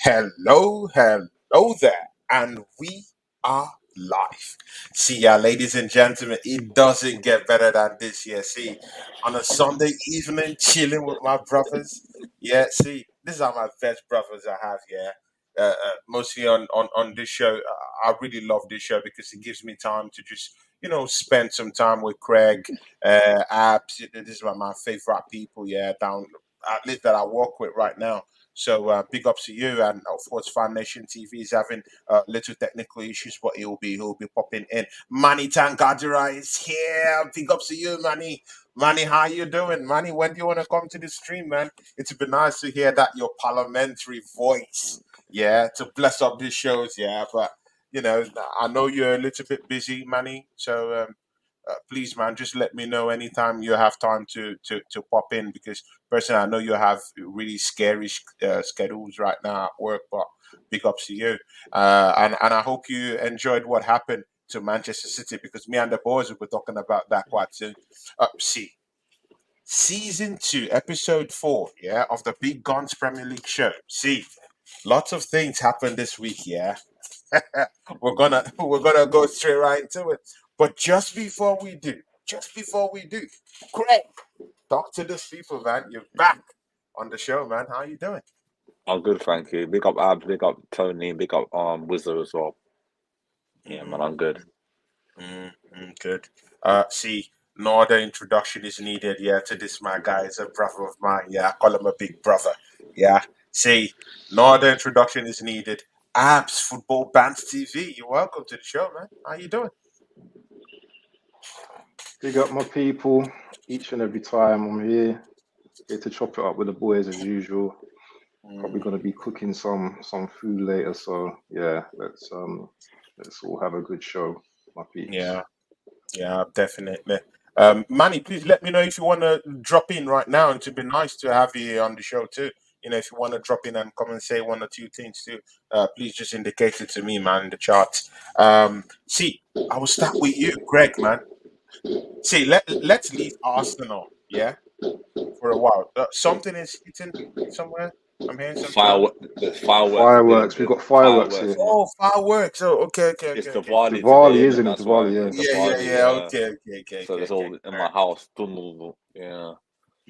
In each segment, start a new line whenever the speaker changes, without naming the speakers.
Hello there, and we are live. See ya, ladies and gentlemen. It doesn't get better than this here. See, on a Sunday evening, chilling with my brothers. Yeah, see, these are my best brothers I have here. Mostly on this show. I really love this show because it gives me time to just spend some time with Craig. Abs. This is one of my favorite people. Yeah, down at least that I work with right now. So big ups to you, and of course, Fan Nation TV is having little technical issues, but he'll be popping in. Manny Tangadura is here. Big ups to you, Manny. Manny, how you doing, Manny? When do you want to come to the stream, man? It'd be nice to hear that your parliamentary voice, yeah, to bless up these shows, yeah. But you know, I know you're a little bit busy, Manny. So please, man, just let me know anytime you have time to pop in because personally, I know you have really scary schedules right now at work, but big ups to you. And I hope you enjoyed what happened to Manchester City because me and the boys will be talking about that quite soon. See, season two, episode four, yeah, of the Big Guns Premier League show. See, lots of things happened this week, yeah. we're gonna go straight right into it. But just before we do, Craig, talk to these people, man. You're back on the show, man. How you doing?
I'm good, thank you. Big up Abs, big up Tony, big up Wizard as well. Yeah, man, I'm good.
Mm, good. See, no other introduction is needed. Yeah, to this my guy is a brother of mine. Yeah, I call him a big brother. Yeah. See, no other introduction is needed. Abs Football Bands TV. You're welcome to the show, man. How you doing?
Big up my people each and every time I'm here to chop it up with the boys as usual. Probably
Mm,
gonna be cooking some food later, so yeah, let's all have a good show, my peeps.
yeah. Yeah, definitely. Manny, please let me know if you want to drop in right now. And it'd be nice to have you on the show too. If you want to drop in and come and say one or two things too, please just indicate it to me, man, in the chat. See, I will start with you, Greg, man. See, let's leave Arsenal, yeah, for a while. Something is hitting somewhere. I'm hearing some sound.
There's fireworks are being
Fireworks, we
there's
got fireworks
fireworks,
here.
man.
Oh, fireworks. Oh, okay, okay,
It's
okay, okay.
Diwali
Diwali,
today, innit?
isn't it?
That's why
Diwali, yeah.
it's
Yeah, yeah,
Diwali,
yeah.
yeah.
Okay, okay, okay,
So
okay,
there's
okay.
all in
All
my
right.
house. Yeah.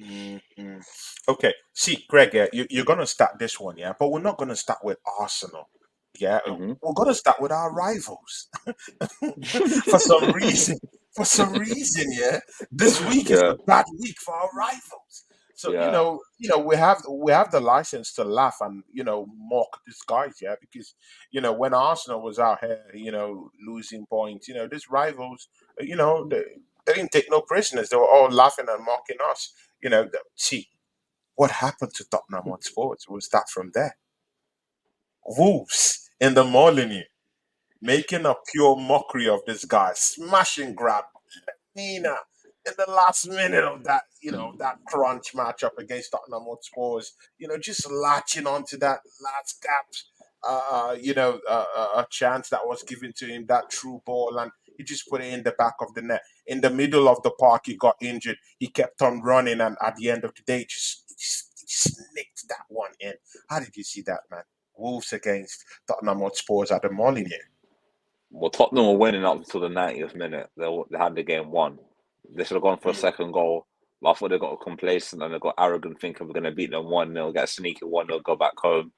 Mm. Okay, see, Greg, yeah, you're gonna start this one, yeah, but we're not gonna start with Arsenal, yeah.
hmm
We're gonna start with our rivals for some reason. For some reason, yeah, this week is a
Yeah,
bad week for our rivals. So
yeah.
we have the license to laugh and mock these guys, yeah, because when Arsenal was out here, losing points, these rivals, they didn't take no prisoners. They were all laughing and mocking us. See what happened to Tottenham Hotspur. We'll start from there. Wolves in the Molineux making a pure mockery of this guy, smashing grab Nina in the last minute of that crunch matchup against Tottenham Hotspurs. Just latching onto that last gap, a chance that was given to him, that true ball, and he just put it in the back of the net. In the middle of the park, he got injured. He kept on running, and at the end of the day, just nicked that one in. How did you see that, man? Wolves against Tottenham Hotspurs at the Molineux.
Well, Tottenham were winning up until the 90th minute. They had the game won. They should have gone for a
Mm,
second goal. But I thought they got complacent and they got arrogant, thinking we're going to beat them 1-0, get a sneaky 1-0, go back home.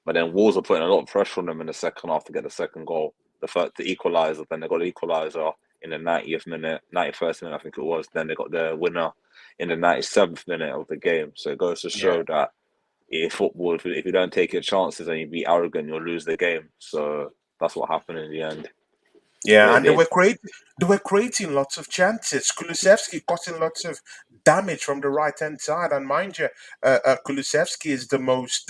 But then Wolves were putting a lot of pressure on them in the second half to get the second goal. The equaliser, then they got the equaliser in the 90th minute, 91st minute, I think it was. Then they got the winner in the 97th minute of the game. So it goes to
yeah.
show that in football, if you don't take your chances and you be arrogant, you'll lose the game. So that's what happened in the end.
Yeah,
They,
and they
they
were creating lots of chances. Kulusevski causing lots of damage from the right hand side, and mind you, Kulusevski is the most.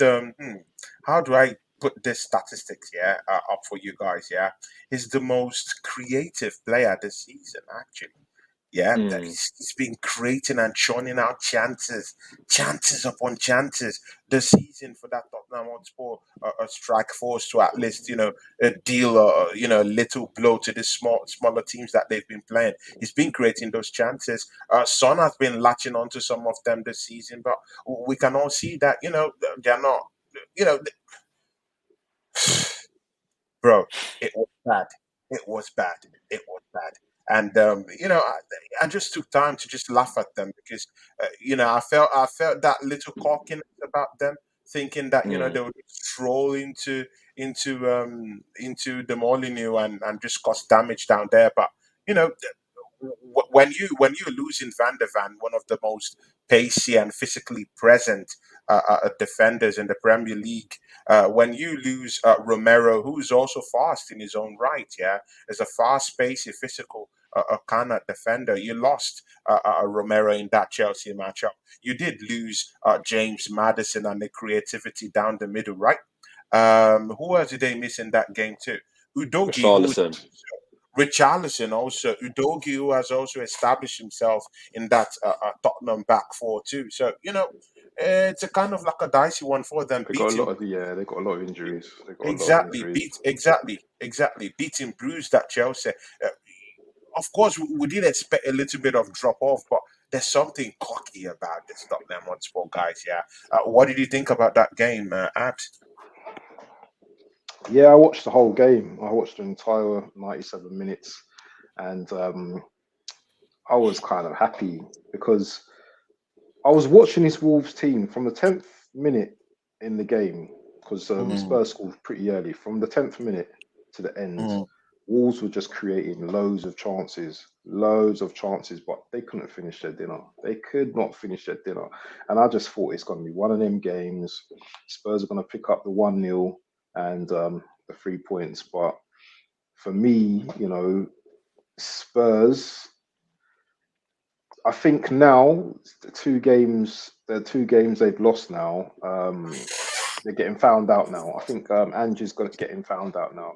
How do I put this statistics? Yeah, up for you guys. Yeah, he's the most creative player this season. Actually, yeah, that
mm,
he's been creating and churning out chances upon chances this season for that Tottenham Hotspur strike force to at least deal a little blow to the smaller teams that they've been playing. He's been creating those chances. Son has been latching onto some of them this season, but we can all see that they're not. You know bro, it was bad. It was bad. It was bad. And I just took time to just laugh at them because I felt that little cockiness about them, thinking that
Mm.
they would stroll into the Molyneux and just cause damage down there. But you know, when you're losing Van der Van, one of the most pacey and physically present defenders in the Premier League, when you lose Romero, who's also fast in his own right, yeah, is a fast, pacey, physical kind of defender. You lost Romero in that Chelsea matchup. You did lose James Madison and the creativity down the middle, right? Who else did they miss in that game too? Udogi, who's
Richarlison.
Richarlison also, Udogi, who has also established himself in that Tottenham back four too. So it's a kind of like a dicey one for them.
They got a lot
Beating
of they got a lot of injuries. They got a lot of
exactly,
injuries.
exactly beating Bruce that Chelsea. Of course, we did expect a little bit of drop off, but there's something cocky about this Tottenham Hotspur guys. Yeah, what did you think about that game, Abs?
Yeah, I watched the whole game. I watched the entire 97 minutes, and I was kind of happy because I was watching this Wolves team from the 10th minute in the game because
Mm,
Spurs scored pretty early. From the 10th minute to the end,
mm,
Wolves were just creating loads of chances, but they couldn't finish their dinner. They could not finish their dinner. And I just thought it's going to be one of them games. Spurs are going to pick up the 1-0 and the 3 points. But for me, Spurs, I think now the two games they've lost now, they're getting found out now. I think Andrew's got getting found out now.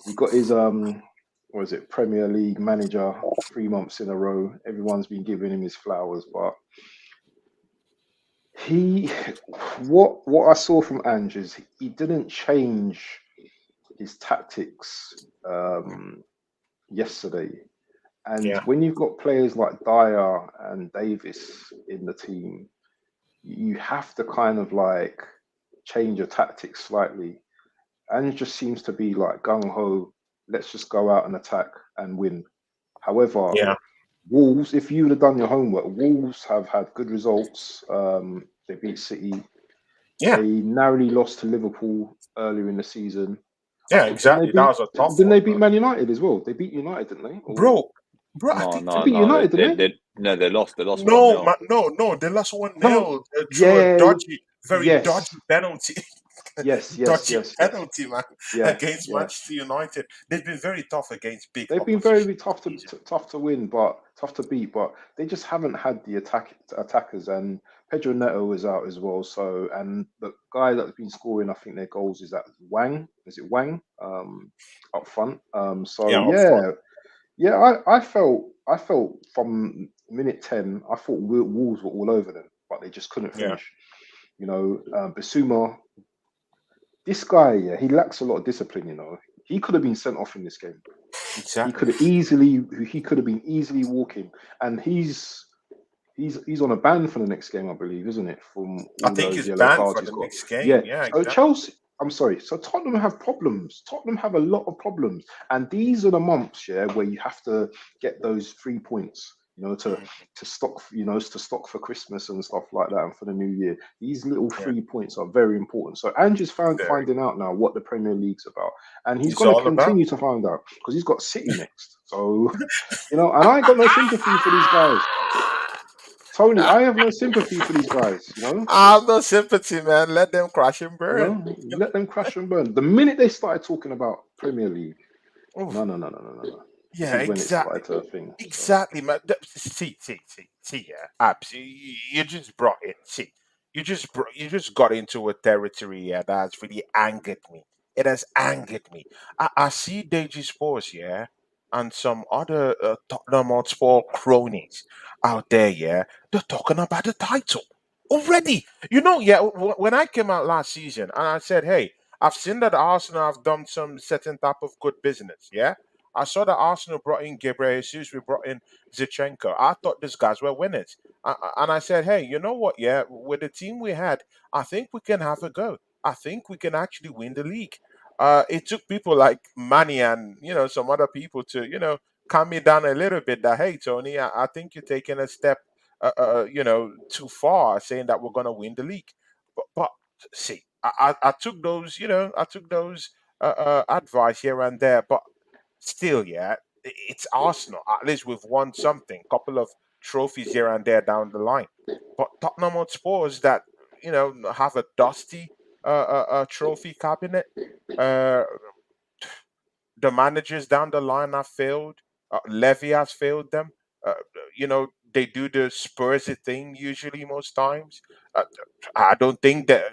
He got his what is it, Premier League manager 3 months in a row. Everyone's been giving him his flowers, but he what I saw from Ange is he didn't change his tactics yesterday. And
yeah,
when you've got players like Dyer and Davis in the team, you have to kind of like change your tactics slightly. And it just seems to be like gung ho, let's just go out and attack and win. However,
yeah,
Wolves, if you would have done your homework, Wolves have had good results. They beat City.
yeah,
They narrowly lost to Liverpool earlier in the season. I
yeah.
think didn't they
Exactly. That
beat
was a tough
didn't
one,
they beat Man United as well? They beat United, didn't they? Or
bro. Bro, I
No,
think
they
no,
beat
no.
United, didn't they?
No, they lost. They lost one
no,
nil.
no. They lost one
No.
nil through a
Yeah.
dodgy, very
Yes.
dodgy penalty.
Yes. Yes.
Dodgy
Yes. Yes.
penalty, man,
Yeah.
against
Yeah.
Manchester United. They've been very tough against big
They've been
opposition
very tough
this season.
tough to win, but tough to beat. But they just haven't had the attackers. And Pedro Neto is out as well. So and the guy that's been scoring, I think their goals is that Wang. Is it Wang? Up front. So
Yeah, up front.
yeah. I felt from minute 10, I thought Wolves were all over them, but they just couldn't
Yeah,
finish. Basuma, this guy, yeah, he lacks a lot of discipline. He could have been sent off in this game. He
exactly.
could have easily he could have been easily walking, and he's on a ban for the next game, I believe, isn't it? From
I
all
think
those
he's
yellow
banned
cards
for
he's
the
got.
next
Yeah.
game. Yeah,
So
exactly.
Chelsea, I'm sorry. So Tottenham have problems. Tottenham have a lot of problems, and these are the months, yeah, where you have to get those 3 points.
Mhm.
To stock for Christmas and stuff like that, and for the New Year. These little
Yeah,
3 points are very important. So Andrew's
very.
finding out now what the Premier League's about, and he's
It's
going to
all about.
continue to find out because he's got City next. So, and I ain't got no sympathy for these guys. Tony, I have no sympathy for these guys.
I have no sympathy, man. Let them crash and burn.
Let them crash and burn. The minute they started talking about Premier League,
Oof.
no, no, no, no, no, no, no. This
Yeah,
is when it
exactly.
started to thing. So
Exactly, man. See, yeah, Abs, you just brought it. See, you just got into a territory, yeah, that's really angered me. It has angered me. I see Deji Sports, yeah, and some other Tottenham Hotspur cronies out there, yeah. They're talking about the title already. Yeah. When I came out last season and I said, hey, I've seen that Arsenal have done some certain type of good business, yeah. I saw that Arsenal brought in Gabriel Jesus, we brought in Zichenko. I thought these guys were winners. And I said, hey, you know what? Yeah, with the team we had, I think we can have a go. I think we can actually win the league. it took people like Manny and some other people to calm me down a little bit. That hey, Tony, I think you're taking a step, too far, saying that we're gonna win the league. But see, I took those, I took those advice here and there, but still, yeah, it's Arsenal. At least we've won something, couple of trophies here and there down the line. But Tottenham Hotspurs that have a dusty trophy cabinet. Uh, the managers down the line have failed. Levy has failed them. They do the Spursy thing usually most times. Uh, I don't think that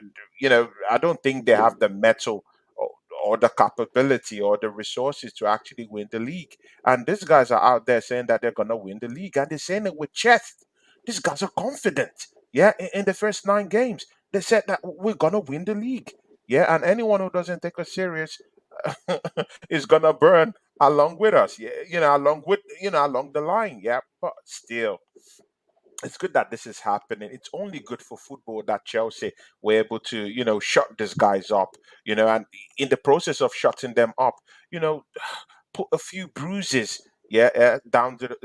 I don't think they have the metal or, or the capability or the resources to actually win the league. And these guys are out there saying that they're gonna win the league, and they're saying it with chest. These guys are confident. Yeah, in the first 9 games, they said that we're gonna win the league. Yeah, and anyone who doesn't take us serious is gonna burn along with us. Yeah, along with along the line. Yeah, but still, it's good that this is happening. It's only good for football that Chelsea were able to, shut these guys up, and in the process of shutting them up, you know, put a few bruises, yeah, down to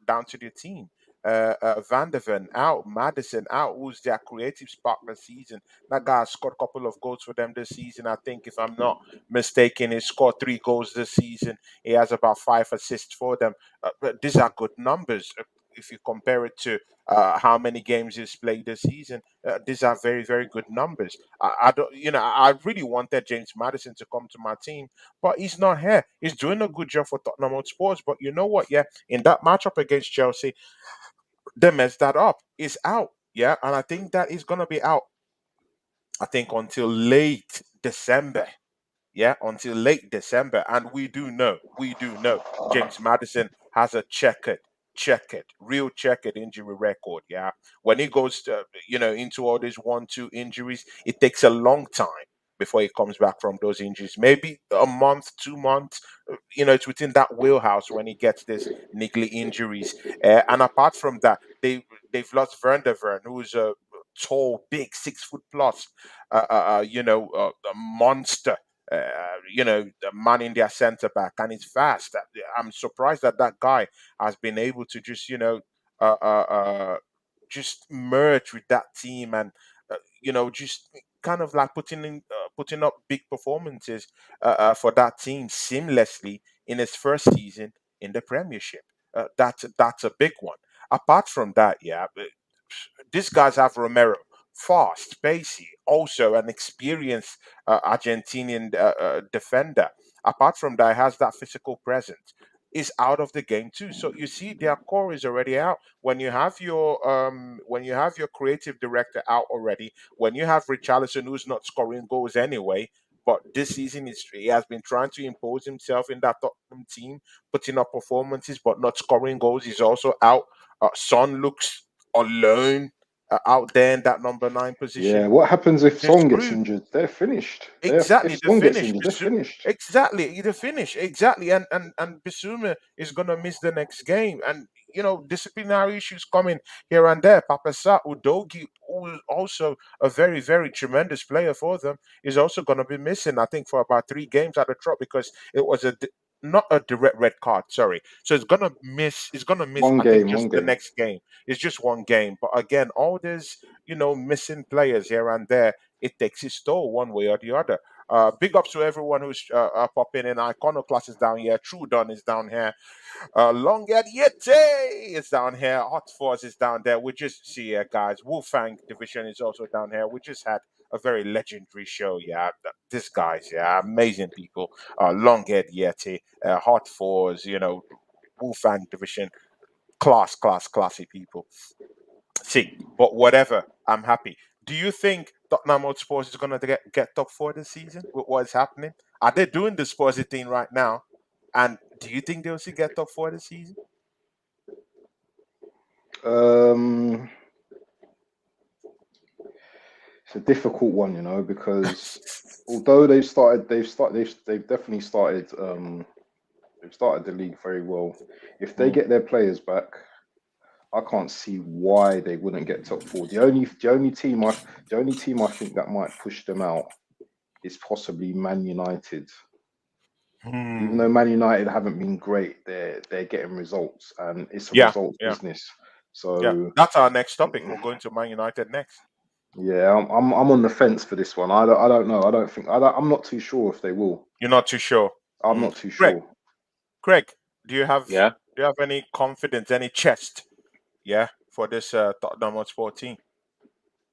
down to the team. Van der Ven out, Madison out, who's their creative spark this season. That guy scored a couple of goals for them this season. I think, if I'm not mistaken, he scored 3 goals this season. He has about 5 assists for them. But these are good numbers. If you compare it to how many games he's played this season, these are very, very good numbers. I don't, I really wanted James Madison to come to my team, but he's not here. He's doing a good job for Tottenham Hotspur. But you know what? Yeah, in that matchup against Chelsea, they messed that up. He's out. Yeah, and I think that he's gonna be out. I think until late December. Yeah, until late December. And we do know James Madison has a real checkered injury record. Yeah, when he goes to, into all these 1-2 injuries, it takes a long time before he comes back from those injuries. Maybe a month, 2 months. It's within that wheelhouse when he gets these niggly injuries. And apart from that, they've lost Vern, who's a tall, big, 6 foot plus, a monster, the man in their centre back, and he's fast. I'm surprised that that guy has been able to just, uh, uh, uh, just merge with that team and, just kind of like putting up big performances for that team seamlessly in his first season in the Premiership. That's a big one. Apart from that, yeah, these guys have Romero, fast, pacey, also an experienced Argentinian defender. Apart from that, has that physical presence. Is out of the game too. So you see, their core is already out. When you have your creative director out already, when you have Richarlison who's not scoring goals anyway, but this season he has been trying to impose himself in that Tottenham team, putting up performances but not scoring goals. He's also out. Son looks alone out there in that number 9
Yeah,
position.
what happens if
They're
Son gets
screwed.
injured? They're finished. If
Exactly, the
Son gets
finish.
injured, they're finished.
Exactly, the finish. Exactly, and Bissouma is gonna miss the next game, and disciplinary issues coming here and there. Papasa Udogi, who is also a very, very tremendous player for them, is also gonna be missing. I think for about 3 games at the trot because it was not a direct red card. Sorry, so it's gonna miss. It's gonna miss.
One
I think
game,
just
one
the
game.
next game. It's just one game, but again, all this missing players here and there, it takes its toll one way or the other. Big ups to everyone who's popping in. Iconoclast is down here. True Don is down here. Long Yeti is down here. Hot Force is down there. We just see here, guys. Wolfang Division is also down here. We just had a very legendary show. Yeah, this guys, yeah, amazing people. Long Yeti, Hot Force, Wolfang Division, classy people. See, but whatever, I'm happy. Do you think Tottenham Hotspur is going to get top 4 this season with what is happening? Are they doing the Spursy thing right now? And do you think they'll see get top 4 this season?
Um, it's a difficult one, because although they've definitely started, they've started the league very well. If they
Mm.
get their players back, I can't see why they wouldn't get top four. The only team I think that might push them out is possibly Man United. Even though
Hmm.
Man United haven't been great, they're getting results, and it's a
Yeah,
results
yeah,
business.
yeah.
So
That's our next topic. We're going to Man United next.
yeah, I'm on the fence for this one. I don't know. I don't think I'm not too sure if they will.
You're not too sure.
I'm
Hmm.
not too
Greg,
sure.
Greg, do you have
Yeah,
any confidence, any chest, yeah, for this Tottenham Hotspur team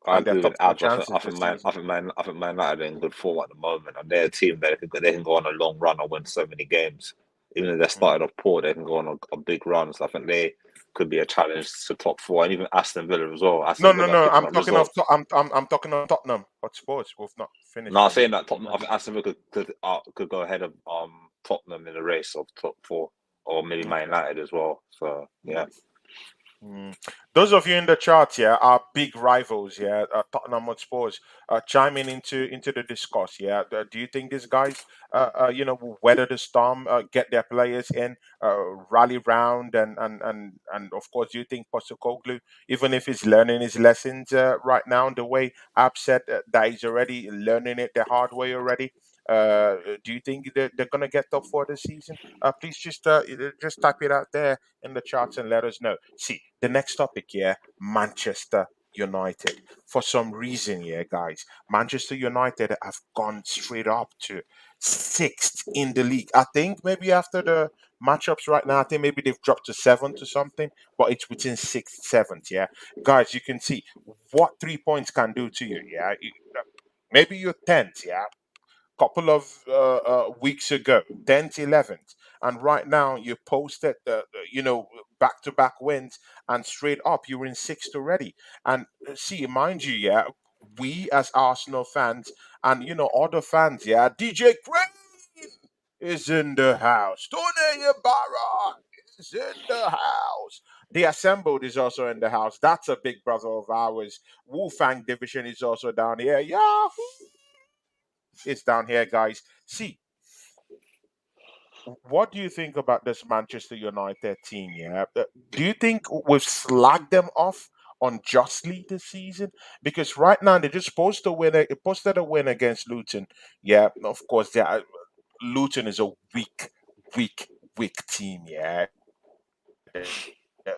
I
and their
agree with
top four
Abs.
chances this season?
I think Man United are in good form at the moment, and they're a team that they can go on a long run and win so many games. Even if they
Mm.
started off poor, they can go on a big run. So I think they could be a challenge to top four, and even Aston Villa as well.
No,
Aston
no,
Villa are
no.
picking
I'm
up
talking of
results.
I'm talking of Tottenham Hotspurs. We've not
No,
finished
I'm
with
saying that Tottenham, I think
Manchester.
Aston Villa could go ahead of Tottenham in the race of top four, or maybe Man
Okay.
United as well. So yeah,
Mm. Those of you in the chat, yeah, are big rivals, yeah. Tottenham Hotspurs, chiming into the discourse, yeah. Do you think these guys, will weather the storm, get their players in, rally round, and of course, do you think Postecoglou, even if he's learning his lessons right now, the way Ab said that he's already learning it the hard way already? Do you think they're gonna get top four this season? Please just type it out there in the charts and let us know. See, the next topic here, Manchester United. For some reason, yeah, guys, Manchester United have gone straight up to sixth in the league. I think maybe after the matchups right now, I think maybe they've dropped to seventh or something, but it's within sixth, seventh, yeah. Guys, you can see what 3 points can do to you, yeah. Maybe you're tenth, yeah, couple of weeks ago, 10th, 11th, and right now you posted, back to back wins and straight up, you're in sixth already. And see, mind you, yeah, we as Arsenal fans and other fans, yeah, DJ Crane is in the house, Tony Ibarra is in the house. The Assembled is also in the house. That's a big brother of ours. Wolfang Division is also down here. Yeah, it's down here, guys. See, what do you think about this Manchester United team? Yeah, do you think we've slagged them off unjustly this season? Because right now they're just supposed to win. They posted a win against Luton. Yeah, of course, Luton is a weak, weak team. Yeah, they've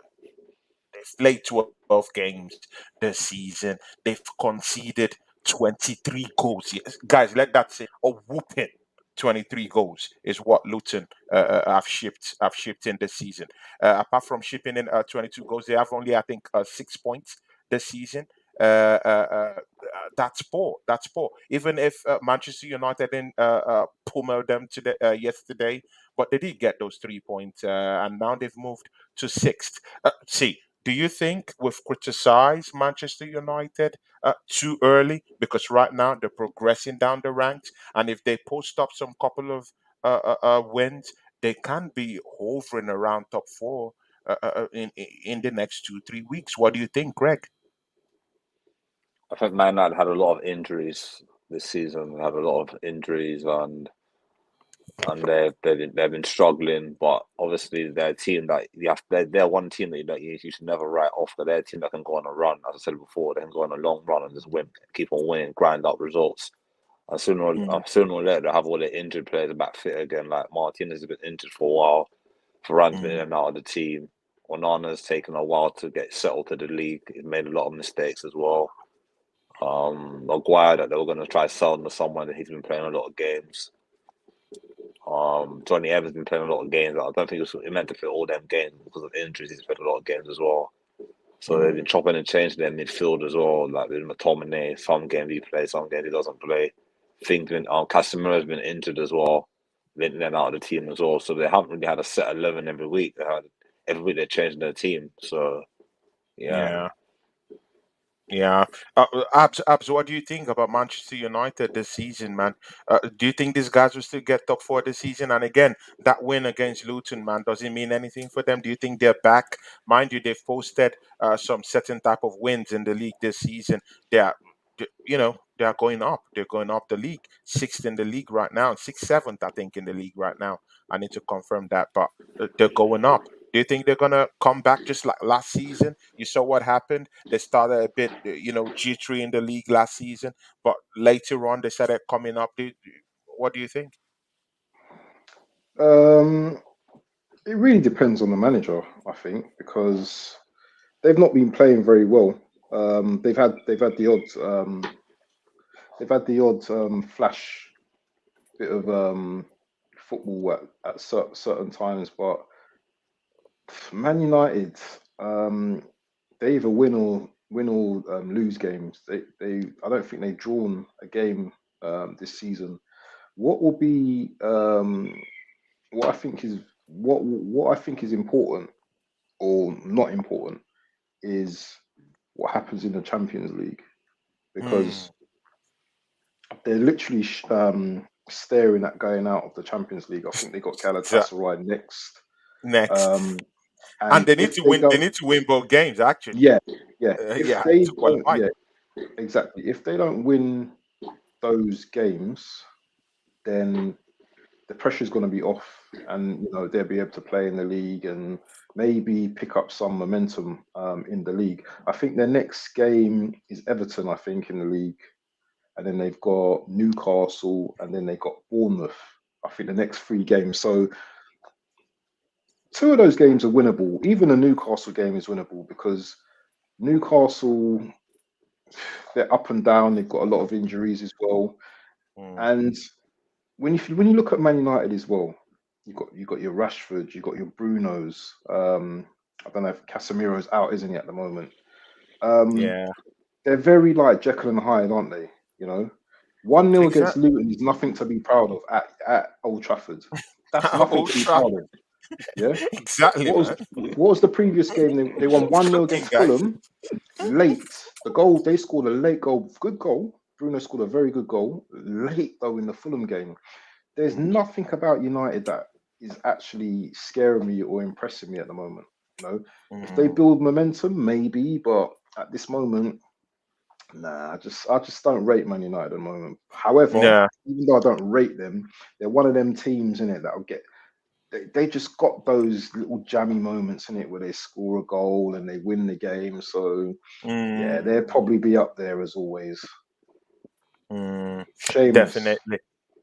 played 12 games this season. They've conceded 23 goals. Yes, guys, let that say a whooping. 23 goals is what Luton have shipped in this season. Apart from shipping in 22 goals, they have only, I think, 6 points this season. That's poor. That's poor. Even if Manchester United didn't pummel them yesterday, but they did get those 3 points, and now they've moved to sixth. See, do you think we've criticized Manchester United too early? Because right now they're progressing down the ranks, and if they post up some couple of wins, they can be hovering around top four in the next 2 3 weeks. What do you think, Greg?
I think Man United had a lot of injuries this season. They had a lot of injuries, and they've been struggling. But obviously, they're a team that they're one team that you should never write off. But they're a team that can go on a run. As I said before, they can go on a long run and just win, keep on winning, grind out results. And
Mm,
sooner or later, they'll have all the injured players back fit again. Like Martinez has been injured for a while. Varane has been in
mm,
and out of the team. Onana's taken a while to get settled to the league. He's made a lot of mistakes as well. Maguire that they were going to try selling to someone that he's been playing a lot of games. Johnny Evans been playing a lot of games. I don't think he meant to play all them games because of injuries. He's played a lot of games as well. So they've
mm,
been chopping and changing their midfield as well. Like with McTominay, some games he plays, some games he doesn't play. Think Casemiro's been injured as well, been in and out of the team as well. So they haven't really had a set 11 every week. Every week they're changing their team. So yeah,
yeah. Yeah. Abs, what do you think about Manchester United this season, man? Do you think these guys will still get top four this season? And again, that win against Luton, man, does it mean anything for them? Do you think they're back? Mind you, they've posted some certain type of wins in the league this season. They are, they are going up. They're going up the league. Sixth in the league right now. Sixth, seventh, I think, in the league right now. I need to confirm that, but they're going up. Do you think they're gonna come back just like last season? You saw what happened. They started a bit, jittery in the league last season, but later on they started coming up. What do you think?
Um, it really depends on the manager, I think, because they've not been playing very well. They've had the odd flash bit of football at certain times, but Man United, they either win or lose games. They I don't think they've drawn a game this season. What will be what I think is what I think is important or not important is what happens in the Champions League,
Mm,
because they're literally staring at going out of the Champions League. I think they got
so
Galatasaray next,
next,
um,
and
and
they need
if
to
they
win. They
don't,
need to win both games actually.
yeah, yeah, if
Yeah,
they
to
don't,
qualify.
yeah, exactly. If they don't win those games, then the pressure's going to be off, and they'll be able to play in the league and maybe pick up some momentum in the league. I think their next game is Everton, I think, in the league, and then they've got Newcastle, and then they've got Bournemouth. I think the next three games. So two of those games are winnable. Even the Newcastle game is winnable because Newcastle, they're up and down. They've got a lot of injuries as well.
Mm,
And when you look at Man United as well, you got your Rashford, you got your Brunos. I don't know if Casemiro's out, isn't he, at the moment? Um,
yeah,
they're very like Jekyll and Hyde, aren't they? You know, 1-0 against
exactly.
Luton is nothing to be proud of at Old Trafford. That's nothing
Old
to be
Trafford.
proud of. Yeah.
Exactly,
What was
man.
what was the previous game? They won 1-0
Fucking
against
guys.
Fulham late. The goal, they scored a late goal, good goal. Bruno scored a very good goal late though in the Fulham game. There's
Mm,
nothing about United that is actually scaring me or impressing me at the moment. If they
mm,
build momentum, maybe, but at this moment, nah, I just don't rate Man United at the moment. However,
yeah.
even though I don't rate them, they're one of them teams in it that'll get. They just got those little jammy moments in it where they score a goal and they win the game. So yeah,
Mm,
they'll probably be up there as always.
mm,
Shameless.
definitely.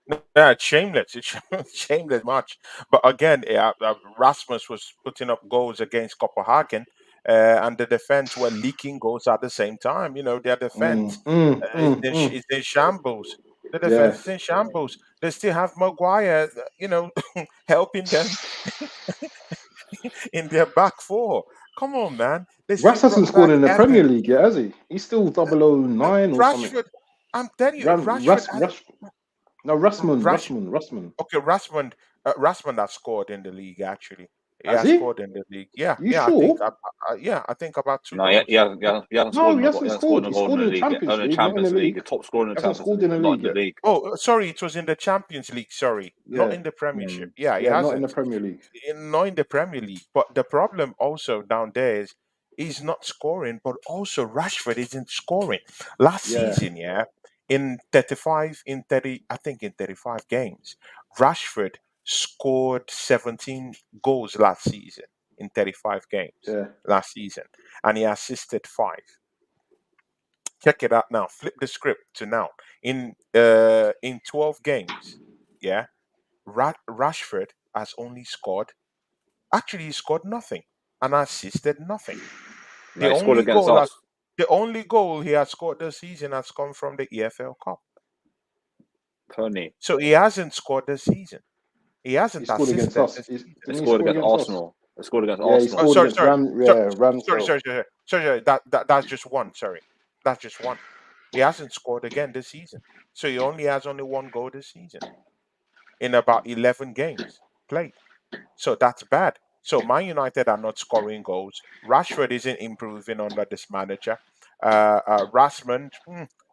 No, yeah, it's shameless. It's shameless much. But again, yeah, Rasmus was putting up goals against Copenhagen, and the defense were leaking goals at the same time. Their
Mm,
defense
mm, mm,
is
mm.
in shambles. The
Yeah.
defense is in shambles. They still have Maguire, helping them in their back four. Come on, man. They still
Ras hasn't
brought
scored
back
in the Premier
Evans.
League yet, has he? He's still double o nine or something.
Rashford, I'm telling you,
Ram,
Rashford
Ras,
has
Ras, no, Rasmus,
Rash.
Rasmus, Rasmus.
Okay, Rasmund has scored in the league actually. He
Has
has
he?
scored in the league. Yeah,
You
yeah. I think,
sure?
yeah, I think about two
No, yeah,
goals.
he hasn't
No,
scored
he
in
hasn't
he hasn't scored
scored.
a
He
goal in
scored
the
in the
league yet.
Champions
Only in the
League, not in the
Champions League.
league.
He's top scorer in the
He hasn't
Champions
scored in
League,
the
not in
league
the
yet.
league.
Oh, sorry, it was in the Champions League. Sorry, not
Yeah,
in the Premiership. Yeah, he
yeah, not in the
hasn't.
Premier League.
Not in the Premier League. But the problem also down there is he's not scoring, but also Rashford isn't scoring. Last
Yeah,
season, yeah, in 35, in 30, I think in 35 games, Rashford scored 17 goals last season in 35 games
yeah.
last season, and he assisted five. Check it out now. Flip the script to now. In 12 games, yeah, Rashford has only scored. Actually, he scored nothing and assisted nothing.
No,
The
he scored
only
against
goal that
us.
the only goal he has scored this season has come from the EFL Cup.
Tony.
So he hasn't scored this season. He
He
hasn't
scored against
assisted
us.
this season.
He
Didn't he
scored
score
against
against us?
Arsenal. He scored against
Yeah, he
Arsenal.
scored
Sorry,
against
sorry,
Ram.
sorry,
Yeah,
sorry,
Ramsdale.
sorry, sorry, sorry, sorry. That's just one. Sorry, that's just one. He hasn't scored again this season. So he only has only one goal this season in about 11 games played. So that's bad. So Man United are not scoring goals. Rashford isn't improving under this manager. Rasmund,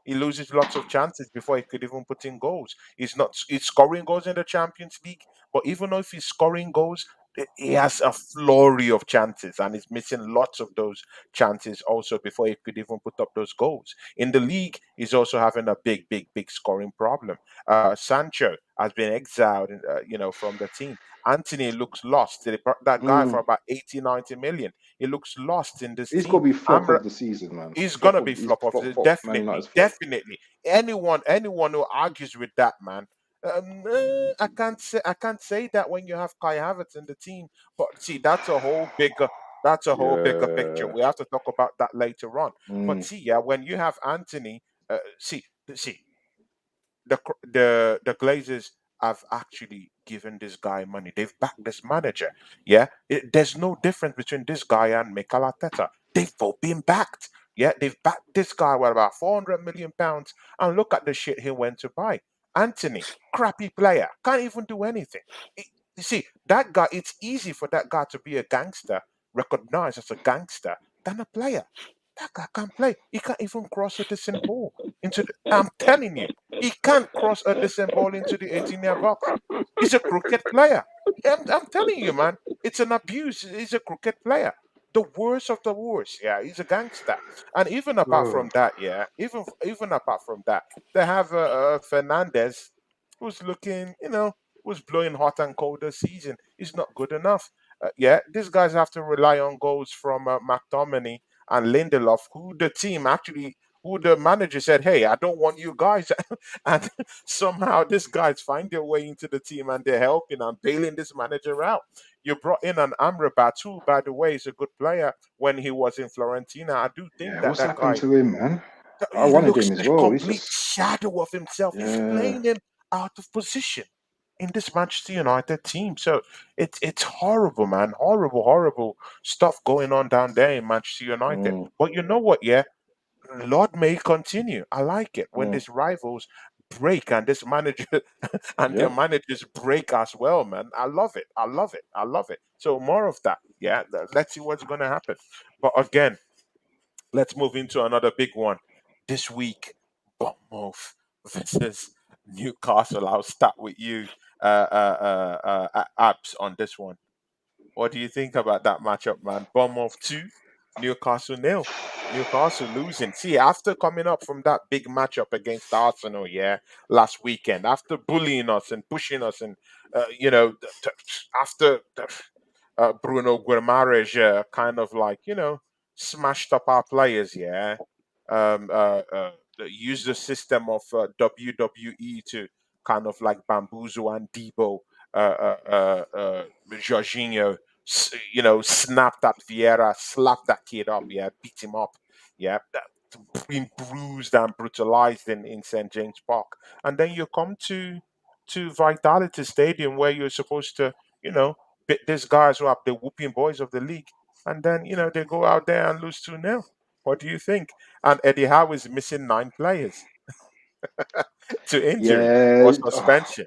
he loses lots of chances before he could even put in goals. He's not. He's scoring goals in the Champions League, but even though if he's scoring goals, he has a flurry of chances and he's missing lots of those chances also before he could even put up those goals. In the league, he's also having a big scoring problem. Sancho has been exiled, from the team. Anthony looks lost. They brought that guy for
Mm.
about 80, 90 million. He looks lost in this
He's got
team.
to be flop of the season, man.
He's gonna be
He's
flop of
flop,
the
flop. Man
definitely,
United's flop.
definitely. Anyone who argues with that man, I can't say that when you have Kai Havertz in the team. But see, that's a whole bigger picture.
Yeah.
We have to talk about that later on. But
Mm.
see, yeah, when you have Anthony, see, the Glazers have actually given this guy money. They've backed this manager. Yeah, there's no difference between this guy and Mikel Arteta. They've both been backed. Yeah, they've backed this guy with about £400 million, and look at the shit he went to buy. Anthony, crappy player, can't even do anything. You see, that guy. It's easy for that guy to be a gangster, recognized as a gangster, than a player. That guy can't play. He can't even cross a decent ball into the. I'm telling you. He can't cross a decent ball into the 18-yard box. He's a crooked player. I'm telling you, man. It's an abuse. He's a crooked player. The worst of the worst. Yeah, he's a gangster. And even apart
Oh.
from that, yeah, even apart from that, they have Fernandez, who's looking, who's blowing hot and cold this season. He's not good enough. Yeah, these guys have to rely on goals from McTominay and Lindelof, who the manager said, "Hey, I don't want you guys," and somehow these guys find their way into the team and they're helping and bailing this manager out. You brought in an Amrabat who, by the way, is a good player when he was in Florentina. I do think
Yeah.
that
What's
that
happened
guy
to him, man? I
he
wanted
looks
him as
a
well. He's
complete
just.
shadow of himself. He's
Yeah.
playing him out of position in this Manchester United team. So it's horrible, man. Horrible stuff going on down there in Manchester United.
Mm.
But you know what? Yeah, Lord may continue. I like it when
Mm.
these rivals break and this manager and their
Yep.
managers break as well, man. I love it. I love it. I love it. So more of that. Yeah, let's see what's going to happen. But again, let's move into another big one this week. Bournemouth versus Newcastle. I'll start with you, Abs, on this one. What do you think about that matchup, man? Bournemouth 2, Newcastle nil. Newcastle losing. See, after coming up from that big matchup against Arsenal, yeah, last weekend, after bullying us and pushing us, and after Bruno Guimaraes kind of like smashed up our players, yeah, used the system of WWE to kind of like bamboozle and Debo, Jorginho, snapped at Vieira, slapped that kid up, yeah, beat him up, yeah, been bruised and brutalized in St James Park, and then you come to Vitality Stadium where you're supposed to, you know, beat these guys who are the whooping boys of the league, and then they go out there and lose 2-0. What do you think? And Eddie Howe is missing 9 players to injury or
Yeah.
suspension.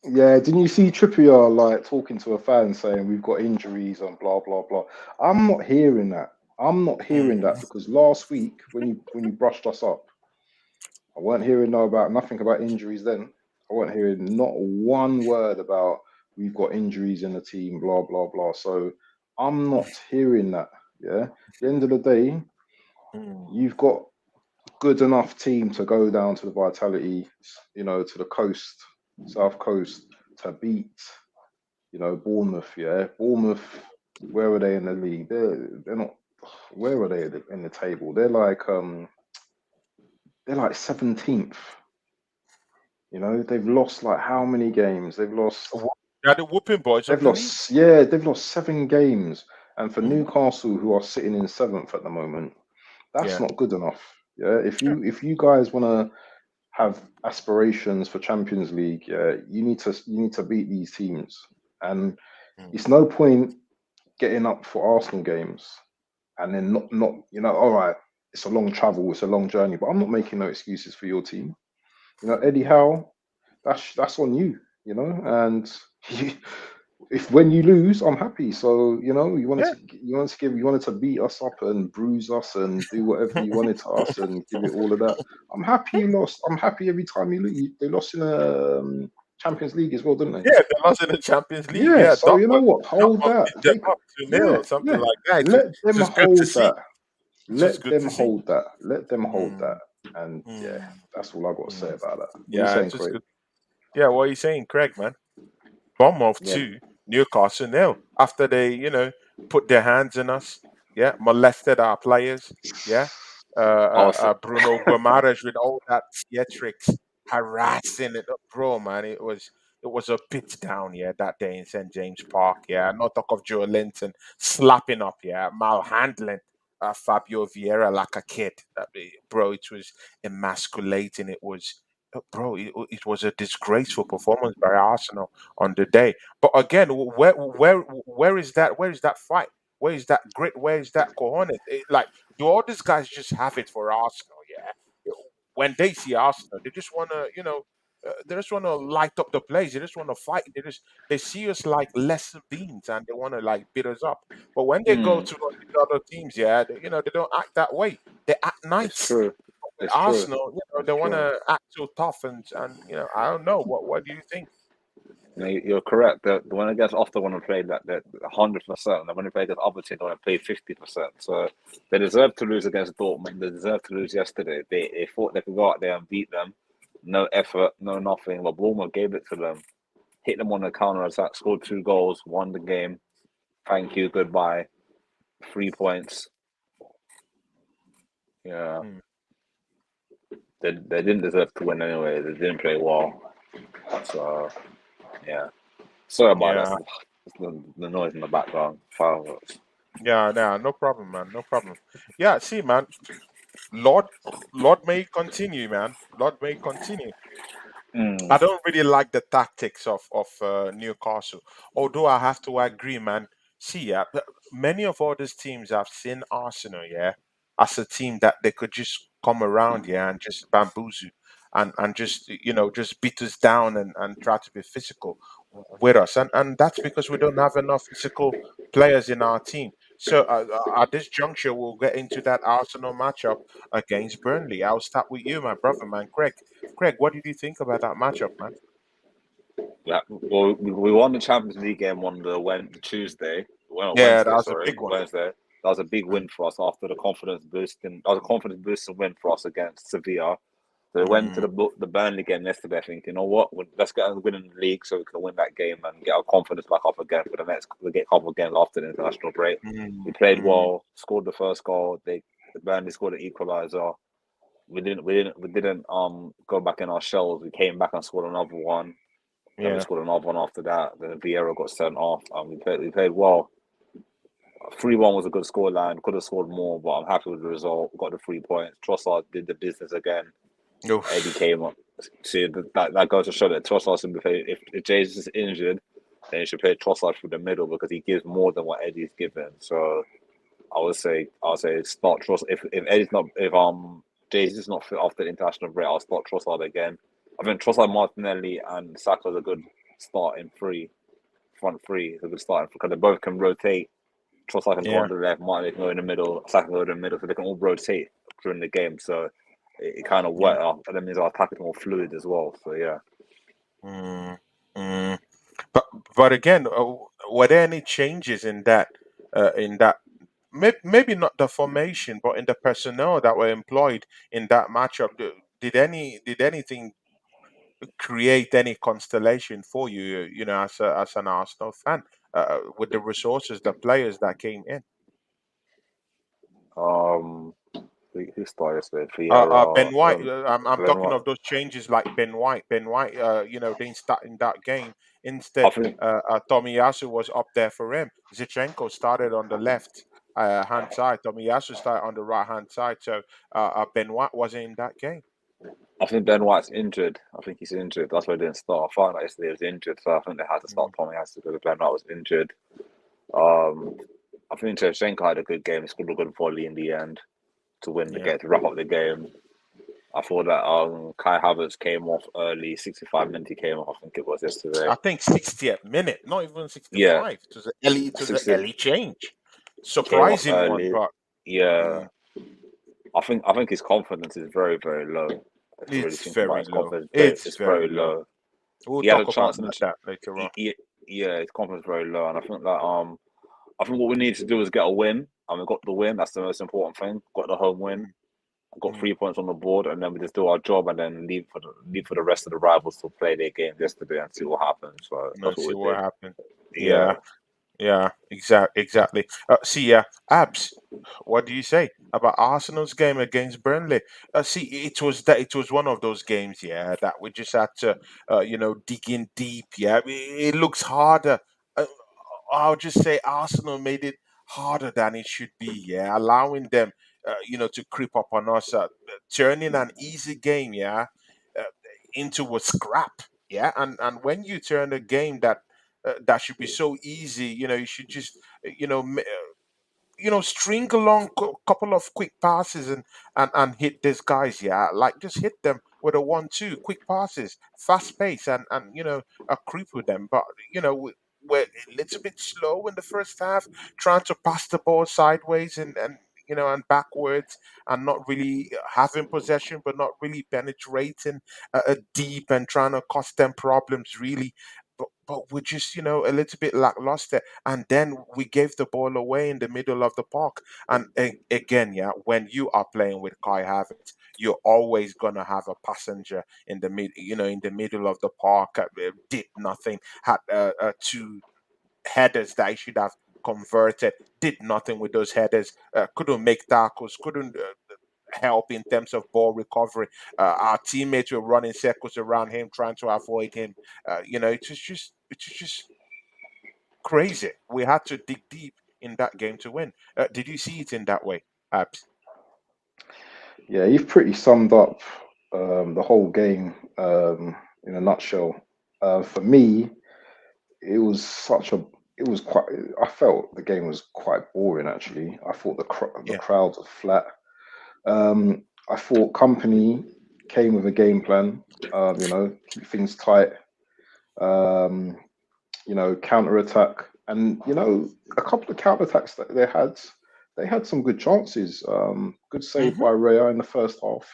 Yeah, didn't you see Trippier like talking to a fan saying we've got injuries and blah blah blah? I'm not hearing that. I'm not hearing
Mm,
that because last week when you brushed us up, I weren't hearing no about nothing about injuries then. I weren't hearing not one word about we've got injuries in the team, blah blah blah. So I'm not hearing that. Yeah. At the end of the day,
mm,
you've got good enough team to go down to the Vitality, to the coast, South Coast, to beat Bournemouth, yeah. Bournemouth, where are they in the league? They're not. Where are they in the table? They're like 17th. They've lost like how many games? They've lost.
they're the whooping boys of
They've
the league.
lost. Yeah, they've lost 7 games. And for
Hmm.
Newcastle, who are sitting in seventh at the moment, that's
Yeah.
not good enough. Yeah, if
Yeah.
you guys want to have aspirations for Champions League, yeah, you need to beat these teams. And
Mm.
it's no point getting up for Arsenal games and then not all right, it's a long travel, it's a long journey, but I'm not making no excuses for your team. Eddie Howe, that's on you, and if when you lose, I'm happy. So
Yeah.
you wanted to beat us up and bruise us and do whatever you wanted to us and give it all of that. I'm happy you lost. I'm happy every time you lose. They lost in a Champions League as well, didn't they?
Yeah, they lost in the Champions League.
Yeah.
Yeah,
So you know
Dortmund,
what? Hold
Dortmund
that.
beat them
They could.
up 2-0
Yeah,
or something
yeah.
like that.
Let
It
them
was good to
hold
see.
that.
It was
Let
good
them
to see.
hold that. Let them hold that.
Mm,
And yeah,
mm,
that's all I got to say
mm.
about that. What are you
Yeah,
saying,
it was
Craig?
good. Yeah, what are you saying, Craig, man? Bournemouth
Yeah,
2, Newcastle nil. After they, put their hands in us, yeah, molested our players, yeah.
I was
Bruno Guimaraes with all that theatrics, harassing it, bro, man. It was a pit down, yeah, that day in St James Park, yeah. Not talk of Joe Linton slapping up, yeah, malhandling Fabio Vieira like a kid, bro. It was emasculating. It was. Bro, it was a disgraceful performance by Arsenal on the day. But again, where is that fight? Where is that grit? Where is that cojones? Like, do all these guys just have it for Arsenal? Yeah. When they see Arsenal, they just wanna, they just wanna light up the place. They just wanna fight. They see us like lesser beings, and they wanna like beat us up. But when they go
mm,
to these other teams, yeah, they don't act that way. They act
it's
nice.
true.
With
It's true.
Arsenal,
It's
they want
true.
to act so tough, and I don't know. What do you think?
No, you're correct. The one against often want to play that 100%. And when they play against other teams, they want to play 50%. So they deserve to lose against Dortmund. They deserve to lose yesterday. They thought they could go out there and beat them. No effort, no nothing. But Bournemouth gave it to them. Hit them on the counter attack. Scored 2 goals. Won the game. Thank you. Goodbye. 3 points. Yeah,
Hmm.
they didn't deserve to win anyway. They didn't play well. So yeah. Sorry about that.
Yeah,
It's the noise in the background. Fireworks.
yeah, yeah. No problem, man. No problem. Yeah, see, man. Lord, Lord may continue, man. Lord may continue. I
Mm.
don't really like the tactics of Newcastle. Although I have to agree, man. See, yeah, many of all these teams I've seen Arsenal, yeah, as a team that they could just come around, yeah, and just bamboozle and just just beat us down and try to be physical with us, and that's because we don't have enough physical players in our team. So at this juncture, we'll get into that Arsenal matchup against Burnley. I'll start with you, my brother, man, Greg. Craig, what did you think about that matchup, man?
Yeah, well, we won the Champions League game on the Tuesday. Well,
Yeah, that
Wednesday,
was a big
sorry,
one.
Wednesday. That was a big win for us after the confidence boosting. That was a confidence boosting win for us against Sevilla. So we went to
Mm,
the Burnley game yesterday. Thinking, you know what? Let's get a win in the league so we can win that game and get our confidence back up again for the next. We get couple of games after the international break. We
mm,
played
mm,
well, scored the first goal. The Burnley scored an equaliser. We didn't go back in our shells. We came back and scored another one. Then we
yeah,
scored another one after that. Then Vieira got sent off, and we played well. 3-1 was a good scoreline. Could have scored more, but I'm happy with the result. Got the 3 points. Trossard did the business again. Eddie
oof,
came up. See, that goes to show that Trossard should be played. If Jesus is injured, then you should play Trossard through the middle because he gives more than what Eddie's given. So I would say start Trossard. If Eddie's not if Jesus is not fit after the international break, I'll start Trossard again. I think Trossard, Martinelli, and Saka's a good start in front three. Is a good start because they both can rotate. Trossard can go
yeah.
on the left, Martinelli can go in the middle, Saka can go in the middle, so they can all rotate during the game. So it kind of
Yeah.
worked out, and that means our attack is more fluid as well. So yeah.
Mm, mm. But again, were there any changes in that? Maybe not the formation, but in the personnel that were employed in that matchup. Did anything create any constellation for you? As an Arsenal fan, with the resources, the players that came in.
Um, who started yesterday?
Ben
Vieira,
White. I'm
Ben
talking
White.
of those changes like Ben White. Ben White. Didn't start in that game.
I
Instead,
think
Tomiyasu was up there for him. Zichenko started on the left hand side. Tomiyasu started on the right hand side. So Ben White wasn't in that game.
I think Ben White's injured. I think he's injured. That's why he didn't start. I found out yesterday he was injured, so I think they had to start
Mm,
Tommy Hass because Ben White was injured. Um, I think Shevchenko had a good game. He scored a good volley in the end to win the
yeah,
game to wrap up the game. I thought that Kai Havertz came off early, 65 minutes he came off, I think it was yesterday.
I think 60th minute, not even
Yeah,
65. It was an early. It was an
60
early change.
came off
Surprising one,
early.
but
Yeah,
mm,
I think his confidence is very, very low. If you really
it's
think about it,
very
his
low.
confidence
It's
it's
very
very
low.
low.
We'll
He had a
talk about
chance in the
that later on.
yeah, his confidence is very low, and I think what we need to do is get a win, and we got the win. That's the most important thing. Got the home win, got
Mm.
3 points on the board, and then we just do our job, and then leave for the rest of the rivals to play their game yesterday and see what happens. So that's
Let's
what
see
we
what
did.
happened.
Yeah.
Yeah, yeah, exactly. See, Abs, what do you say about Arsenal's game against Burnley? See, it was one of those games, yeah, that we just had to, dig in deep. Yeah, it looks harder. Uh, I'll just say Arsenal made it harder than it should be. Yeah, allowing them, to creep up on us, turning an easy game, uh, into a scrap. Yeah, and when you turn a game that should be so easy, you should just, string along couple of quick passes and hit these guys. Yeah, like just hit them with a 1-2, quick passes, fast pace, and creep with them. But we're a little bit slow in the first half, trying to pass the ball sideways and backwards, and not really having possession, but not really penetrating deep and trying to cause them problems really. But we're just a little bit lackluster, and then we gave the ball away in the middle of the park. And again, yeah, when you are playing with Kai Havertz, you're always gonna have a passenger in the in the middle of the park. Did nothing, had two headers that he should have converted, did nothing with those headers, couldn't make tackles, couldn't help in terms of ball recovery. Our teammates were running circles around him, trying to avoid him. It was just crazy. We had to dig deep in that game to win. Did you see it in that way, Abs?
Yeah, you've pretty summed up the whole game in a nutshell. For me, it was such a it was quite I felt the game was quite boring actually. I thought the
Yeah.
crowds were flat. I thought company came with a game plan, keep things tight, um, counter attack, and a couple of counter attacks that they had some good chances. Good save
Hmm.
by Raya in the first half.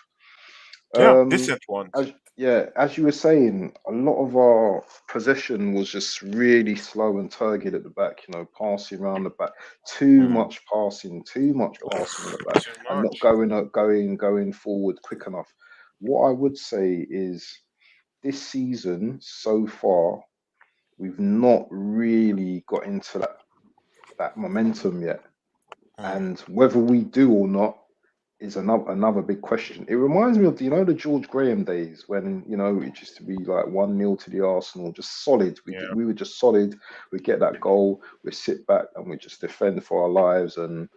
Yeah,
Um,
decent ones.
as you were saying, a lot of our possession was just really slow and turgid at the back. Passing around the back,
Mm.
too much passing in the back,
Too
and not
much.
going forward quick enough. What I would say is this season so far, we've not really got into that momentum yet,
Mm.
and whether we do or not is another big question. It reminds me of the George Graham days when it used to be like 1-0 to the Arsenal, just solid.
Yeah.
We were just solid. We get that goal, we sit back and we just defend for our lives, and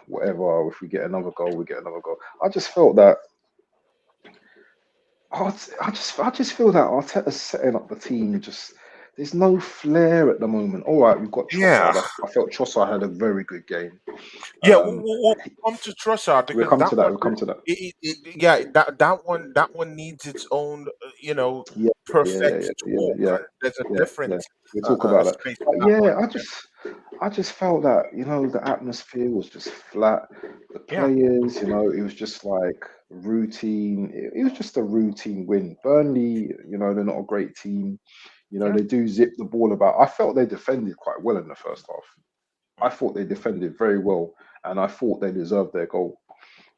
whatever. If we get another goal, we get another goal. I just felt that. I just feel that Arteta's setting up the team. Just there's no flair at the moment. All right, we've got
Yeah.
Trossard. I felt Trossard had a very good game.
Yeah,
Um,
we'll come to Trossard
we'll
because
come
that
to that.
one,
We'll come to that.
yeah, that one needs its own,
Yeah, yeah,
perfect
yeah, yeah,
talk.
yeah,
There's a
yeah,
different
yeah. We'll talk about that.
space for
But
that one.
yeah, I just felt that the atmosphere was just flat. The
Yeah,
players, it was just like routine. It was just a routine win. Burnley, they're not a great team.
yeah,
They do zip the ball about. I felt they defended quite well in the first half. I
mm,
thought they defended very well, and I thought they deserved their goal.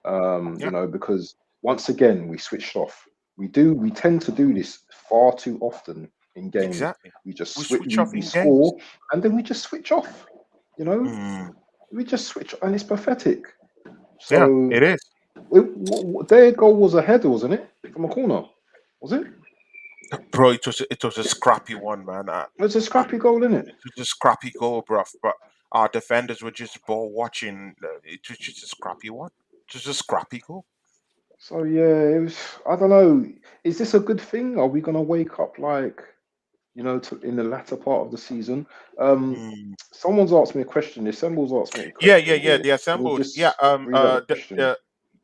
yeah,
Because once again we switched off. We tend to do this far too often in games.
exactly.
We just
We
switch.
switch off
We
in games.
score, and then we just switch off. You know,
Mm,
we just switch, and it's pathetic.
yeah,
So
it is.
their goal was a header, wasn't it, from a corner? Was it?
Bro, it was a scrappy one, man.
It was a scrappy goal, isn't it?
It was a scrappy goal, bruv. But our defenders were just ball watching. It was just a scrappy one. Just a scrappy goal.
So yeah, it was. I don't know. Is this a good thing? Are we gonna wake up like in the latter part of the season? Um,
Mm.
someone's asked me a question. The Assemble's asked me a
Yeah, yeah,
question.
yeah.
We'll
The
we'll
assembled. Yeah.
just read out the question.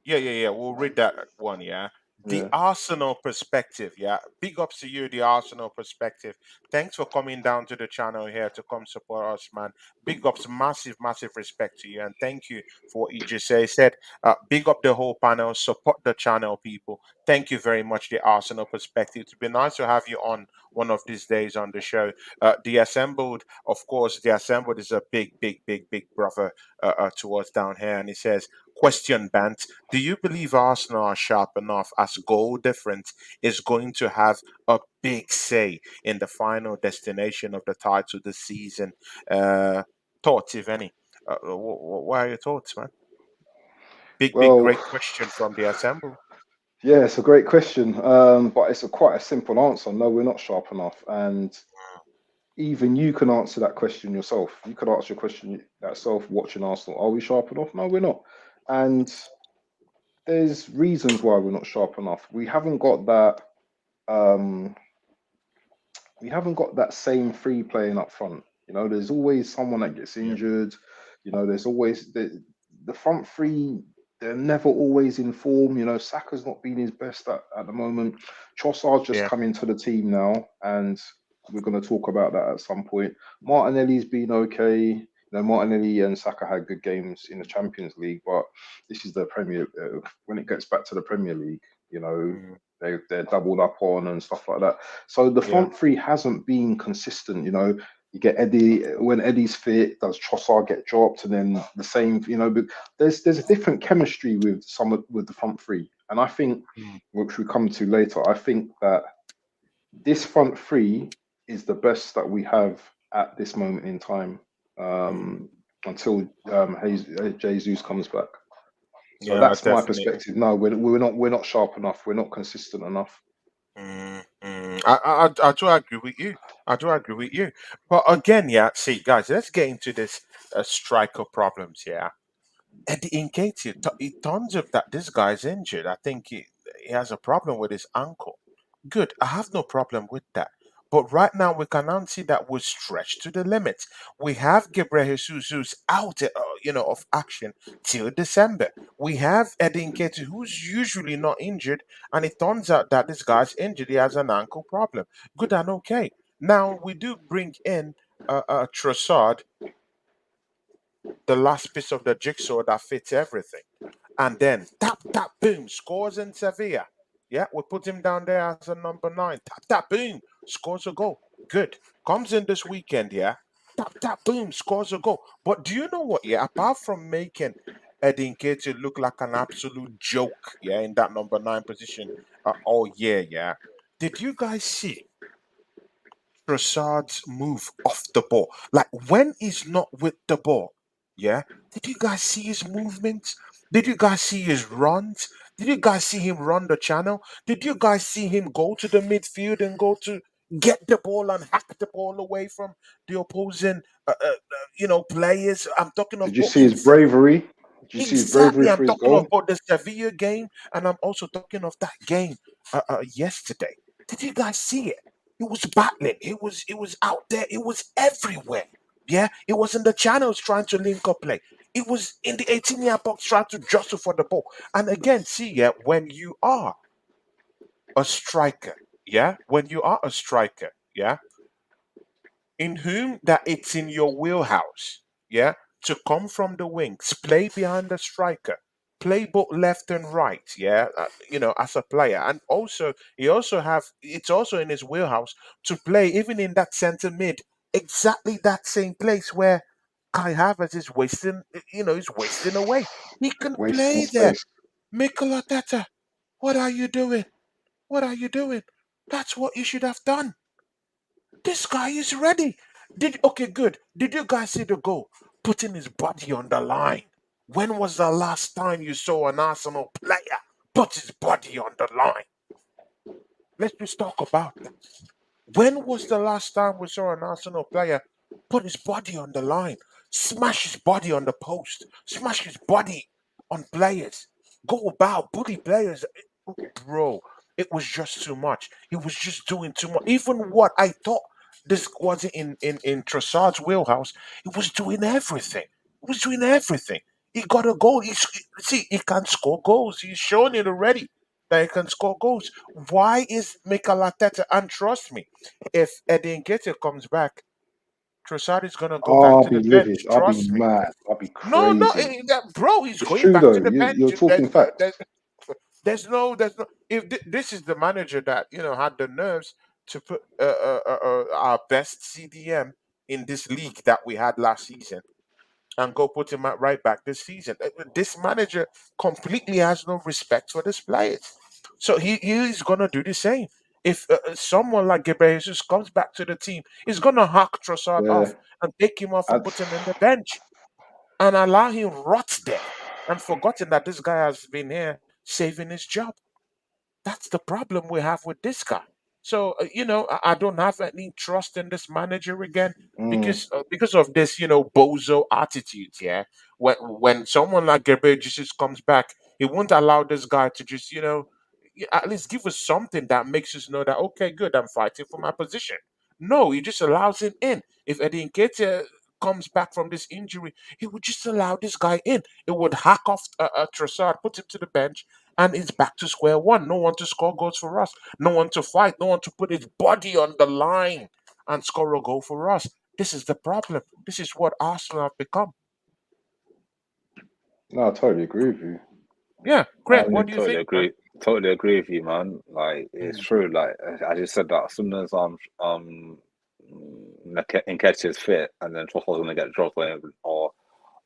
Yeah, yeah, yeah. We'll read that one. Yeah. The
Yeah.
Arsenal perspective, yeah. Big ups to you, the Arsenal perspective. Thanks for coming down to the channel here to come support us, man. Big ups, massive, massive respect to you, and thank you for what you just say. Said, big up the whole panel, support the channel, people. Thank you very much, the Arsenal perspective. It'd be nice to have you on one of these days on the show. The Assembled, of course, the Assembled is a big, big, big, big brother to us down here, and he says, question, Bant. Do you believe Arsenal are sharp enough as goal difference is going to have a big say in the final destination of the title this season? Uh, Thoughts, if any. What are your thoughts, man? Big, big,
Well,
great question from the assemble.
yeah, it's a great question, but it's a quite a simple answer. No, we're not sharp enough, and even you can answer that question yourself. You could answer your question yourself watching Arsenal. Are we sharp enough? No, we're not. And there's reasons why we're not sharp enough. Um, we haven't got that same free playing up front. You know, there's always someone that gets
Yeah,
injured. You know, there's always the front three. They're never always in form. You know, Saka's not been his best at the moment. Trossard's just
yeah,
come into the team now, and we're going to talk about that at some point. Martinelli's been okay. You know, Martinelli and Saka had good games in the Champions League, but this is the Premier. When it gets back to the Premier League, you know,
mm,
they're doubled up on and stuff like that. So the
yeah,
front three hasn't been consistent. You know, you get Eddie when Eddie's fit. Does Trossard get dropped, and then the same? You know, but there's a different chemistry with with the front three, and I think,
mm,
which we come to later, I think that this front three is the best that we have at this moment in time,
mm.
until Jesus comes back. So
Yeah,
that's my
definitely.
perspective. No, we're not sharp enough. We're not consistent enough.
I do agree with you. I do agree with you. But again, yeah, see, guys, let's get into this striker problems. Yeah, Eddie Nketiah, it turns up that this guy's injured. I think he has a problem with his ankle. Good, I have no problem with that. But right now, we can now see that we're stretched to the limit. We have Gabriel Jesus who's out, of action till December. We have Eddie Nketiah who's usually not injured, and it turns out that this guy's injured. He has an ankle problem. Good and okay. Now we do bring in Trossard, the last piece of the jigsaw that fits everything. And then tap tap boom scores in Sevilla. Yeah, we put him down there as a number 9. Tap tap boom scores a goal. Good. Comes in this weekend. Yeah. Tap tap boom scores a goal. But do you know what? Yeah, apart from making Eddie Nketiah look like an absolute joke. Yeah, in that number 9 position all year. Yeah. Did you guys see Trossard's move off the ball? Like when he's not with the ball, yeah. Did you guys see his movements? Did you guys see his runs? Did you guys see him run the channel? Did you guys see him go to the midfield and go to get the ball and hack the ball away from the opposing, players? I'm talking of
Did you
both
see his bravery? Did you see his bravery
exactly. I'm
for his
talking of
goal?
both the Sevilla game and I'm also talking of that game yesterday. Did you guys see it? It was battling. It was out there. It was everywhere. Yeah, it was in the channels trying to link up play. It was in the 18-yard box trying to jostle for the ball. And again, see, yeah, when you are a striker, yeah, when you are a striker, yeah, in whom that it's in your wheelhouse, yeah, to come from the wings, play behind the striker, play both left and right, yeah, as a player, and also he also have it's also in his wheelhouse to play even in that center mid, exactly that same place where Kai Havertz is wasting, he's wasting away. He can
Wasting
play there.
space.
Mikel Arteta, what are you doing? What are you doing? That's what you should have done. This guy is ready. Okay, good. Did you guys see the goal? Putting his body on the line. When was the last time you saw an Arsenal player put his body on the line? Let's just talk about that. When was the last time we saw an Arsenal player put his body on the line, smash his body on the post, smash his body on players, go about, bully players? Bro, it was just too much. He was just doing too much. Even what I thought this wasn't in Trossard's wheelhouse, he was doing everything. He was doing everything. He got a goal. See, he can score goals. He's shown it already. that he can score goals. Why is Mikel Arteta? And trust me, if Eddie Nketiah comes back, Trossard is gonna go back
I'll
to
be
the
livid.
bench.
I'll be
Trust me.
mad. I'll be
No, no,
crazy.
bro, he's
It's
going
true
back to
though.
the
You're
bench.
talking facts.
There's no. If this is the manager that had the nerves to put our best CDM in this league that we had last season and go put him right back this season. This manager completely has no respect for this players. So he's gonna do the same. If someone like Gebreyesus comes back to the team, he's gonna hack Trossard
Yeah.
off and take him off and
And
put him in the bench and allow him rot there and forgotten that this guy has been here saving his job. That's the problem we have with this guy. So I don't have any trust in this manager again because of this bozo attitude. Yeah, when someone like Gabriel Jesus comes back, he won't allow this guy to just at least give us something that makes us know that okay, good, I'm fighting for my position. No, he just allows him in. If Eddie Nketiah comes back from this injury, he would just allow this guy in. It would hack off Trossard, put him to the bench, and it's back to square one. No one to score goals for us. No one to fight. No one to put his body on the line and score a goal for us. This is the problem. This is what Arsenal have become.
no, I totally agree with you.
Yeah,
I
Greg, what
mean,
do you
Totally
think, man?
agree. Totally agree with you, man. Like it's
Mm,
true. Like I just said that as soon as Nketiah is fit, and then Trossard's gonna get dropped,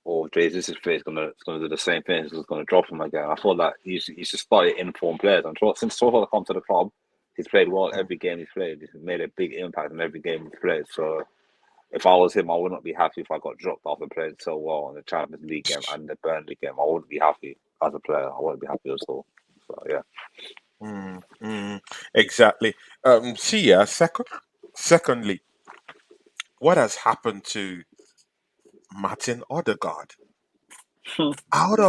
or Jesus is fit, it's gonna do the same thing. It's just gonna drop him again. I thought that you should start informed players. And since Trossard come to the club, he's played well
mm.
every game he's played. He's made a big impact in every game he's played. So if I was him, I would not be happy if I got dropped after playing so well in the Champions League game and the Burnley game. I wouldn't be happy as a player. I wouldn't be happy at all. So yeah.
Exactly. See, secondly, what has happened to Martin Odegaard out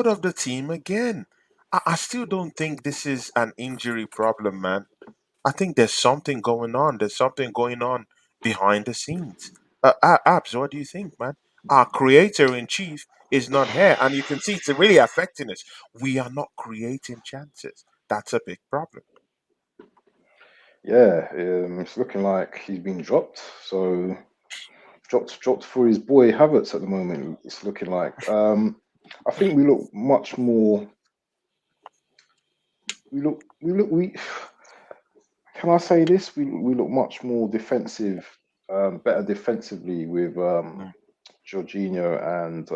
of the team again? I still don't think this is an injury problem, man. I think there's something going on. There's something going on behind the scenes. Abs, what do you think, man? Our creator in chief is not here, and you can see it's really affecting us. We are not creating chances. That's a big problem.
yeah, it's looking like he's been dropped. So dropped for his boy Havertz at the moment. It's looking like. I think we look much more. We. Can I say this? We look much more defensive, better defensively with
Mm,
Jorginho and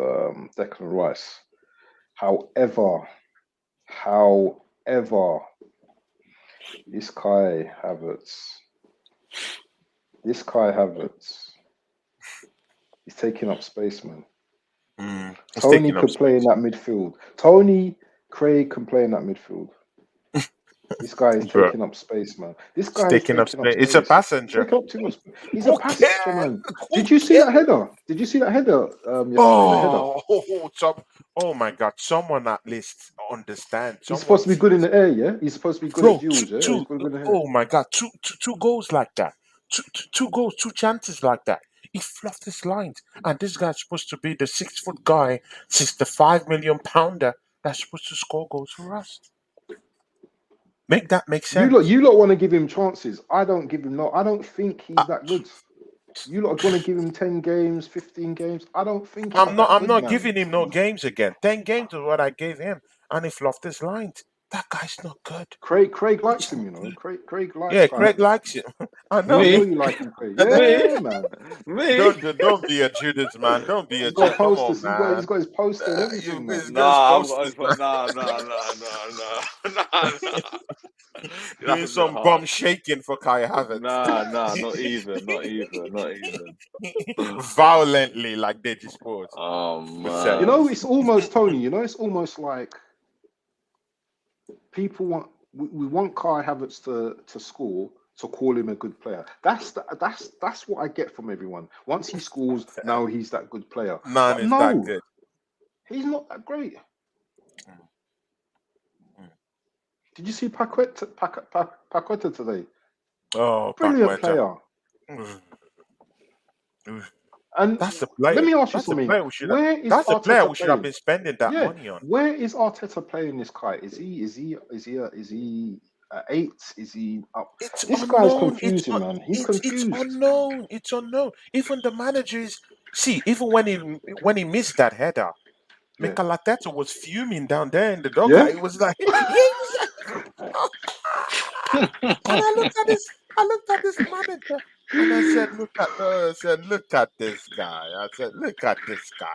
Declan Rice. However, however, this Kai Havertz, this Kai Havertz, he's taking up space, man.
It's
Tony
taking up
could play in
space.
that midfield. Tony Craig can play in that midfield. This guy is
Bro,
taking up space, man. This
it's
guy is
taking up
taking up
space. It's a
space. He's
passenger.
taking up too much. He's a
Who
passenger,
cares?
man.
Who
Did you see
cares?
that header? Did you see that header yesterday? The header.
Oh, oh my God! Someone at least understand.
He's supposed
Someone
to be good in
sees,
the air, yeah. He's supposed to be good at
bro. Two,
duels, yeah. Or he's
two.
supposed to be good in the air.
Oh my God! Two goals like that. Two goals, two chances like that. He fluffed his lines, and this guy's supposed to be the 6 foot guy, 65 million pounder that's supposed to score goals for us. Make that make sense.
You lot want to give him chances. I don't give him no. I don't think
I,
he's that good. You lot want to give him 10 games, 15 games. I don't think he's that
I'm
good,
not
man.
giving him no games again. 10 games is what I gave him, and he fluffed his lines. That guy's not good.
Craig likes
He's
him,
not
you know.
good.
Craig likes
Yeah,
Kai
Craig
Havertz.
likes him. I
I
know.
know
Me?
you like him, Craig.
Me?
Yeah, man.
Me?
Don't be a Judas, man. Don't be a
He's got
Judas. Come on,
posters. He's
man.
got his poster and
You
everything,
he's
man.
got his
Nah, I'm
posters,
going
man.
for nah.
Doing
That's a bit
some bum
harsh.
shaking for Kai Havertz.
Nah, not even.
Violently, like Deji Sports
Oh
would say.
You
man.
know, it's almost Tony. You know, it's almost like people want we want Kai Havertz to score to call him a good player. That's what I get from everyone. Once he scores, now he's that good player.
None
But
is that
no,
good.
he's not that great.
Mm, mm.
Did you see Paqueta today?
Oh,
Brilliant
Paqueta.
player.
Mm, mm.
And
That's the
let
player.
me ask you
That's the
something.
player we should have.
Where is
That's the player
Arteta
we should have
playing?
been spending that
Yeah,
money on.
where is Arteta playing this guy? Is he at 8? Is he up?
It's
This guy's
unknown. It's
confusing, man. He's
it's
confused.
unknown. It's unknown. Even the managers see. Even when he missed that header,
Yeah,
Mikel Arteta was fuming down there in the dugout.
yeah.
He was like, yeah, he was like, and I looked at this manager, and I said, look at this guy. I said, look at this guy.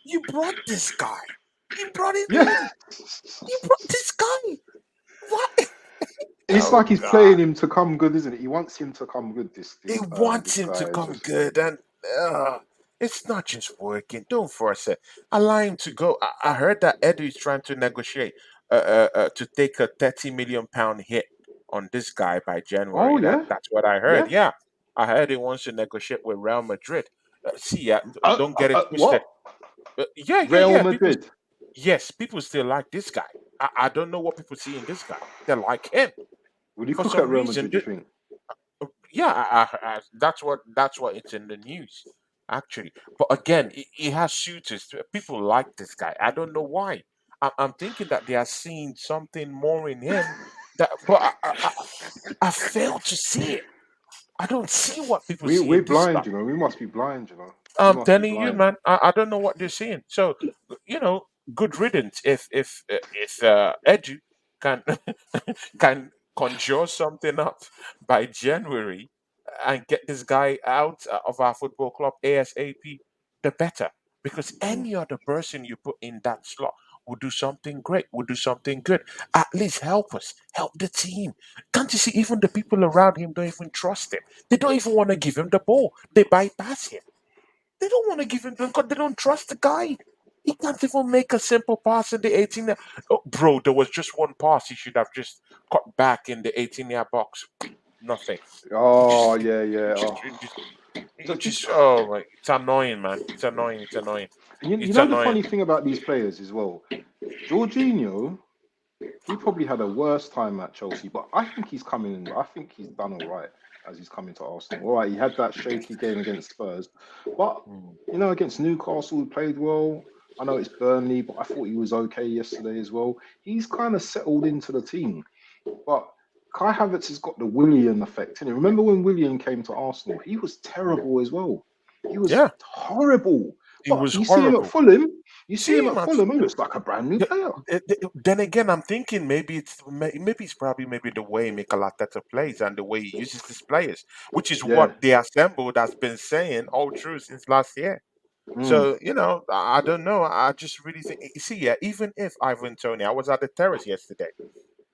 You brought this guy. You brought him
Yeah.
in. You brought this guy. What?
It's
Oh
like he's
God.
playing him to come good, isn't it? He wants him to come good.
He
This
wants him to
guy is
come
just
good, and it's not just working. Don't force it. Allow him to go. I heard that Eddie is trying to negotiate to take a 30 million pound hit on this guy by
oh
January.
yeah,
That's what I heard.
yeah.
Yeah, I heard he wants to negotiate with Real Madrid. See, yeah, don't get it twisted.
What?
Yeah, yeah,
Real
yeah. People,
Madrid?
yes, people still like this guy. I don't know what people see in this guy. They like him
Would he
for
cook at
some
Real
reason.
Madrid? You think?
Yeah, that's what it's in the news actually. But again, he has shooters. People like this guy. I don't know why. I'm thinking that they are seeing something more in him. But I fail to see it. I don't see what people see
We're
in this
blind,
guy.
you know. We must be blind, you know. We
I'm
must be
telling you,
blind.
man. I don't know what they're seeing. So, good riddance. If Edu can can conjure something up by January and get this guy out of our football club ASAP, the better. Because
Mm.
any other person you put in that slot will do something great, will do something good. At least help us, help the team. Can't you see? Even the people around him don't even trust him. They don't even want to give him the ball. They bypass him. They don't want to give him because they don't trust the guy. He can't even make a simple pass in the 18. Oh, bro, there was just one pass he should have just cut back in the 18-yard box. Nothing. He
Oh
just,
yeah, yeah.
just,
Oh.
it just,
So
it
did
just. Oh my! It's annoying, man. It's annoying. It's annoying.
you
It's
know the
annoying.
funny thing about these players as well? Jorginho, he probably had a worse time at Chelsea, but I think he's coming in. I think he's done all right as he's coming to Arsenal. All right, he had that shaky game against Spurs, but
Mm.
you know, against Newcastle, he played well. I know it's Burnley, but I thought he was okay yesterday as well. He's kind of settled into the team, but Kai Havertz has got the Willian effect. And remember when Willian came to Arsenal, he was terrible as well. He was
Yeah,
horrible.
it
But
was
you see him at
horrible.
Fulham,
See him at
he
Fulham.
looks like a brand new
Th-
player.
Then again, I'm thinking maybe it's probably maybe the way Mikel Arteta plays and the way he uses his players, which is
Yeah.
what the assembled has been saying all through since last year.
Mm,
So I don't know. I just really think. You see, yeah, even if Ivan Tony, I was at the terrace yesterday.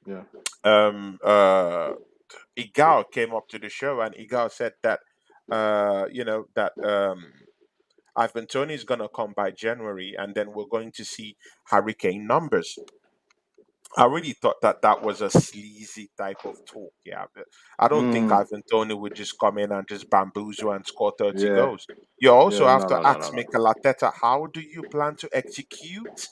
yeah.
Um, uh, Igal came up to the show and Igal said that, that Ivan Tony is gonna come by January, and then we're going to see hurricane numbers. I really thought that that was a sleazy type of talk. Yeah, but I don't think
Mm,
Ivan Tony would just come in and just bamboozle and score 30
yeah.
goals. You also
Yeah.
have
No,
to
no, no, no,
ask
no.
Mikel Arteta, how do you plan to execute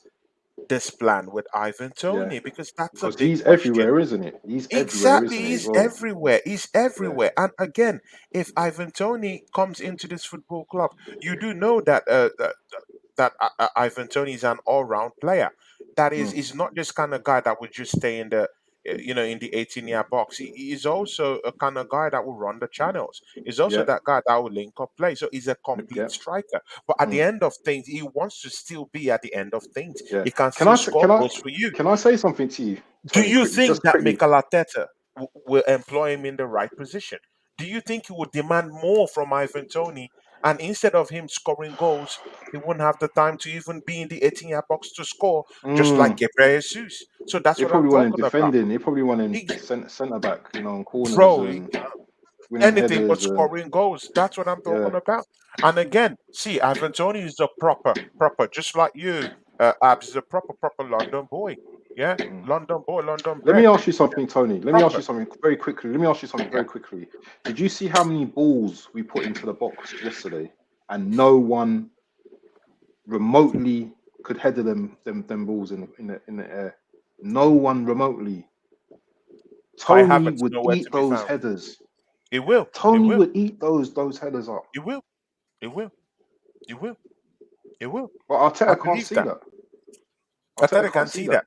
this plan with Ivan
Yeah.
Tony? Because that's a
Because
big
he's
question.
everywhere, isn't it? He's everywhere,
Exactly,
isn't he, as
he's
well?
everywhere. He's
Yeah.
everywhere. And again, if Ivan Tony comes into this football club, you do know that Ivan Tony is an all-round player. That is,
Mm,
he's not this kind of guy that would just stay in the 18-yard box. He's also a kind of guy that will run the channels. He's also
yeah.
that guy that will link up play. So he's a
Yeah.
complete striker. But at the
Mm,
end of things, he wants to still be at the end of things.
yeah.
He can
Can
still
I
score goals for you.
can I say something to you,
Do
Tony?
you
Quickly,
think
just
that
quickly.
Mikel Arteta will employ him in the right position? Do you think he would demand more from Ivan Tony, and instead of him scoring goals, he wouldn't have the time to even be in the 18-yard box to score, just like
Mm.
Gabriel Jesus? So that's
They
what I'm
probably want him
talking about.
defending. They probably want him
Ex-
centre back, you know, on corners
Bro,
and winning
anything but
headers. And
scoring goals. That's what I'm
yeah.
talking about. And again, see, Ivan Tony is a proper, just like you, Abs is a proper London boy. Yeah,
Mm.
London boy, London
Let me
bred,
ask you something, Tony. Let me ask you
proper.
something very quickly. Let me ask you something
Yeah.
very quickly. Did you see how many balls we put into the box yesterday, and no one remotely could header them balls in the air? No one remotely.
Kai
Tony
Havertz
would
nowhere to
eat
be
those
found.
headers.
It will. It
Tony
will.
would eat those headers up.
It will. It will. You will. You will.
But
I
Arteta can't
believe
see
that.
that. Arteta
Arteta
can't
can
see
see
that.
that.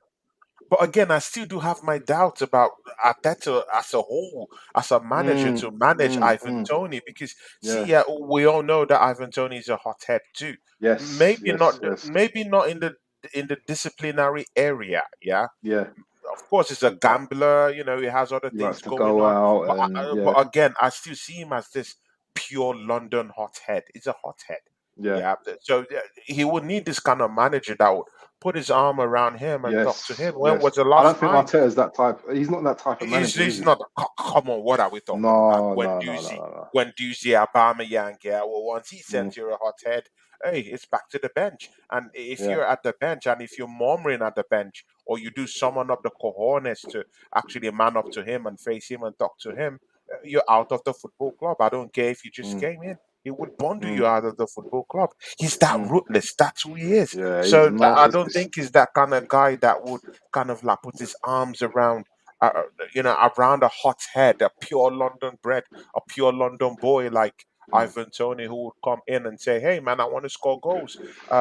But again, I still do have my doubts about Arteta as a whole, as a manager
Mm,
to manage
mm,
Ivan
mm.
Tony. Because see,
Yeah.
yeah, we all know that Ivan Tony is a hothead too.
Yes. Yes. Yes.
Maybe not in the disciplinary area. Yeah,
Yeah.
of course, he's a
But
gambler. You know, he has other
he
things
likes to
going
go
on.
out and
But
yeah,
again, I still see him as this pure London hothead. He's a hothead.
yeah,
Yeah. So he would need this kind of manager that would put his arm around him and talk to
yes,
him. When
yes.
was the
I
last
don't think
time?
Arteta's that type. He's not that type of manager, is
He's
he?
not. Come on, what are we talking about?
No, no, no, no, no, no.
When Doozy Aubameyang, yeah. Well, once he
Mm,
said you're a hothead, hey, it's back to the bench. And if
yeah.
you're at the bench and if you're murmuring at the bench, or you do summon up the cojones to actually man up to him and face him and talk to him, you're out of the football club. I don't care if you just
Mm,
came in. He would bundle
mm,
you out of the football club. He's that
mm.
ruthless. That's who he is.
Yeah, he's
So I don't
narcissist.
think he's that kind of guy that would kind of like put his arms around around a hot head, a pure London bred, a pure London boy like
Mm.
Ivan Tony, who would come in and say, "Hey, man, I want to score goals,"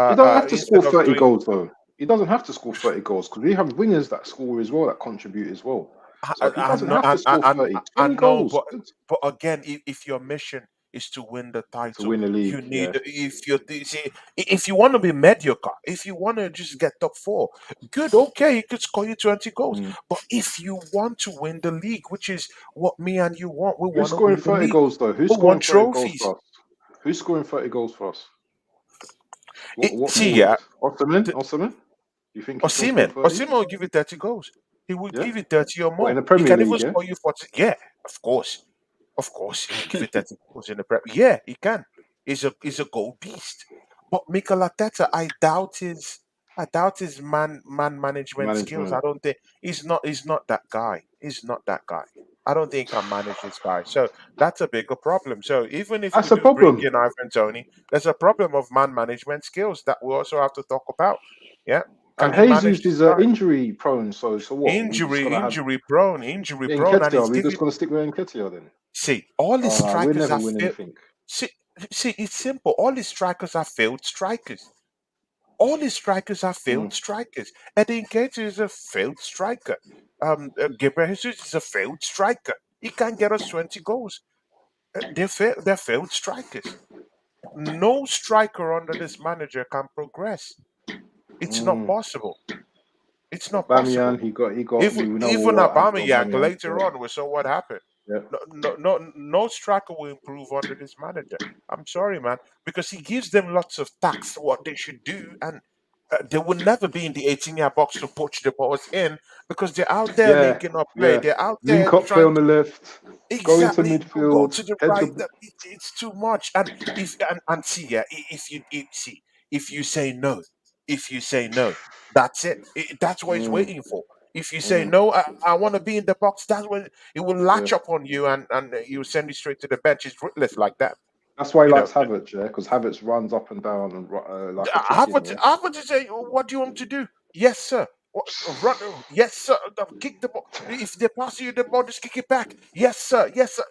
He don't have to score
instead of
30
doing.
goals though. He doesn't have to score 30 goals because we have wingers that score as well, that contribute as well. So he
I
doesn't
know,
have to score 30.
I
20
know,
goals, good
but again, if your mission is to win the
to
title,
win the
you
league.
need
Yeah.
if you see if you want to be mediocre, if you want to just get top four, good, okay, he could score you 20 goals.
Mm.
But if you want to win the league, which is what me and you want, we
Who's
want to
scoring
win the
30
league.
goals though? Who's
We
scoring
want
30 goals
trophies.
for us? Who's scoring 30 goals for us? What
See,
forward?
yeah,
Osimhen?
the,
Osimhen? You think he can score
Osimhen,
30?
Osimhen will give you 30 goals. He will
Yeah.
give you 30 or
What in
more.
the
He
Premier
can even
League? Yeah.
score you 40. Yeah, of course. Of course, he will give you 30 goals in the Prep. Yeah, he can. He's a goal beast. But Mikel Arteta, I doubt his man management skills. I
Management.
don't think he's not that guy. He's not that guy. I don't think he can manage this guy. So that's a bigger problem. So even if we
That's a
do bring
problem.
in Ivan Tony, there's a problem of man management skills that we also have to talk about. Yeah. Can
And
he manage
Jesus
this
is
guy?
injury prone. So what? We just gonna have
Injury prone, and
Nketiah.
he's
We're just
giving.
gonna stick with Nketiah then.
See, all his
Oh no, we'll
strikers
never
are
win
failed.
anything.
See, it's simple. All his strikers are failed strikers. All his strikers are
Mm,
failed strikers. Eddie Nketiah is a failed striker. Gabriel Jesus is a failed striker. He can't get us 20 goals. They're failed strikers. No striker under this manager can progress. It's not
mm.
possible. It's not possible.
Aubameyang, he got. We know
Even
what happened to
Aubameyang
Aubameyang.
later on, we saw what happened.
Yeah,
No striker will improve under this manager. I'm sorry, man, because he gives them lots of tasks what they should do, and they will never be in the 18-yard box to poach the balls in because they're out there
yeah,
linking up play.
yeah.
They're out there
Link up play
trying
on the
to
left. Go into
exactly go
midfield.
to the
Head
right.
to.
It's too much. And if and see, yeah, see, if you say no, if you say no, that's it. That's what he's
Mm,
waiting for. If you say
mm,
no, I want to be in the box, that's when it will
yeah.
latch up on you and you send you straight to the bench. It's ruthless like that.
That's why he
You know,
likes Havertz, yeah, because Havertz runs up and down and like a chicken, yeah.
I've got to say, what do you want to do? Yes, sir. Run, yes, sir. Kick the ball. If they pass you the ball, just kick it back. Yes, sir. Yes, sir.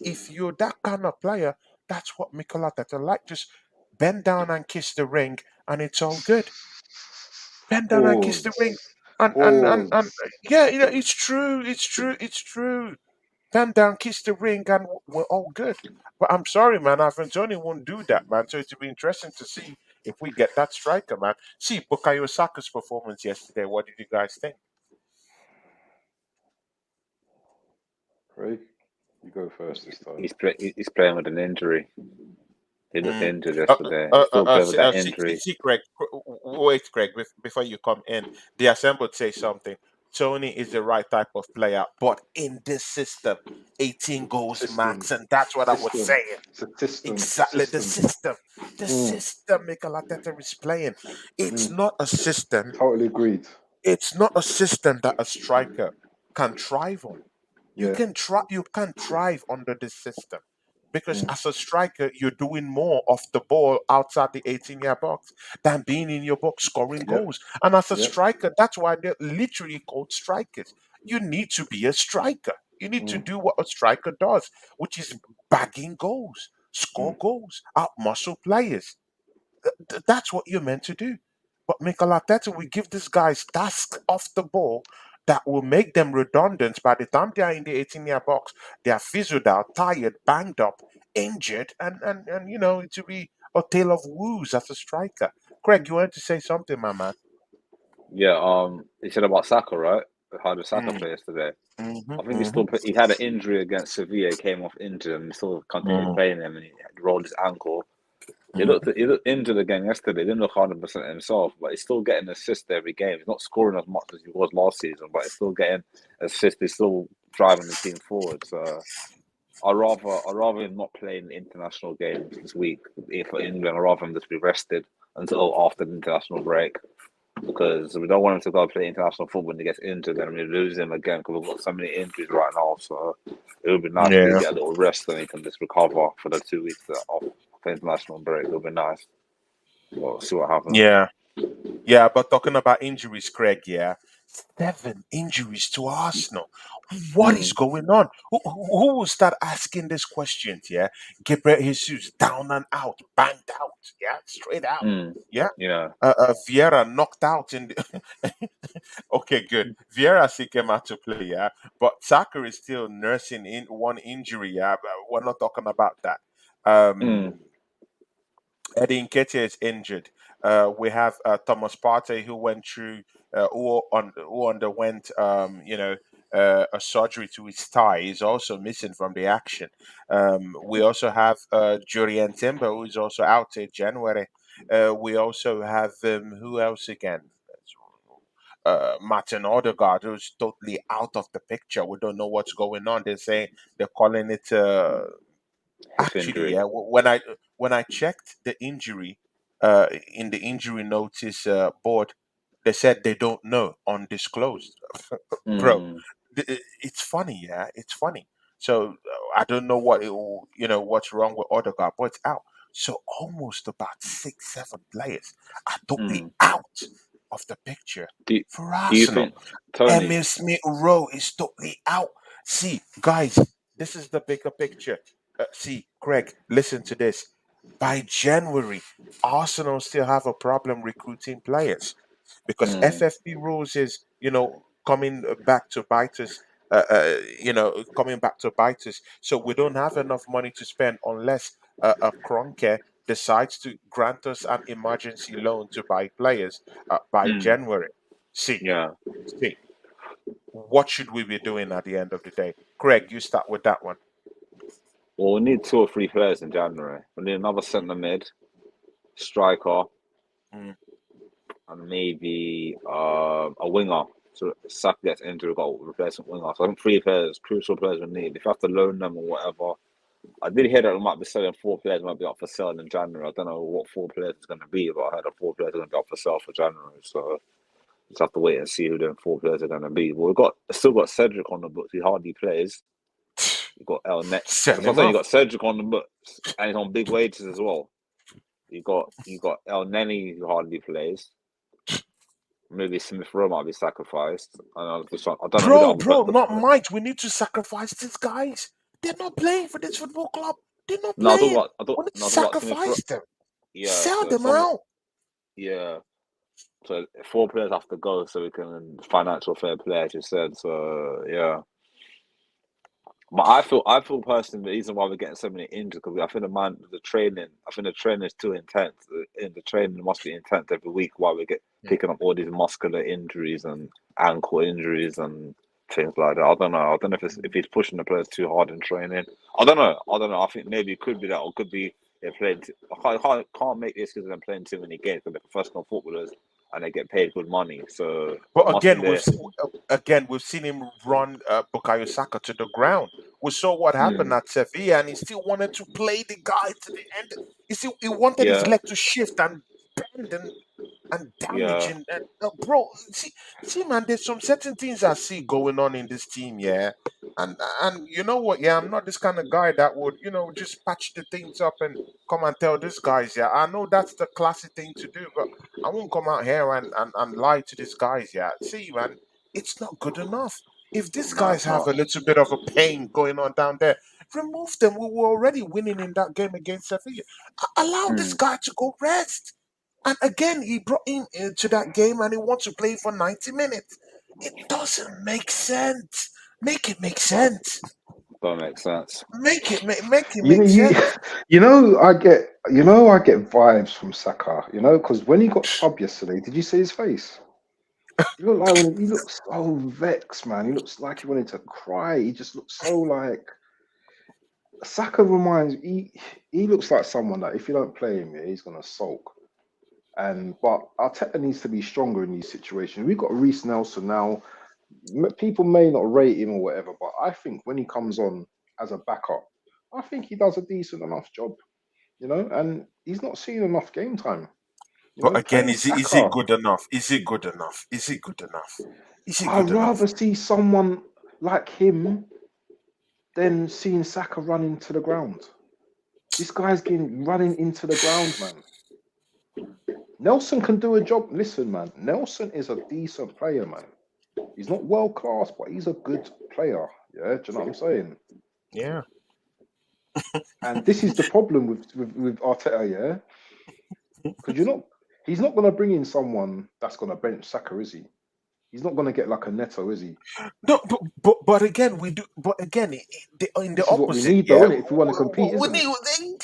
If you're that kind of player, that's what Mikel Arteta like. Just bend down and kiss the ring, and it's all good. Bend down and kiss the ring,
Pause.
and
Pause.
yeah, it's true. It's true. Bend down, kiss the ring, and we're all good. But I'm sorry, man. Tony won't do that, man. So it'll be interesting to see if we get that striker, man. See Bukayo Saka's performance yesterday. What did you guys think?
Craig, you go first this time.
He's playing with an injury. He looked
Mm.
injured yesterday. He's still playing with that injury.
Greg. Wait, Greg. Before you come in, the assembled say something. Tony is the right type of player, but in this system, 18 goals
System.
max, and that's what I was
System.
saying.
It's a system.
Exactly,
System.
the
Mm,
system Mikel Arteta is playing. It's
mm.
not a system.
Totally agreed.
It's not a system that a striker can thrive on.
Yeah.
You can thrive under this system because
Mm.
as a striker, you're doing more off the ball outside the 18-yard box than being in your box scoring
Yep.
goals. And as a
Yep.
striker, that's why they're literally called strikers. You need to be a striker. You need to
Mm.
do what a striker does, which is bagging goals,
Mm.
score goals, out muscle players. That's what you're meant to do. But Mikel Arteta will give these guys tasks off the ball that will make them redundant. By the time they are in the 18-yard box, they are fizzled out, tired, banged up, injured, and it will be a tale of woes as a striker. Craig, you wanted to say something, my man?
Yeah, you said about Saka, right? How did Saka
Mm,
play yesterday?
hmm
I think
hmm
he had an injury against Sevilla, he came off injured, and he still continued
hmm
playing him, and he rolled his ankle.
hmm
He looked injured again yesterday. He didn't look 100% himself, but he's still getting assists every game. He's not scoring as much as he was last season, but he's still getting assists. He's still driving the team forward. So I'd rather him not play in international games this week for England. I'd rather him just be rested until after the international break, because we don't want him to go play international football when he gets injured and we lose him again, because we've got so many injuries right now. So it would be nice if he
Yeah,
get a little rest and he can just recover for the 2 weeks off for international break. It would be nice. We'll see what happens.
yeah, yeah. But talking about injuries, Craig, yeah, 7 injuries to Arsenal. What is
Mm,
going on? Who will start asking these questions? Yeah, Gabriel Jesus down and out, banged out. Yeah, straight out.
mm,
Yeah.
yeah.
Vieira knocked out in the. Okay, good. Vieira still came out to play, yeah, but Saka is still nursing in one injury, yeah. But we're not talking about that.
Mm,
Um, Eddie Nketiah is injured. We have Thomas Partey who went through, who underwent, a surgery to his thigh. He's also missing from the action. We also have Jurien Timber, who is also out till January. We also have who else again? Martin Odegaard, who's totally out of the picture. We don't know what's going on. They're calling it.
hip
Actually,
injury.
yeah. When I checked the injury, in the injury notice board, they said they don't know, undisclosed. Bro,
Mm,
it's funny, yeah. It's funny. So I don't know what's wrong with Odegaard, but it's out. So almost about 6, 7 players are totally
mm.
out of the picture
Do
for
do you
Arsenal.
think Tony?
Emil Smith Rowe is totally out. See, guys, this is the bigger picture. See, Craig, listen to this. By January, Arsenal still have a problem recruiting players because
Mm,
FFP rules is, coming back to bite us. Coming back to bite us. So we don't have enough money to spend unless a Cronke decides to grant us an emergency loan to buy players by
mm,
January. See,
yeah.
see, what should we be doing at the end of the day? Craig, you start with that one.
Well, we need 2 or 3 players in January. We need another
Mm,
centre mid, striker,
mm,
and maybe a winger. So Saka gets injured, we've got a replacement winger. So I think 3 players, crucial players we need. If you have to loan them or whatever. I did hear that we might be selling 4 players, might be up for sale in January. I don't know what 4 players is going to be, but I heard that 4 players are going to be up for sale for January. So just have to wait and see who them 4 players are going to be. But we've got still got Cedric on the books. He hardly plays. You got El Net.
Sell
That's what I'm
him
saying. You
off.
got Cedric on the books, and he's on big wages as well. You got El Neni who hardly plays. Maybe Smith Rowe might be sacrificed. I don't know who the
Bro,
other
bro,
the,
not might. We need to sacrifice these guys. They're not playing for this football club. They're not
no. I thought
playing.
about I thought
We need to
no, I thought about Smith Rowe.
sacrifice them.
Yeah,
Sell
so
them
some
out.
yeah. So 4 players have to go so we can financial fair play, as you said. So yeah. But I feel personally the reason why we're getting so many injuries because I think the training is too intense. In the training must be intense every week while we get picking up all these muscular injuries and ankle injuries and things like that. I don't know. I don't know if he's pushing the players too hard in training. I don't know. I don't know. I think maybe it could be that, or it could be they're playing. Can't make this because they're playing too many games because they're professional footballers and they get paid good money. So
But
it must be there.
again we've seen him run Bukayo Saka to the ground. We saw what happened
Mm,
at Sevilla, and he still wanted to play the guy to the end. He wanted his
yeah,
leg to shift and bend and damage
yeah.
and bro, man, there's some certain things I see going on in this team, yeah. And you know what, yeah, I'm not this kind of guy that would, just patch the things up and come and tell these guys, yeah. I know that's the classy thing to do, but I won't come out here and lie to these guys, yeah. See, man, it's not good enough. If these
No,
guys
it's
have
not.
a little bit of a pain going on down there, remove them. We were already winning in that game against Sevilla. Allow this
Mm.
guy to go rest. And again, he brought him into that game and he wants to play for 90 minutes. It doesn't make sense. Make it make sense.
Don't make sense.
Make it
You know,
make
you,
sense.
I get vibes from Saka. You know, because when he got subbed yesterday, did you see his face? He looked like he looks so vexed, man. He looks like he wanted to cry. He just looks so like Saka reminds he looks like someone that if you don't play him, yeah, he's gonna sulk. And but Arteta needs to be stronger in these situations. We've got Reece Nelson now. People may not rate him or whatever, but I think when he comes on as a backup, I think he does a decent enough job. You know, and he's not seeing enough game time. You
But
know,
again,
playing
is it
Saka,
good enough? Is it good enough? Is it good enough? Is it
I'd
good enough?
rather see someone like him than seeing Saka running to the ground. This guy's getting running into the ground, man. Nelson can do a job. Listen, man, Nelson is a decent player, man. He's not world class, but he's a good player. Yeah, do you know what I'm saying?
Yeah.
And this is the problem with Arteta, yeah, because he's not going to bring in someone that's going to bench Saka, is he? He's not going to get like a Neto, is he?
No, but again, we do. But again, in the
This is what we
opposite,
need, though,
yeah,
isn't it? If we want to compete,
we
isn't it?
need.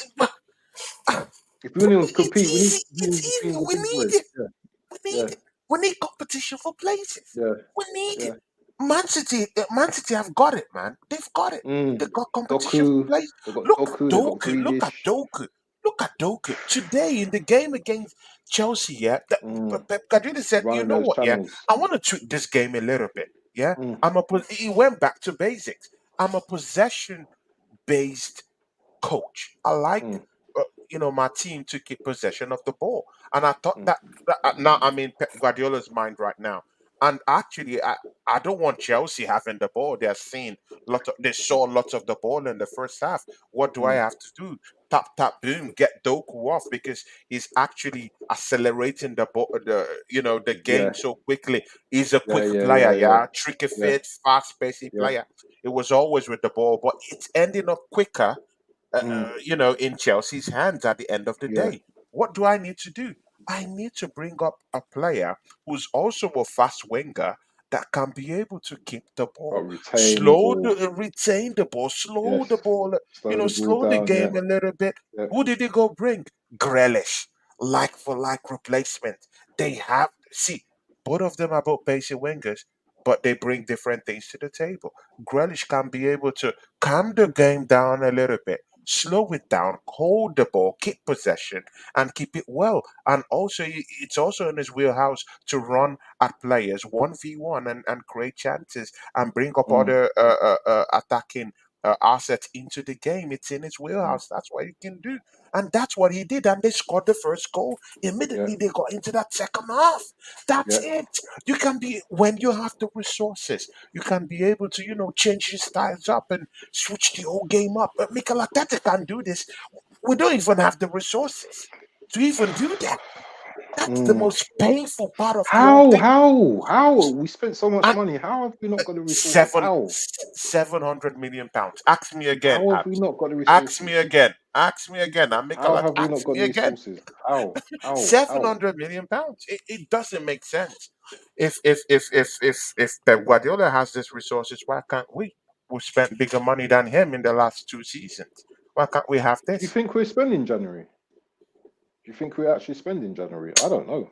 If we want to
It's
compete, we need
easy.
to be
It's
in
easy.
between the
We
big
need
boys.
it.
Yeah,
We need
yeah,
it. We need competition for places.
yeah,
We need
yeah.
it. Man City have got it, man. They've got it.
Mm.
They've got competition for
Doku,
place.
they got
Look at
Doku, they got
Doku. Look at
Grealish.
Doku. Look at Doku. Today in the game against Chelsea, yeah,
Mm.
Pep Guardiola said, you
Running
know
those
what, yeah,
channels.
I want to tweak this game a little bit. Yeah,
Mm.
he went back to basics. I'm a possession based coach. I like
Mm.
my team to keep possession of the ball, and I thought
Mm.
that now I'm in Pep Guardiola's mind right now. And actually, I don't want Chelsea having the ball. They saw lots of the ball in the first half. What do I
Mm.
have to do? Tap tap boom, get Doku off because he's actually accelerating the ball, the
Yeah,
game so quickly. He's a
yeah,
quick
yeah,
player,
yeah, yeah,
yeah, tricky
yeah,
fit, fast paced
yeah.
player. It was always with the ball, but it's ending up quicker
Mm.
in Chelsea's hands at the end of the
Yeah.
day. What do I need to do? I need to bring up a player who's also a fast winger that can be able to keep the
But
ball,
retain the ball.
retain the ball, slow
Yes.
the ball,
Slow the ball
slow the
down. Yeah,
game a little bit.
yeah.
Who did he go bring? Grealish, like for like replacement. They have see both of them are both basic wingers, but they bring different things to the table. Grealish can be able to calm the game down a little bit, slow it down, hold the ball, keep possession, and keep it well. And also, it's also in his wheelhouse to run at players 1v1 and create chances and bring up
Mm.
other attacking assets into the game. It's in his
Mm.
wheelhouse. That's what he can do. And that's what he did. And they scored the first goal.
Yeah,
Immediately, they got into that second half. That's
yeah.
it. You can be, when you have the resources, you can be able to, change your styles up and switch the whole game up. But Mikel Arteta can do this. We don't even have the resources to even do that. That's the
Mm.
most painful part of the whole
How?
thing.
How? How? We spent so much
And
money. How have we not got the resources?
seven
How?
700 million pounds. Ask me again.
How have we not got the
Ask me
resources?
again. Ask me again. I'm
How
Michael.
have we not
Ask
got
me
the
again.
resources? How? How?
Seven
How?
hundred million pounds. It doesn't make sense. If Pep Guardiola has these resources, why can't we? We've spent bigger money than him in the last 2 seasons. Why can't we have
Do you
this?
think we're spending January? Do you think we're actually spending January? I don't know.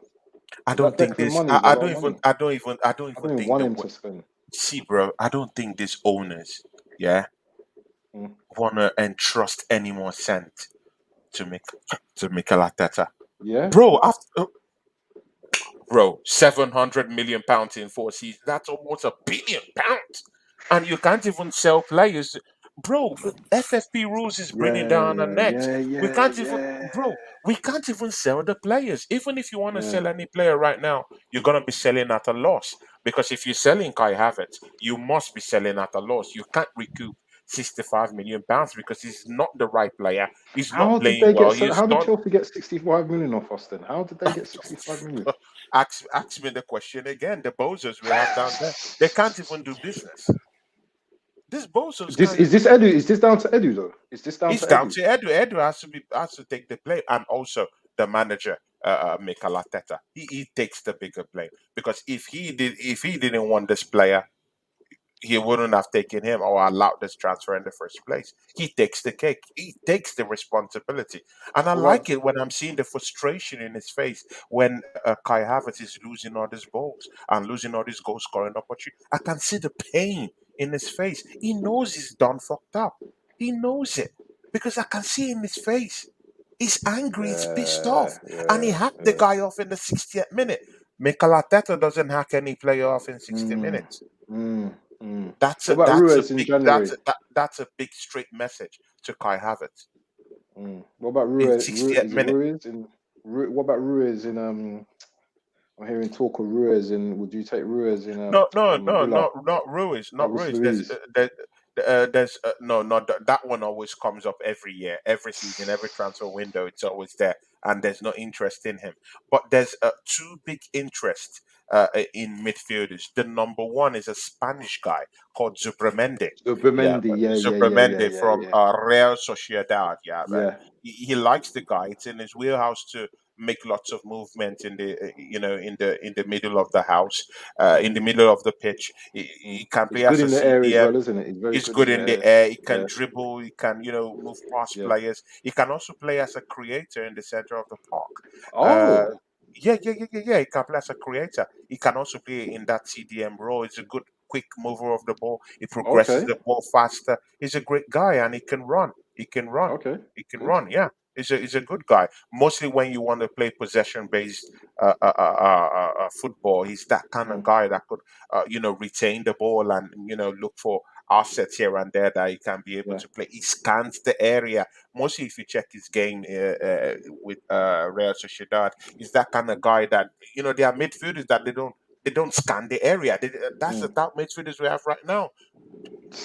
I
Because
don't
that
think
Declan
this.
money is a
I
lot
don't
of
even.
money.
I don't even. I don't
I
even
don't even
think
want
the.
him to spend.
See, bro. I don't think these owners, yeah,
Mm.
wanna entrust any more cent to Mikel Arteta.
Yeah.
Bro, after, bro, 700 million pounds in 4 seasons. That's almost £1 billion. And you can't even sell players. Bro, FFP rules is bringing
Yeah,
down the
yeah,
net.
yeah,
We
yeah,
can't even,
yeah,
bro, we can't even sell the players. Even if you want to
yeah.
sell any player right now, you're going to be selling at a loss. Because if you're selling Kai Havertz, you must be selling at a loss. You can't recoup £65 million because he's not the right player. He's not
How did
playing
they get?
well. He's
How did
done.
Chelsea get 65 million off us then? How did they get 65 million?
Ask me the question again. The bozos we have down there, they can't even do business. This Boso's
This
kind of
is this Edu. Is this down to Edu though? Is this down
it's
to
down
Edu?
to Edu. Edu has to take the blame, and also the manager, Mikel Arteta. He takes the bigger blame because if he didn't want this player, he wouldn't have taken him or allowed this transfer in the first place. He takes the cake. He takes the responsibility. And I
What
like
about
it when I'm seeing the frustration in his face when Kai Havertz is losing all these balls and losing all these goal scoring opportunities. I can see the pain in his face. He knows he's done fucked up. He knows it because I can see in his face. He's angry. He's pissed
yeah,
off. And he
yeah,
hacked the
yeah.
guy off in the 60th minute. Mikel Arteta doesn't hack any player off in 60
Mm,
minutes.
mm, mm.
That's
What
a
about
that's a
Ruiz in
big that's
January?
that's a big straight message to Kai Havertz
What about
in
Ruiz?
60th
Is it
minute.
Ruiz in? What about Ruiz in? I'm hearing talk of Ruiz in. Would you take Ruiz in Villa?
Not Ruiz, not
Douglas
Ruiz.
Luiz.
There's no, not that one always comes up every year, every season, every transfer window. It's always there, and there's no interest in him. But there's two big interests in midfielders. The number one is a Spanish guy called Zubramendi. Yeah,
Zubimendi. Yeah, yeah, yeah, yeah,
Zubramendi
yeah,
from
yeah,
Real Sociedad. Yeah,
yeah.
he likes the guy. It's in his wheelhouse to make lots of movement in the in the middle of the house, in the middle of the pitch. He can
He's
play
good
as a
in the air as
CDM.
well, isn't it? He's very
He's
good in
good
the
in the
air.
air. He can
Yeah,
dribble. He can move past
yeah.
players. He can also play as a creator in the center of the park. Uh,
Oh,
yeah. He can play as a creator. He can also play in that CDM role. He's a good quick mover of the ball. He progresses
okay,
the ball faster. He's a great guy and he can run. He can run.
okay,
He can
good.
run. Yeah. He's a good guy. Mostly when you want to play possession based football, he's that kind of
Mm,
guy that could retain the ball and look for assets here and there that he can be able
yeah,
to play. He scans the area. Mostly, if you check his game with Real Sociedad, he's that kind of guy that they are midfielders that they don't scan the area. That's the
mm.
top midfielders we have right now.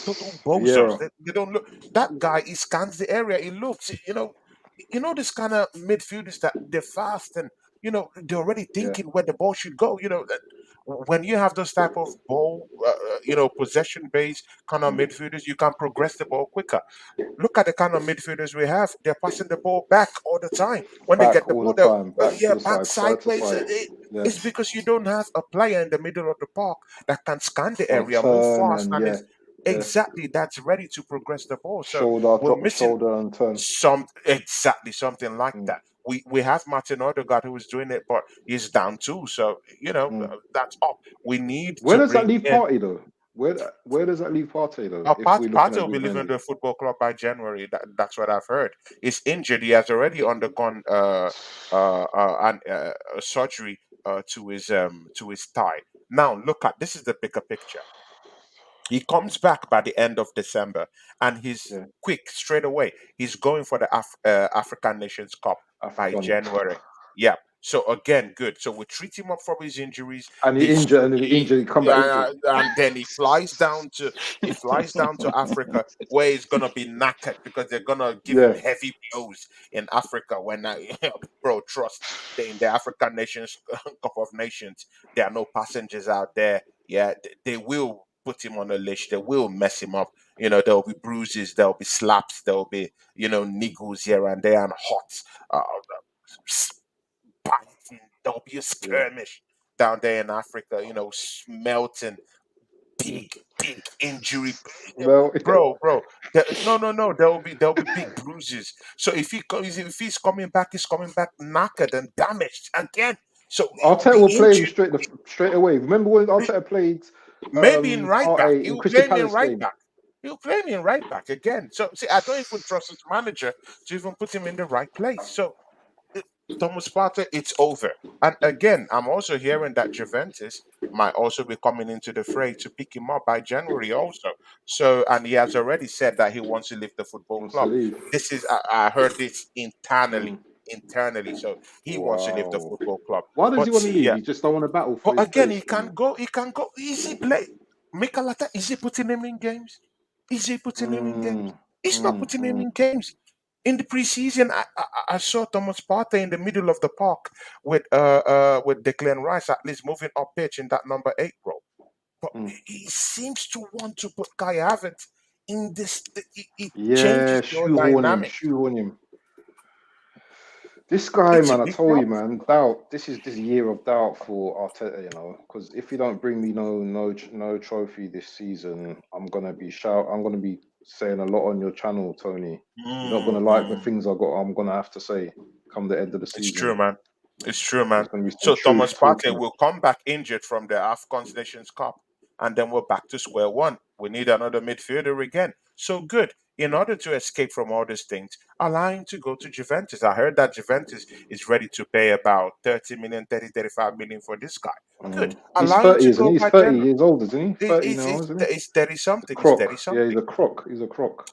Total bozos.
Vieira.
They don't look. That guy, he scans the area. He looks. This kind of midfielders that they're fast and they're already
Yeah,
thinking where the ball should go. When you have those type of ball, possession based kind of
mm.
midfielders, you can progress the ball quicker. Look at the kind of midfielders we have. They're passing the ball back all the time. When they get
Back
the
all the
ball, they'll
time, back to
yeah,
the
back
side, side to
sideways.
side. Yeah,
It's because you don't have a player in the middle of the park that can scan the
or
area, move
turn
fast,
and
and
yeah,
is
yeah.
exactly that's ready to progress the ball. So
Shoulder,
we're
drop the
missing
shoulder and turn.
something like
Mm,
that. We have Martin Odegaard who is doing it, but he's down too. So
mm.
that's up. We need
Where
to
does that
bring
leave
in.
Party though? Where does that leave Party though? If we're looking
Partey
at
will be leaving
Zubimendi,
the football club by January. That's what I've heard. He's injured. He has already undergone a surgery to his thigh. Now look at this is the bigger picture. He comes back by the end of December, and he's
yeah,
quick straight away. He's going for the African Nations Cup by
African,
January. Yeah. So again, good. So we treat him up for his injuries.
and he injured, and if he injured, he come back injured.
And then he flies down to Africa where he's gonna be knackered because they're gonna give him
Yeah,
heavy blows in Africa. When bro, trust in the African Nations Cup of Nations, there are no passengers out there. Yeah, they will put him on a leash. They will mess him up. There'll be bruises, there'll be slaps, there'll be niggles here and there and hot biting. There'll be a
yeah.
skirmish down there in Africa. Smelting big injury.
Well,
Bro. No. There'll be big bruises. So if he's coming back, he's coming back knackered and damaged again. So
Arteta
the
will play him
injury.
straight away. Remember when Arteta played
Maybe in right back.
Partey in
He'll
Crystal
play me in
Palace
right
game?
back. He'll play me in right back again. So see, I don't even trust his manager to even put him in the right place. So uh, Thomas Partey, it's over. And again, I'm also hearing that Juventus might also be coming into the fray to pick him up by January also. So and he has already said that he wants to leave the football
Wants to
club.
leave.
This is I heard this internally.
Mm.
Internally. So he wants to leave the
Wow.
football club.
Why does he
But
want to
see,
leave?
yeah.
He just don't want to battle for
But
his
again,
place, or
he can go easy play. Mikalata, is he putting him in games? Is he putting him in games?
mm,
He's not
mm,
putting him
mm,
in games. In the preseason, I saw Thomas Partey in the middle of the park with Declan Rice at least moving up pitch in that number 8 role. But
mm.
he seems to want to put Kai Havertz. in this, it
Yeah,
changes your dynamic.
shoehorn him. This guy,
It's a
man, I
big
told you,
problem.
man, doubt. This year of doubt for Arteta, you know, because if you don't bring me no trophy this season, I'm gonna be saying a lot on your channel, Tony. You're not gonna like the
Mm.
things I'm gonna have to say come the end of the
It's
season.
true, man. It's true, man.
There's gonna be some
So
truth
Thomas Partey
talking.
will come back injured from the AFCON Nations Cup, and then we're back to square one. We need another midfielder again. So good. In order to escape from all these things, allow him to go to Juventus. I heard that Juventus is ready to pay about 30 million, 30, 35 million for this guy. Good.
He's
Allow him
30,
to
isn't he?
go
He's
by
30
January.
years old, isn't he? 30 now, isn't he?
It's 30
A
something. It's 30
croc. Yeah, he's
something.
a croc. He's a croc.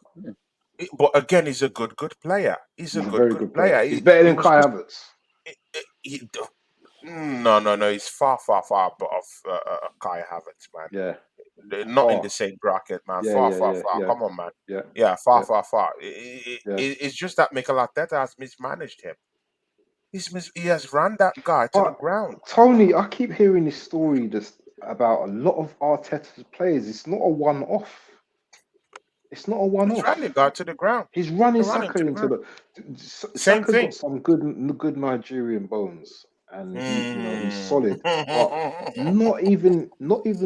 But again, he's a good player. He's a
He's a very
good
good player.
player.
He's better
He
than
was
Kai
just.
Havertz.
He, no. He's far above Kai Havertz, man.
Yeah,
They're not in
far.
the same bracket, man.
Yeah,
Far. Come on, man.
yeah,
Yeah,
yeah,
far.
yeah.
It's just that Mikel Arteta has mismanaged him. He has run that guy to the
But
ground.
Tony, I keep hearing this story just about a lot of Arteta's players. It's not a one-off. It's not a
He's ran the
one-off.
guy to the ground.
He's
He
running
ran him
Saka
to the
into
ground.
the.
Same
Saka's got
thing.
some good Nigerian bones, and he's
Mm.
solid. But not even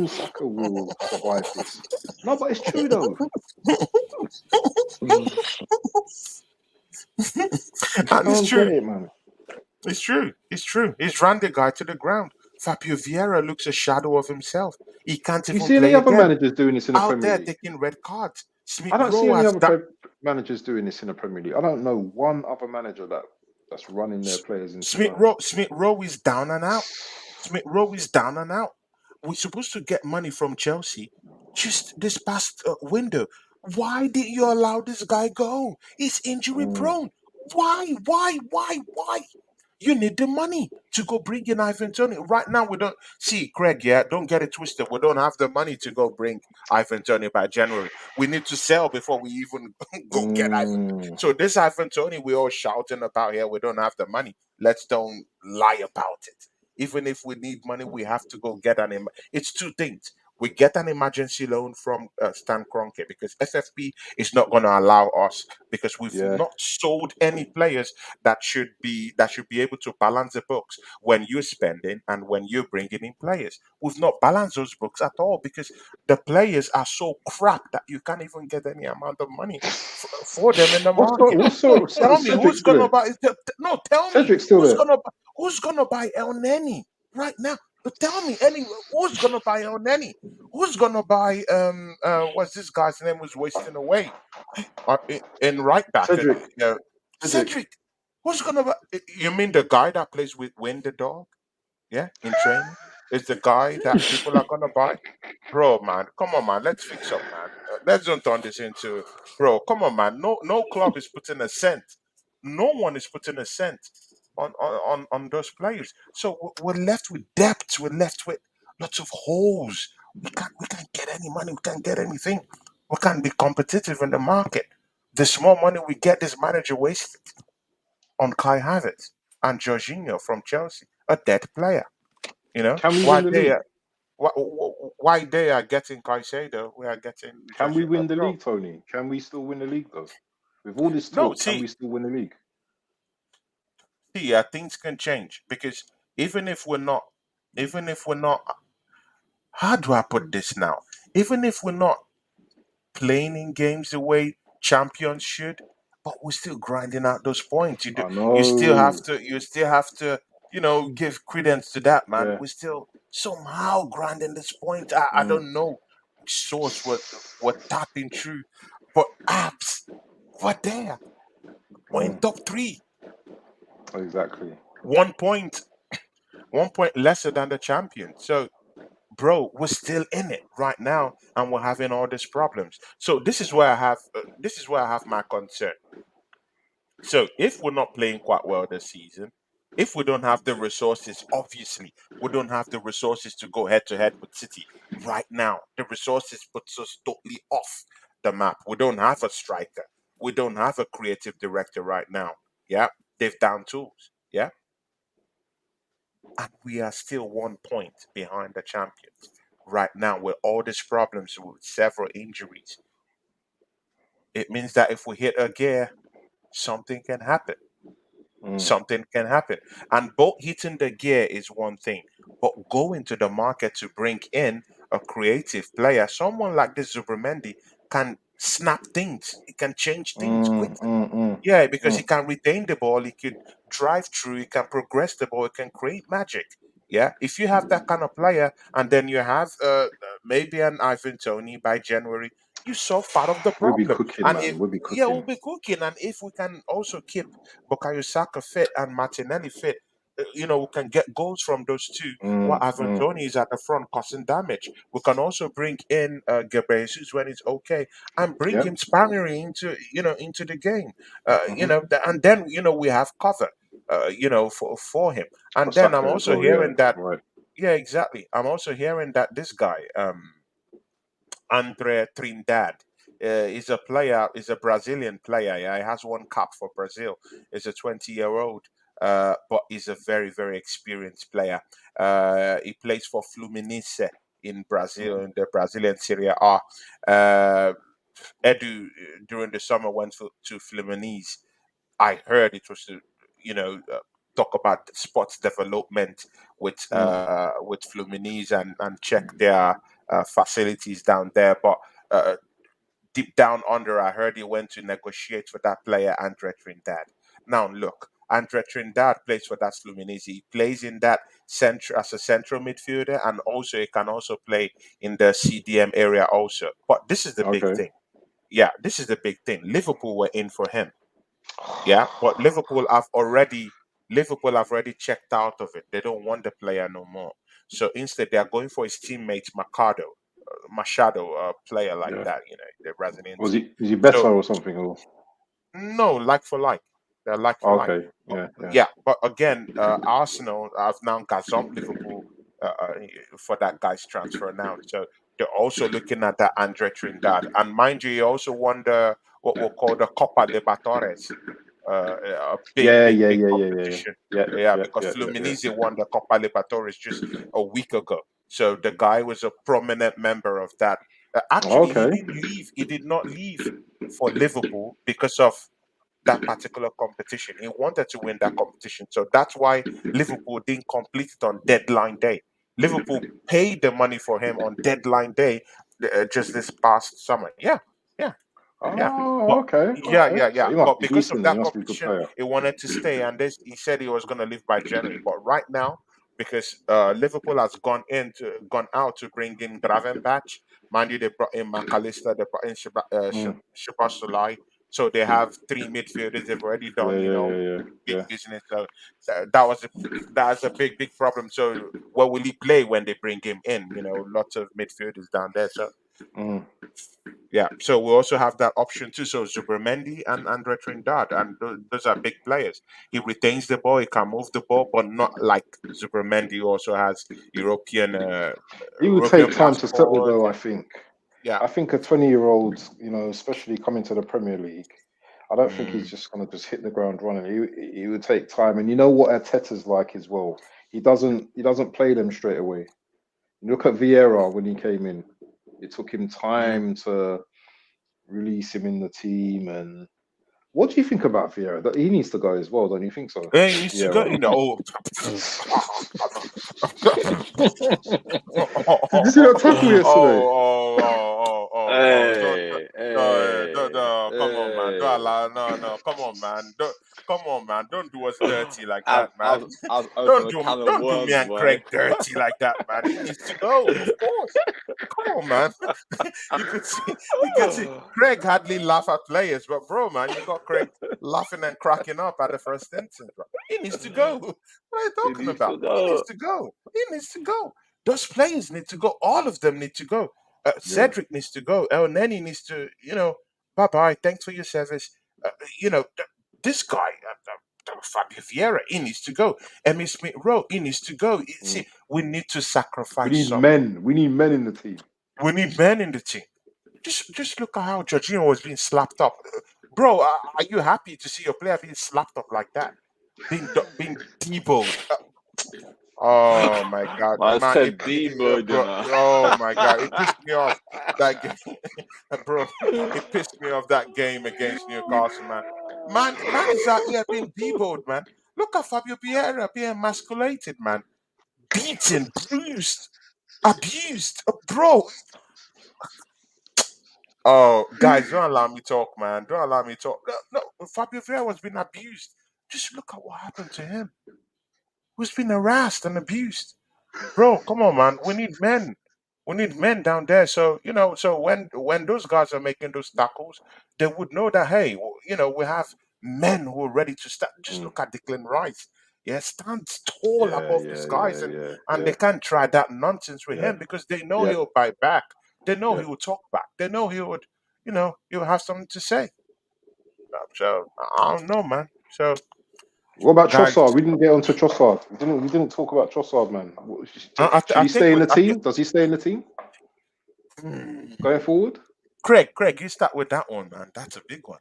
Saka will survive this. No, but it's true though. I
And it's
don't get
true.
it, man.
It's true. It's true. He's run the guy to the ground. Fabio Vieira looks a shadow of himself. He can't
Do you
even
see any
play
other
again.
managers doing this in the
Out
Premier
there
League?
taking red cards. Smith
I don't see
Rowe
any
has
other
done.
managers doing this in the Premier League. I don't know one other manager that's running their players into the.
Smith Rowe is down and out. Smith Rowe is down and out. We're supposed to get money from Chelsea just this past window. Why did you allow this guy go? He's injury
Mm,
prone. Why? You need the money to go bring in Ivan Tony. Right now, we don't see Craig. Yeah, don't get it twisted. We don't have the money to go bring Ivan Tony by January. We need to sell before we even go get Ivan.
mm,
So this Ivan Tony, we all shouting about here. We don't have the money. Let's don't lie about it. Even if we need money, we have to go get It's two things. We get an emergency loan from Stan Kroenke because SFP is not going to allow us because we've
yeah.
not sold any players that should be able to balance the books when you're spending and when you're bringing in players. We've not balanced those books at all because the players are so crap that you can't even get any amount of money for them in the market. Tell me
Cedric
who's
still
gonna
there?
buy? No, tell me
Cedric still there?
who's gonna buy El Neni right now? But tell me, who's gonna buy El Neni? Who's gonna buy what's this guy's name was wasting away in right back?
Cedric. Cedric.
Cedric. Who's gonna buy? You mean the guy that plays with Win the dog? Yeah, in training is the guy that people are gonna buy. Bro, man, come on, man. Let's fix up, man. Let's don't turn this into, bro. Come on, man. No club is putting a cent. No one is putting a cent on those players. So we're left with depth. We're left with lots of holes. We can't get any money. We can't get anything. We can't be competitive in the market. The small money we get, this manager wasted on Kai Havertz and Jorginho from Chelsea, a dead player. You know
Can we
why
win the
they
league?
are why they are getting Caicedo, we are getting
Can we
Jorginho.
win the
Bro,
league, Tony? Can we still win the league though? With all this
no,
talk, can
see,
we still win the league?
things can change because even if we're not, even if we're not, how do I put this now? Even if we're not playing in games the way champions should, but we're still grinding out those points.
I
You still have
know.
to, give credence to that, man.
Yeah.
We're still somehow grinding this point. I
Mm,
don't know which source we're tapping through, but apps were there. We're in
mm,
top three.
exactly.
1 point, 1 point lesser than the champion. So bro, we're still in it right now, and we're having all these problems. So this is where I have my concern. So if we're not playing quite well this season, if we don't have the resources, obviously we don't have the resources to go head to head with City right now. The resources puts us totally off the map. We don't have a striker. We don't have a creative director right now. Yeah, they've down tools. Yeah, and we are still 1 point behind the champions right now with all these problems with several injuries. it means that if we hit a gear, something can happen.
Mm,
Something can happen. And both hitting the gear is one thing, but going to the market to bring in a creative player, someone like this Zubermendi can snap things. He can change things
mm,
quickly.
mm, mm,
Yeah, because he
mm.
can retain the ball, he could drive through, he can progress the ball, he can create magic. Yeah, if you have that kind of player, and then you have maybe an Ivan Tony by January, you solve part of the
We'll be
problem.
cooking,
And
man.
if
We'll be
yeah, we'll
cooking.
be cooking. And if we can also keep Bukayo Saka fit and Martinelli fit, we can get goals from those two. While
Mm,
Ivan
mm.
Tony is at the front causing damage, we can also bring in Gabriel Jesus when it's okay, and bring
Yep.
him sparingly into the game.
Hmm.
And then we have cover, for him.
For
And then I'm
Saka as
also
well. Yeah.
hearing that,
Right.
yeah, exactly. I'm also hearing that this guy, Andre Trindade, is a player, is a Brazilian player. Yeah, he has one cap for Brazil. He's a 20-year-old, but he's a very, very experienced player. He plays for Fluminense in Brazil,
Mm.
in the Brazilian Serie A. Uh, Edu during the summer went to Fluminense. I heard it was to, you know, uh, talk about sports development
Mm.
with Fluminense and check their facilities down there. But uh, deep down under, I heard he went to negotiate for that player Andre Trindade. Now look, Andre Trindade plays for that Fluminense. He plays in that center as a central midfielder, and also he can also play in the CDM area also. But this is the big
Okay.
thing. Yeah, this is the big thing. Liverpool were in for him. Yeah, but Liverpool have already checked out of it. They don't want the player no more. So instead, they are going for his teammate Machado, a player like
Yeah.
that. The Brazilian
Was
team.
he? Is he better
So
or something? Or
no, like for like. They're like for like.
okay.
But,
Yeah. Yeah.
yeah, but again, Arsenal have now gazumped Liverpool uh, uh, for that guy's transfer now. So they're also looking at that Andre Trindade. And mind you, he also won what we'll call the Copa Libertadores, a big,
Yeah.
big,
Yeah.
big
Yeah. Yeah. Yeah.
competition.
Yeah.
Yeah,
Yeah.
because
Yeah. Yeah. Yeah.
Fluminense won the Copa Libertadores just a week ago. So the guy was a prominent member of that. Actually, he
Okay.
didn't leave. He did not leave for Liverpool because of that particular competition. He wanted to win that competition. So that's why Liverpool didn't complete it on deadline day. Liverpool paid the money for him on deadline day just this past summer. Yeah, yeah, yeah.
Oh.
But
Okay.
yeah,
Okay.
yeah,
So
yeah.
he must
But
be
because of
decent. Then he
that
must be a good
competition,
player.
he wanted to stay, and he said he was going to leave by January. But right now, because Liverpool has gone out to bring in Gravenberch, mind you, they brought in McAllister, they brought in
Mm.
Shabassalai. So they have three midfielders. They've already
Yeah.
done,
Yeah. Yeah. Yeah.
big
Yeah.
business. So that's a big, big problem. So what will he play when they bring him in? Lots of midfielders down there. So
Mm.
yeah, so we also have that option too. So Zubermendi and Andre Trindade, and those are big players. He retains the ball, he can move the ball, but not like Zubermendi also has
He would take
European
time to settle,
passport.
though. I
And
think.
yeah,
I think a 20-year-old, especially coming to the Premier League, I don't think he's
mm,
just going to just hit the ground running. He would take time, and you know what Arteta's like as well. He doesn't play them straight away. Look at Vieira when he came in. It took him
mm.
time to release him in the team. And what do you think about Vieira? That he needs to go as well, don't you think so?
He needs to go.
Vieira. Did you see that tackle yesterday?
Don't,
Hey, hey,
come on, man. Don't
hey.
allow, no, no, come on, man. Come on, man. Don't do us dirty like
I,
that,
I
man.
was, I was open a can of
Don't do me
worms,
and
boy.
Craig dirty like that, man. He needs to go, of course. Come on, man. You could see Craig hardly laugh at players, but bro, man, you got Craig laughing and cracking up at the first instance, bro. He needs to go. What are you
He
talking
needs
about?
to
He needs
go.
to go. He needs to go. Those players need to go. All of them need to go.
Yeah.
Cedric needs to go. El Neni needs to, bye bye. Thanks for your service. This guy, Fabio Vieira, he needs to go. Emmy Smith Rowe, he needs to go.
Mm.
See, we need to
We
sacrifice
need
someone.
men. We need men in the team.
We need men in the team. Just look at how Jorginho was being slapped up. Bro, are you happy to see your player being slapped up like that? Being deboed? Oh my God,
Man
man!
said B mode, you
Bro.
know.
Oh my God, it pissed me off that game, bro. It pissed me off that game against Newcastle, man. Man is out here being deboed, man. Look at Fabio Vieira being emasculated, man. Beaten, bruised, abused, bro. Oh, guys, don't allow me talk, man. Don't allow me talk. No, Fabio Vieira was being abused. Just look at what happened to him. Who's been harassed and abused? Bro, come on, man. We need men. We need men down there. So so when those guys are making those tackles, they would know that hey, we have men who are ready to start. Just
Mm.
look at Declan Rice. Yeah, stands tall
Yeah,
above these
yeah,
guys,
yeah,
and
yeah,
they
yeah,
can't try that nonsense with
yeah,
him because they know
yeah,
he'll bite back. They know
yeah.
he will talk back. They know he would, he'll have something to say. So I don't know, man. So
What about
guys,
Trossard? We didn't get onto Trossard. We didn't talk about Trossard, man. Should
I
he
think
stay in the team? Does he stay in the team going forward?
Craig, you start with that one, man. That's a big one.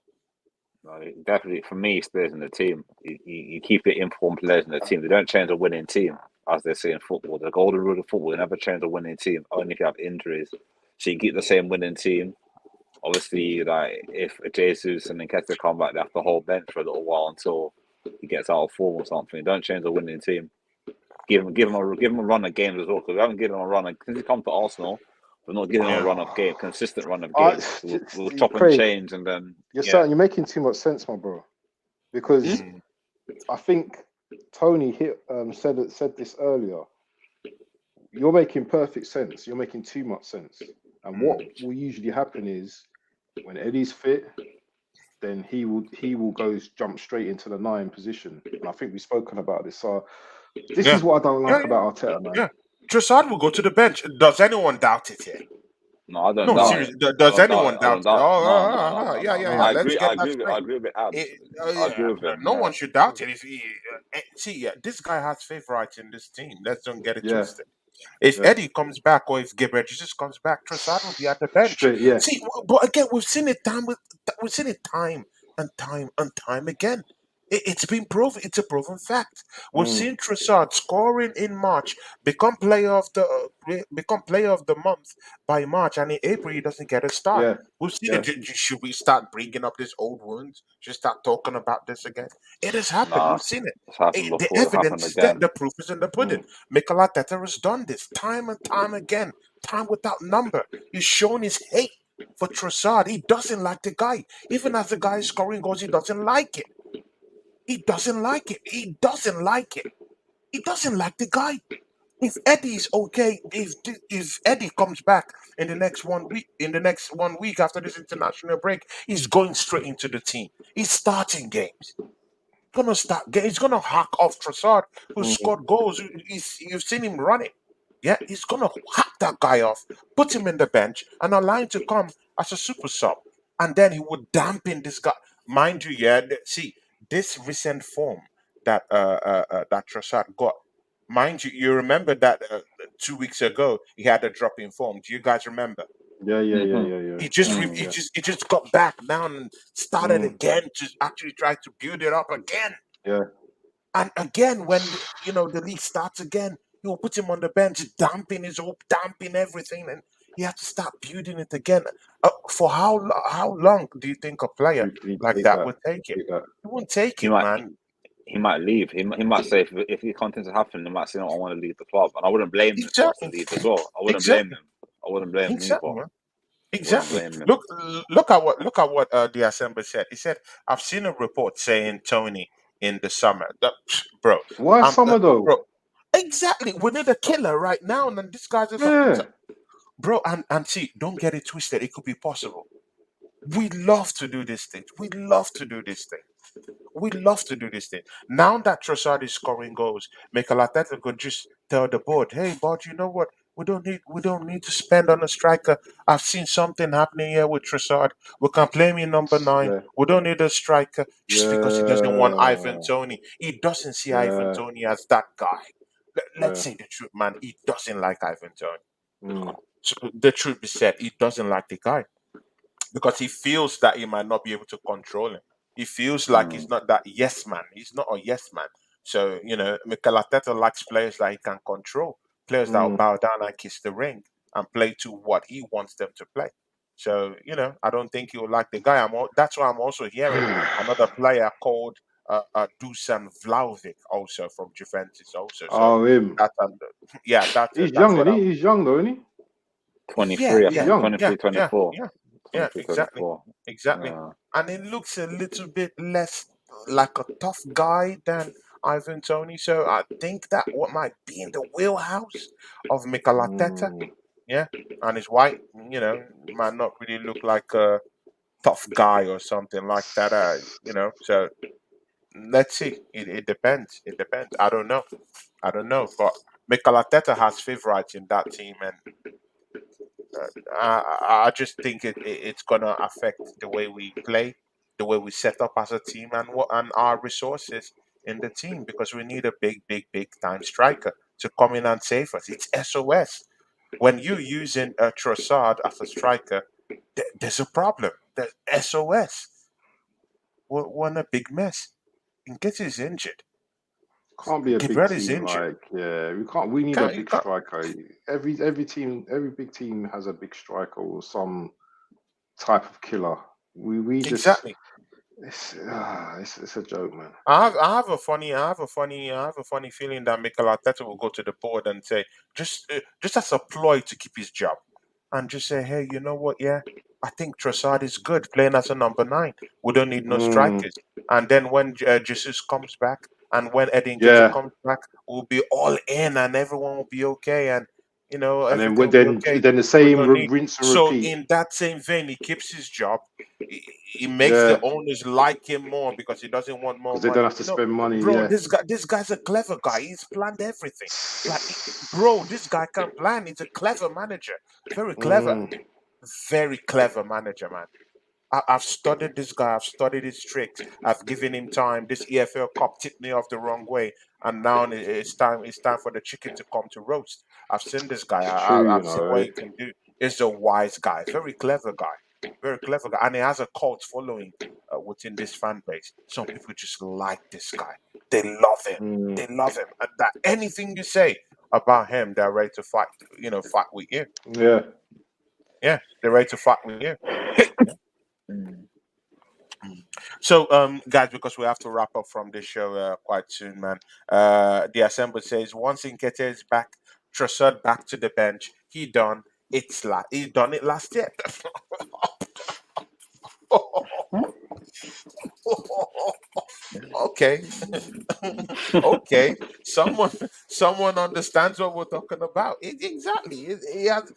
No, definitely, for me, he stays in the team. You keep it informed players in the team. They don't change a winning team, as they say in football. The golden rule of football: you never change a winning team, only if you have injuries. So you keep the same winning team. Obviously, like if Jesus and Nketiah come back, they have to hold bench for a little while until he gets out of form or something. Don't change the winning team. Give him a run of games as well, because we haven't given him a run since he come to Arsenal. We're not giving him a
Yeah.
run of game, consistent run of
I,
games. We'll chop and
Craig,
change, and then
you're making too much sense, my bro. Because
Mm.
I think Tony said this earlier. You're making perfect sense. You're making too much sense. And what
Mm.
will usually happen is when Eddie's fit, then he will jump straight into the 9 position. And I think we've spoken about this. So this
Yeah.
is what I don't
Yeah,
like
yeah,
about Arteta, man.
yeah. Trossard will go to the bench. Does anyone doubt it here?
no, I don't
No,
doubt
No,
it.
seriously.
I
Does
don't doubt
anyone
it. I
doubt
don't
it?
doubt. No, no, no, no,
Yeah,
no,
yeah,
no.
yeah.
no.
Let's
I
get that
agree.
straight.
I agree with Abs. I
Yeah,
agree with him.
no
Yeah.
one should doubt it. If he see, yeah, this guy has favorites in this team. Let's don't get it
Yeah,
twisted. If
yeah.
Eddie comes back or if Gabriel Jesus comes back, Trossard will be at the bench.
Straight, yeah.
See, but again, we've seen it time and time and time again. It's been proven. It's a proven fact. We've
Mm,
seen Trossard scoring in March, become player of the month by March, and in April he doesn't get a start.
yeah,
We've seen it.
yeah.
Should we start bringing up this old wounds? Should start talking about this again? It has happened.
Nah,
We've seen it.
it's happened
The
before. It happened
evidence is there.
again.
The proof is in the pudding.
Mm,
Mikel Arteta has done this time and time again, time without number. He's shown his hate for Trossard. He doesn't like the guy. Even as the guy is scoring goals, he doesn't like it. He doesn't like it. He doesn't like it. He doesn't like the guy. If Eddie's okay, if Eddie comes back in the next 1 week after this international break, he's going straight into the team. He's starting games. He's gonna hack off Trossard, who
mm.
scored goals. You've seen him running. Yeah, he's gonna hack that guy off, put him in the bench, and allow him to come as a super sub, and then he would dampen this guy. Mind you, yeah. See this recent form that Trossard got. Mind you, you remember that 2 weeks ago he had a drop in form. Do you guys remember?
Yeah, yeah, yeah,
Hmm.
yeah, yeah.
He just
Mm, yeah.
he just got back down and started
Mm,
again to actually try to build it up again.
yeah.
And again, when the league starts again, he'll put him on the bench, damping his hope, damping everything, and he has to start building it again. For how long do you think a player
He
like
take
that
that.
would take it?
Take that.
He won't take
He
it,
might.
man.
He might leave. He might say if he continues to happen, he might say, "No, I want to leave the club," and I wouldn't blame him if he wants to
Exactly,
leave as well. I wouldn't blame
exactly,
him. I wouldn't blame him
exactly,
either.
man.
Wouldn't
Exactly.
blame him.
Look at what the assembly said. He said, "I've seen a report saying Tony in the summer, bro,
Why summer though?
bro." Exactly. We need a killer right now, and then this guy's just
Yeah.
bro. And see, don't get it twisted. It could be possible. We love to do this thing. We love to do this thing. We love to do this thing. Now that Trossard is scoring goals, Mikel Arteta could just tell the board, "Hey, board, you know what? We don't need to spend on a striker. I've seen something happening here with Trossard. We can play him in number nine.
Yeah.
We don't need a striker just because he doesn't want Ivan
Yeah.
Tony. He doesn't see Ivan
Yeah.
Tony as that guy. Let's
Yeah.
say the truth, man. He doesn't like Ivan Tony.
Mm,
So the truth be said, he doesn't like the guy because he feels that he might not be able to control him. He feels like he's
Mm.
not that yes man. He's not a yes man. So, Mikel Arteta likes players that he can control, players that will
Mm.
bow down and kiss the ring and play to what he wants them to play. So, I don't think he'll like the guy. That's why I'm also hearing another player called Dusan Vlahovic, also from Juventus, also. So
Oh, him.
that, yeah,
He's
that's
young,
what
isn't
I'm.
he? He's young though, isn't he?
Yeah,
23, I
He's
yeah,
think.
young.
yeah,
23,
yeah,
24.
yeah, yeah,
23,
exactly,
24.
exactly.
Yeah.
And it looks a little bit less like a tough guy than Ivan Tony. So I think that what might be in the wheelhouse of Mikel Arteta.
Mm.
Yeah, and his white, might not really look like a tough guy or something like that. So let's see. It depends. It depends. I don't know. I don't know, but Mikel Arteta has favorites in that team, and I just think it's gonna affect the way we play, the way we set up as a team, and our resources in the team because we need a big, big, big time striker to come in and save us. It's SOS. When you're using a Trossard as a striker, there's a problem. There's SOS. We're in a big mess. In case he's injured,
Can't be a big
Gabriel is
team
injured.
like yeah. We can't. We need a
Can't you
big
can't
striker. Every team, every big team has a big striker or some type of killer. We just
exactly.
it's a joke, man.
I have a funny feeling that Mikel Arteta will go to the board and say, just as a ploy to keep his job, and just say, hey, you know what? Yeah, I think Trossard is good playing as a number nine. We don't need no
Mm.
strikers. And then when Jesus comes back, and when Edin Ketia
Yeah,
comes back, we'll be all in, and everyone will be okay, and
and then
everything will be okay.
then the
We
same
don't need.
rinse and
So
repeat.
in that same vein, he keeps his job. He makes the
Yeah,
owners like him more because he doesn't want more
because they don't
money.
have to spend money.
Bro,
Yeah.
this guy's a clever guy. He's planned everything. Bro, this guy can plan. He's a clever manager. Very clever.
Mm.
Very clever manager, man. I've studied this guy. I've studied his tricks. I've given him time. This EFL Cup tipped me off the wrong way, and now it's time. It's time for the chicken to come to roast. I've seen this guy.
It's true, you
I've seen
know,
what
right?
he can do. He's a wise guy. Very clever guy. Very clever guy, and he has a cult following within this fan base. Some people just like this guy. They love him.
Mm.
They love him. And that anything you say about him, they're ready to fight. Fight with you.
Yeah.
Yeah, they're ready to fight with you. Yeah.
Mm.
So, guys, because we have to wrap up from this show quite soon, man. The assembly says once Nkete is back, Trossard back to the bench. He done it last year. Okay, okay. Someone understands what we're talking about. Exactly. He has.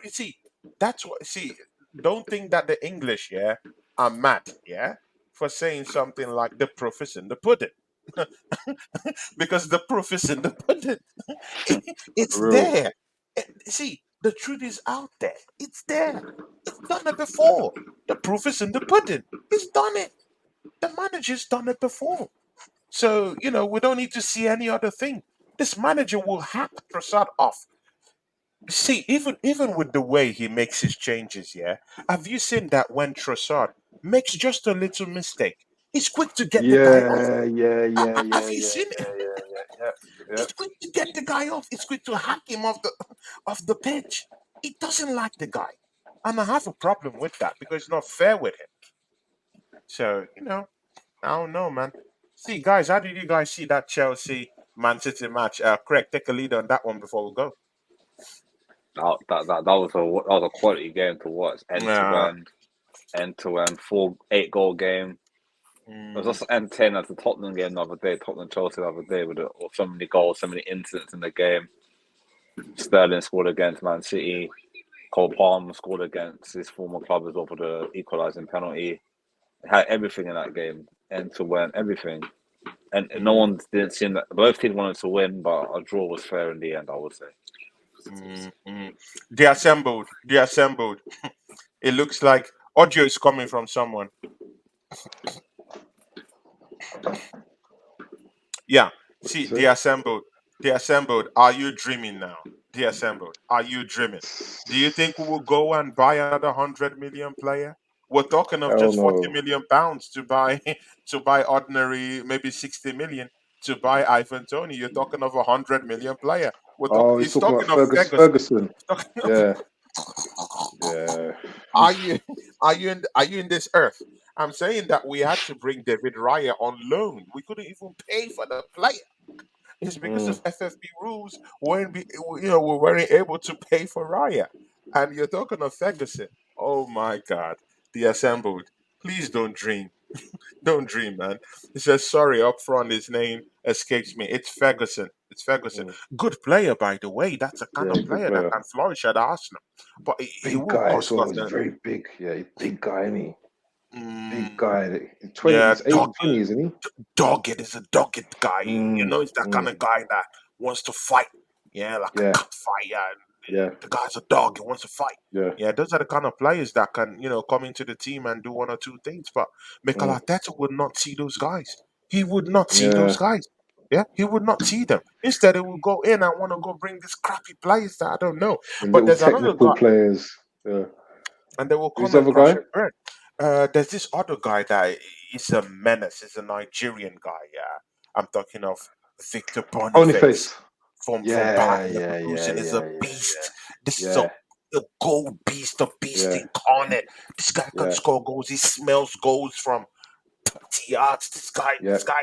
See, that's what. See, don't think that the English, yeah, are mad, yeah, for saying something like the proof is in the pudding, because the proof is in the pudding. It's
For real.
there. See, the truth is out there. It's there. It's done it before. The proof is in the pudding. He's done it. The manager's done it before. So, we don't need to see any other thing. This manager will hack Trossard off. See, even with the way he makes his changes, yeah. Have you seen that when Trossard makes just a little mistake, he's quick to get the guy off?
Yeah, yeah, yeah,
Have
yeah,
you
yeah,
seen it?
yeah, yeah, yeah, yeah, yeah.
He's quick to get the guy off. He's quick to hack him off the pitch. He doesn't like the guy, and I have a problem with that because it's not fair with him. So, I don't know, man. See, guys, how did you guys see that Chelsea Man City match? Craig, take a lead on that one before we go.
That was a quality game to watch,
Uh,
end to end, 8 goal game. It was
mm,
also entertaining as the Tottenham game the other day, Tottenham Chelsea the other day with so many goals, so many incidents in the game. Sterling scored against Man City. Cole Palmer scored against his former club as well for the equalising penalty. It had everything in that game, end to end, everything. And no
mm,
one didn't seem that both teams wanted to win, but a draw was fair in the end, I would say.
mm. They assembled. They assembled. It looks like audio is coming from someone. Yeah. See,
What's
they
it?
assembled. They assembled. Are you dreaming now? They assembled. Are you dreaming? Do you think we will go and buy another 100 million player? We're talking of
Hell
just 40
no.
million pounds to buy to buy ordinary maybe 60 million to buy Ivan Tony. You're talking of 100 million player.
Oh, he's
He's
talking about
talking of Ferguson.
Ferguson.
Talking of,
Yeah, yeah.
are you are you in this earth? I'm saying that we had to bring David Raya on loan. We couldn't even pay for the player. It's because
Mm,
of FFP rules. We weren't able to pay for Raya. And you're talking of Ferguson. Oh my God, the assembled. Please don't dream. Don't dream, man. He says sorry up front. His name escapes me. It's Ferguson. It's Ferguson.
mm.
Good player, by the way. That's a kind
Yeah,
of
good
player that
player.
can flourish at Arsenal. But he
Big
will
guy as
cost
well.
us.
He's very big. Yeah, big guy, isn't he? Big
Mm,
guy. 20.
yeah,
He's 80, isn't he?
dogged is a dogged guy.
Mm,
He's that kind
mm.
of guy that wants to fight. Yeah, like a
Yeah,
cat fighter.
yeah,
The guy's a dog. He wants to fight.
yeah.
Yeah, those are the kind of players that can, come into the team and do one or two things. But Mikel
Mm,
Arteta would not see those guys. He would not see those
yeah.
guys. Yeah, he would not see them. Instead, he will go in and want to go bring these crappy players that I don't know.
The
But
little
there's another
technical
guy,
players. Yeah.
and they will
Who's
come
the
and
other
crash
guy?
and burn. There's this other guy that is a menace. He's a Nigerian guy. Yeah, I'm talking of Victor Boniface
Boniface.
from Bayer
Yeah, yeah, yeah,
Leverkusen. Is a
yeah, yeah,
beast. This is
yeah,
a gold beast, a beast
yeah,
incarnate. This guy can
yeah,
score goals. He smells goals from 30 yards.
yeah,
This guy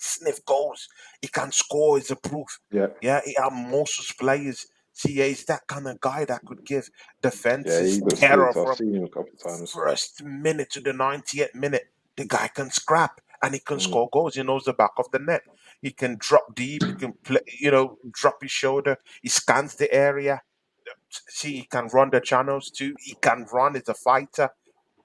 sniff goals. He can score. Is a proof.
yeah,
Yeah, he have most players. See, yeah, he's that kind of guy that could give
yeah.
defenses
He looks
terror
good. I've
from
seen him a couple of times.
first minute to the 90th minute. The guy can scrap and he can
Mm,
score goals. He knows the back of the net. He can drop deep. He can play, drop his shoulder. He scans the area. See, he can run the channels too. He can run as a fighter.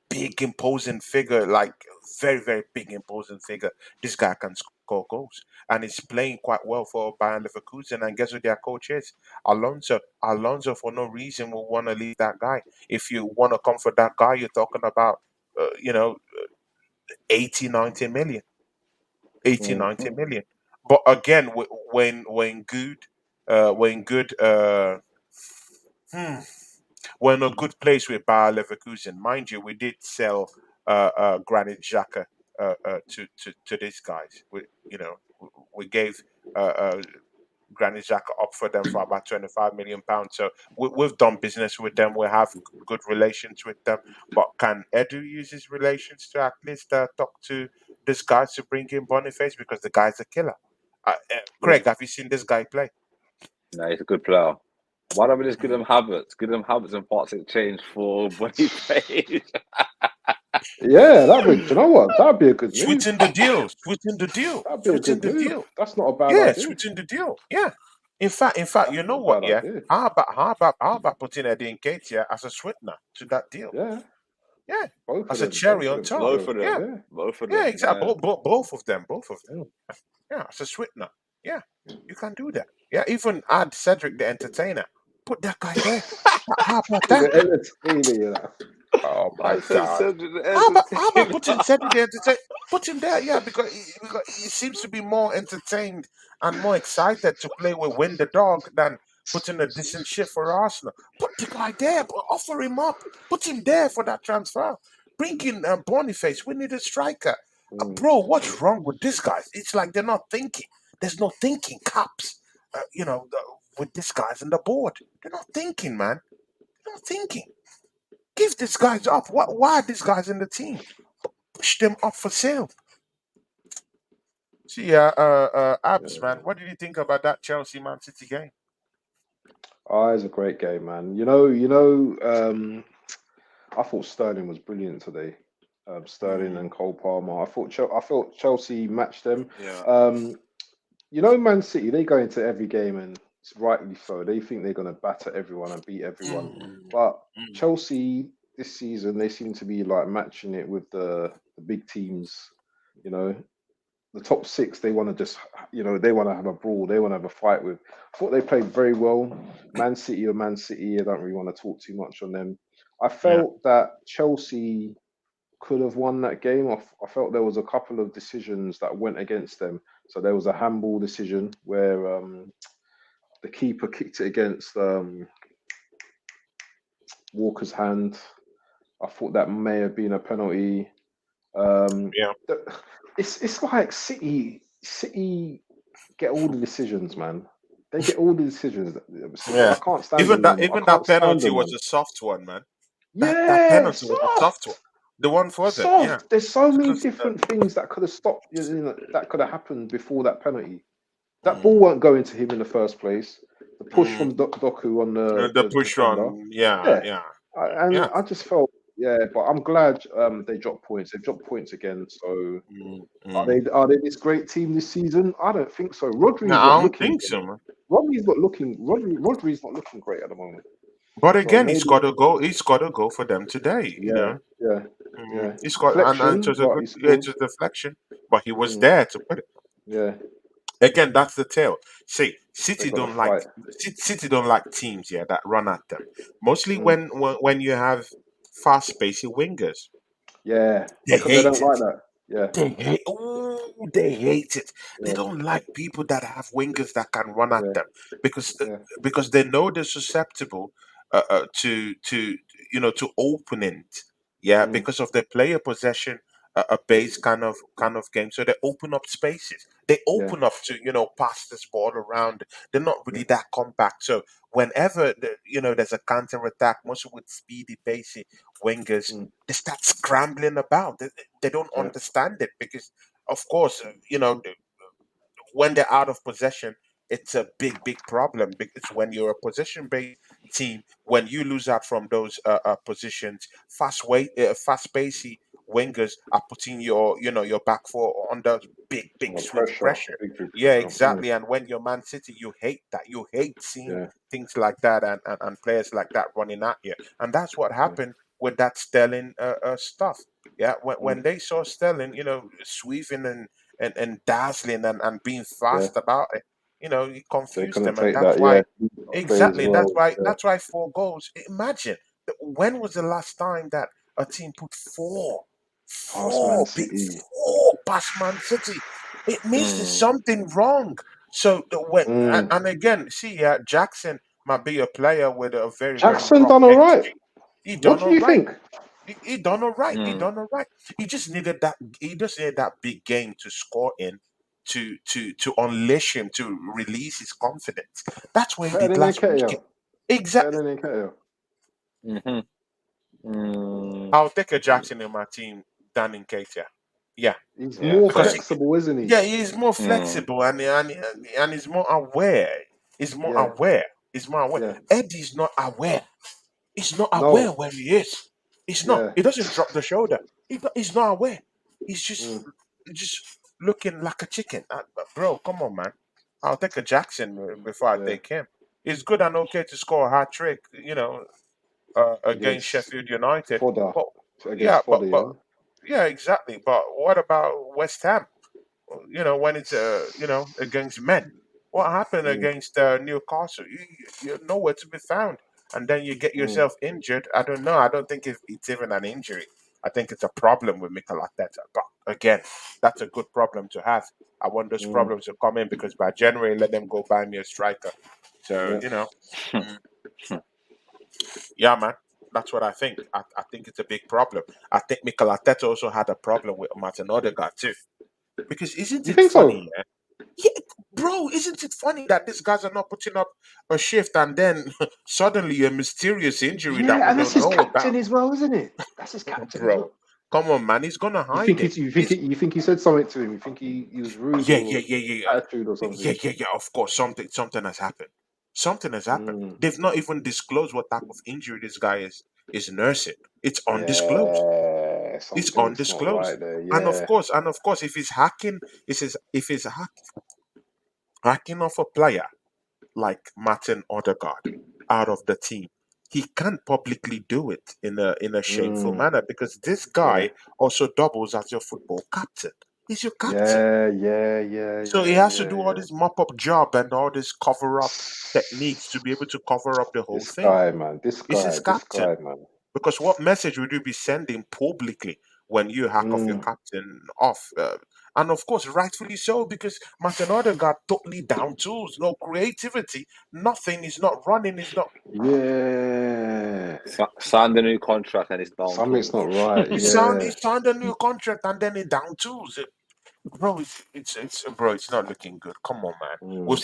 Big, imposing figure, like very, very big, imposing figure. This guy can score goals. And he's playing quite well for Bayern Leverkusen. And guess who their coach is? Alonso. Alonso, for no reason, will want to leave that guy. If you want to come for that guy, you're talking about, uh, you know, 80, 90 million. 80,
mm,
90
mm,
million. But again, when good, hmm, we're in a good place with Bayer Leverkusen. Mind you, we did sell Granit Xhaka to these guys. We gave uh, Granit Xhaka up for them for about £25 million. So we've done business with them. We have good relations with them. But can Edu use his relations to at least talk to this guy to bring in Boniface because the guy's a killer?
yeah.
Craig, have you seen this guy play?
No, he's a good player. Why don't we just give them habits? Give them habits and parts exchange for Boniface.
Yeah, that would. You know what? That'd be a good move.
Sweeten the deal. Sweeten the deal.
That'd be a
Sweeten
good
the
move.
deal.
That's not a bad
Yeah,
idea.
sweeten the deal. Yeah. In fact,
That's
you
not
know
a
what?
bad
Yeah.
idea.
How about putting Eddie Nketiah as a sweetener to that deal?
Yeah,
Yeah,
both of
as a
them.
cherry
Both of
on
them could
top.
Both
go.
of
Yeah,
them.
Yeah,
Both of
yeah,
them.
exactly.
Yeah.
Both of them. Both of them.
yeah.
Yeah, as a sweetener. Yeah, you can do that. Yeah, even add Cedric the Entertainer. Put that guy there. How about
The
that?
entertainer, you know.
Oh my
I said
God.
Cedric the
How about
Entertainer.
putting Cedric the Entertainer? Put him there, yeah, because he seems to be more entertained and more excited to play with Win the Dog than putting a decent shift for Arsenal. Put the guy there, offer him up. Put him there for that transfer. Bring in Boniface. We need a striker.
Mm,
Bro, what's wrong with these guys? It's like they're not thinking. There's no thinking caps, with these guys on the board. They're not thinking, man. They're not thinking. Give these guys up. Why are these guys in the team? Push them up for sale. See, Abs, man,
yeah.
what did you think about that Chelsea Man City game?
Oh, it's a great game, man. I thought Sterling was brilliant today. Sterling
Mm,
and Cole Palmer. I felt Chelsea matched them.
Yeah.
Um, Man City, they go into every game and it's rightly so. They think they're going to batter everyone and beat everyone.
mm,
But
mm.
Chelsea this season, they seem to be like matching it with the big teams. You know, the top six, they want to just, they want to have a brawl. They want to have a fight with. I thought they played very well. Man City or Man City, I don't really want to talk too much on them. I
Yeah,
felt that Chelsea could have won that game. I felt there was a couple of decisions that went against them. So there was a handball decision where the keeper kicked it against Walker's hand. I thought that may have been a penalty. Um,
yeah,
the- it's like City. get all the decisions, man. They get all the decisions. City, I
Yeah.
can't stand them no more. I
Even that
can't stand
penalty
them,
was
man.
a soft one, man. That
Yeah,
penalty was a soft one.
soft,
The one for them, yeah.
soft. There's so many
Because
different things that could have stopped. That could have happened before that penalty. That ball
mm,
weren't going to him in the first place. The push
mm,
from Doku on the,
the
the
push
defender.
on, yeah,
Yeah,
yeah,
and
yeah.
I just felt, yeah, but I'm glad they dropped points. They've dropped points again. So
Mm,
are
mm.
they this great team this season? I don't think so.
No,
Rodri's
I
not
don't
looking.
think so, man.
Rodri's not looking great at the moment.
But
So
again,
maybe,
he's got to go for them today, you
yeah,
know.
yeah,
Mm,
yeah.
he's got, and it
Deflection,
was a
but
good,
he
yeah, it
still,
was a deflection, but he was
mm,
there to put it.
yeah.
Again, that's the tale. See,
They got to fight.
City don't like teams, yeah, that run at them. Mostly
Mm,
when you have fast pacey wingers,
yeah,
they
they
hate
don't like
it.
that. Yeah,
They hate it. They
yeah,
don't like people that have wingers that can run at
yeah,
them because
yeah,
they know they're susceptible to to opening. Yeah,
mm,
because of their player possession a base kind of game. So they open up spaces. They
yeah,
open up to pass this ball around. They're not
yeah,
really that compact. So whenever there's a counter attack, mostly with speedy, pacey wingers,
mm,
they start scrambling about. They don't
yeah,
understand it because, of course, when they're out of possession, it's a big problem because when you're a possession based team, when you lose out from those positions, fast pacey wingers are putting your back four under big
under
swift
pressure,
pressure.
big
Yeah,
pressure. Mm,
exactly. And when you're Man City, you hate that. You hate seeing
yeah,
things like that and players like that running at you. And that's what
yeah,
happened with that Sterling stuff. Yeah,
mm,
when they saw Sterling, sweeping and dazzling and being
yeah.
fast about it. It
They
confused
couldn't
them, and
take
that's
that. Yeah,
why
he got to play as
exactly
well. Yeah,
that's why 4 goals. Imagine when was the last time that a team put
past Man
big
City.
four past Man City? It means there's
Mm.
something wrong. So when
Mm.
and again, see, Jackson might be a player with a very
Jackson
rough
done all right.
XG. He
What
done
do
all
you
right.
think?
He done all right. He
Mm.
done all right. He just needed that. He just needed that big game to score in, to unleash him, to release his confidence. That's what he
Better
did
than
last weekend.
Nketiah. Better
Exactly.
than Nketiah.
Mm-hmm. Mm.
I'll take a Jackson in my team than in Katia. Yeah,
He's
Yeah,
more
because
same.
flexible, isn't he?
yeah, he's more
Mm.
flexible and he's more aware. He's more
Yeah,
aware. He's more aware.
yeah.
Eddie's not aware. He's not aware
No.
where he is. He's not.
Yeah.
He doesn't drop the shoulder. He's not aware. He's
Mm,
just looking like a chicken. But bro, come on, man. I'll take a Jackson before I
yeah.
take him. It's good and okay to score a hat trick, against
Against
Sheffield United.
Fodder.
But
Against
yeah,
Fodder, yeah.
yeah, exactly. But what about West Ham? When it's against men. What happened
Mm,
against Newcastle? You're nowhere to be found, and then you get
mm,
yourself injured. I don't know. I don't think it's even an injury. I think it's a problem with Mikel Arteta. But again, that's a good problem to have. I want those
mm,
problems to come in because by January, let them go buy me a striker. So
yeah.
mm, yeah, man. That's what I think. I think it's a big problem. I think Mikel Arteta also had a problem with Martin Odegaard too. Because isn't
You
it
think so?
funny? Yeah, bro, isn't it funny that these guys are not putting up a shift and then suddenly a mysterious injury that
Yeah,
we
and that's
don't
his
know about?
captain as well, isn't it? That's his captain as
Bro,
well.
come on, man. He's gonna
You
hide
think
it.
he's, you think
He's
you think he said something to him? You think he was rude
yeah,
or
yeah.
attitude or something?
Yeah. Of course, something has happened. Something has happened.
Mm,
They've not even disclosed what type of injury this guy is nursing. It's undisclosed.
yeah,
It's
something's not
undisclosed.
right there.
And
Yeah.
of course, if he's hacking off a player like Martin Odegaard out of the team. He can't publicly do it in a shameful
Mm,
manner because this
yeah.
guy also doubles as your football captain. He's your captain. So he has to do all
Yeah.
this mop up job and all this cover up techniques to be able to cover up the whole
This
thing.
guy, man.
He's his
This
captain.
guy, man.
Because what message would you be sending publicly when you hack off your
Mm,
captain off? And of course, rightfully so, because Martin Odegaard totally down tools, no creativity, nothing. He's not running. He's not.
yeah.
Signed a new contract and it's down
Something's
tools.
not right.
He
Yeah.
signed a new contract and then he down tools. bro, bro, it's not looking good. Come on, man.
Mm,
We've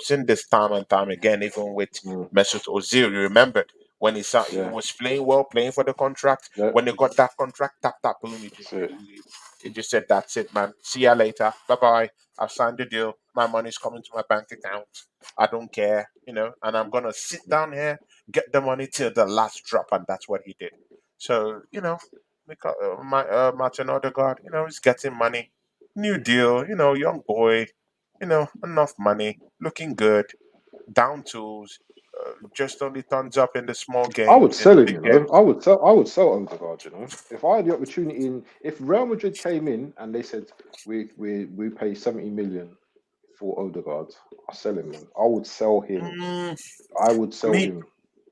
seen this time and time again, even with
mm,
Mesut Ozil. You remember when he
yeah,
was playing well, playing for the contract.
yeah,
When they got that contract, tap tap, boom,
that's it.
he just said, "That's it, man. See ya later. Bye bye. I've signed the deal. My money's coming to my bank account. I don't care, and I'm gonna sit down here, get the money till the last drop." And that's what he did. So, because Martin Odegaard, he's getting money, new deal, young boy, enough money, looking good, down tools, just only turns up in the small
I would
games, in
sell
the
him,
big
you know.
games.
I would sell Odegaard, you know. If I had the opportunity, if Real Madrid came in and they said we pay 70 million for Odegaard, I sell him, man. I would sell him.
Mm,
I would sell
me,
him.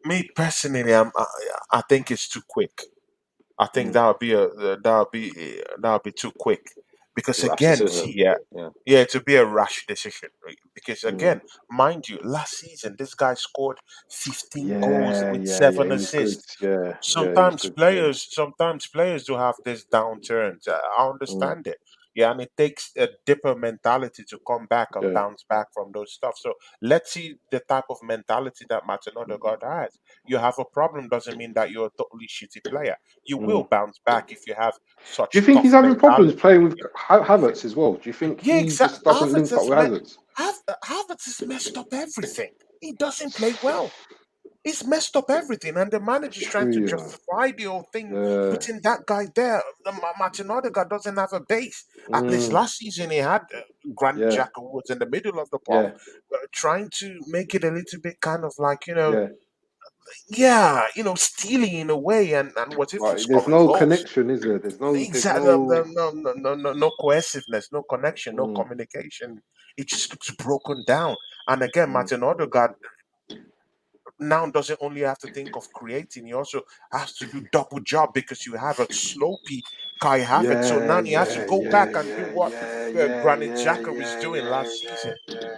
me personally, I think it's too quick. I think
Mm,
that would be too quick because
Rash
again, see,
decision.
yeah,
Yeah.
yeah, to be a rash decision. Right? Because
mm.
again, mind you, last season this guy scored 15 goals
Yeah,
with
yeah, yeah.
seven
He was good.
assists.
Yeah, yeah. He was
Sometimes
good. Yeah.
players do have this downturns. I
Mm,
understand it. Yeah, and it takes a dipper mentality to come back and
yeah.
bounce back from those stuff. So let's see the type of mentality that Martin Odegaard has. You have a problem doesn't mean that you're a totally shitty player. You will
Mm.
bounce back if you have
Do you
such
think he's
tough
having problems
mentality.
playing with Havertz as well? Do you think
Yeah,
he
exactly.
just doesn't link up with Havertz?
Havertz has messed up everything. He doesn't play well. He's messed up everything, and the manager's trying
True,
to
you know.
justify the whole thing,
Yeah.
putting that guy there. Martin Odegaard doesn't have a base. At least
Mm,
last season he had Granit
yeah.
Xhaka, who was in the middle of the park,
Yeah.
trying to make it a little bit kind of like
Yeah.
yeah, stealing in a way, and was even
But there's
scoring
no
goals.
connection, is there? There's
Exactly,
no.
no cohesiveness, no connection, no
Mm,
communication. It just looks broken down. And again,
mm,
Martin Odegaard now doesn't only have to think of creating, he also has to do double job because you have a slopey Kai Havertz. So
yeah,
now he has to
yeah,
go
yeah,
back and do
yeah,
what
yeah, yeah,
Granit
yeah,
Xhaka was
yeah,
doing
yeah,
last season.
yeah,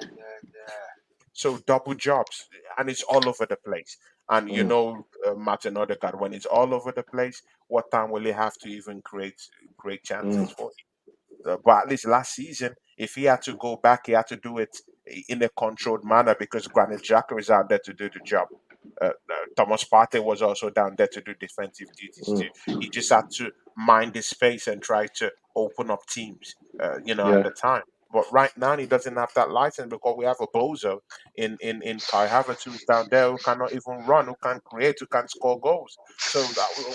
So double jobs, and it's all over the place. And
yeah. Mm,
Martin Odegaard, when it's all over the place, what time will he have to even create
mm,
chances for you? But at least last season, if he had to go back, he had to do it in a controlled manner because Granit Xhaka is out there to do the job. Thomas Partey was also down there to do defensive duties
mm,
too. He just had to mind his space and try to open up teams, at
yeah.
the time. But right now, he doesn't have that license because we have a bozo in Kai Havertz who's down there who cannot even run, who can't create, who can't score goals. So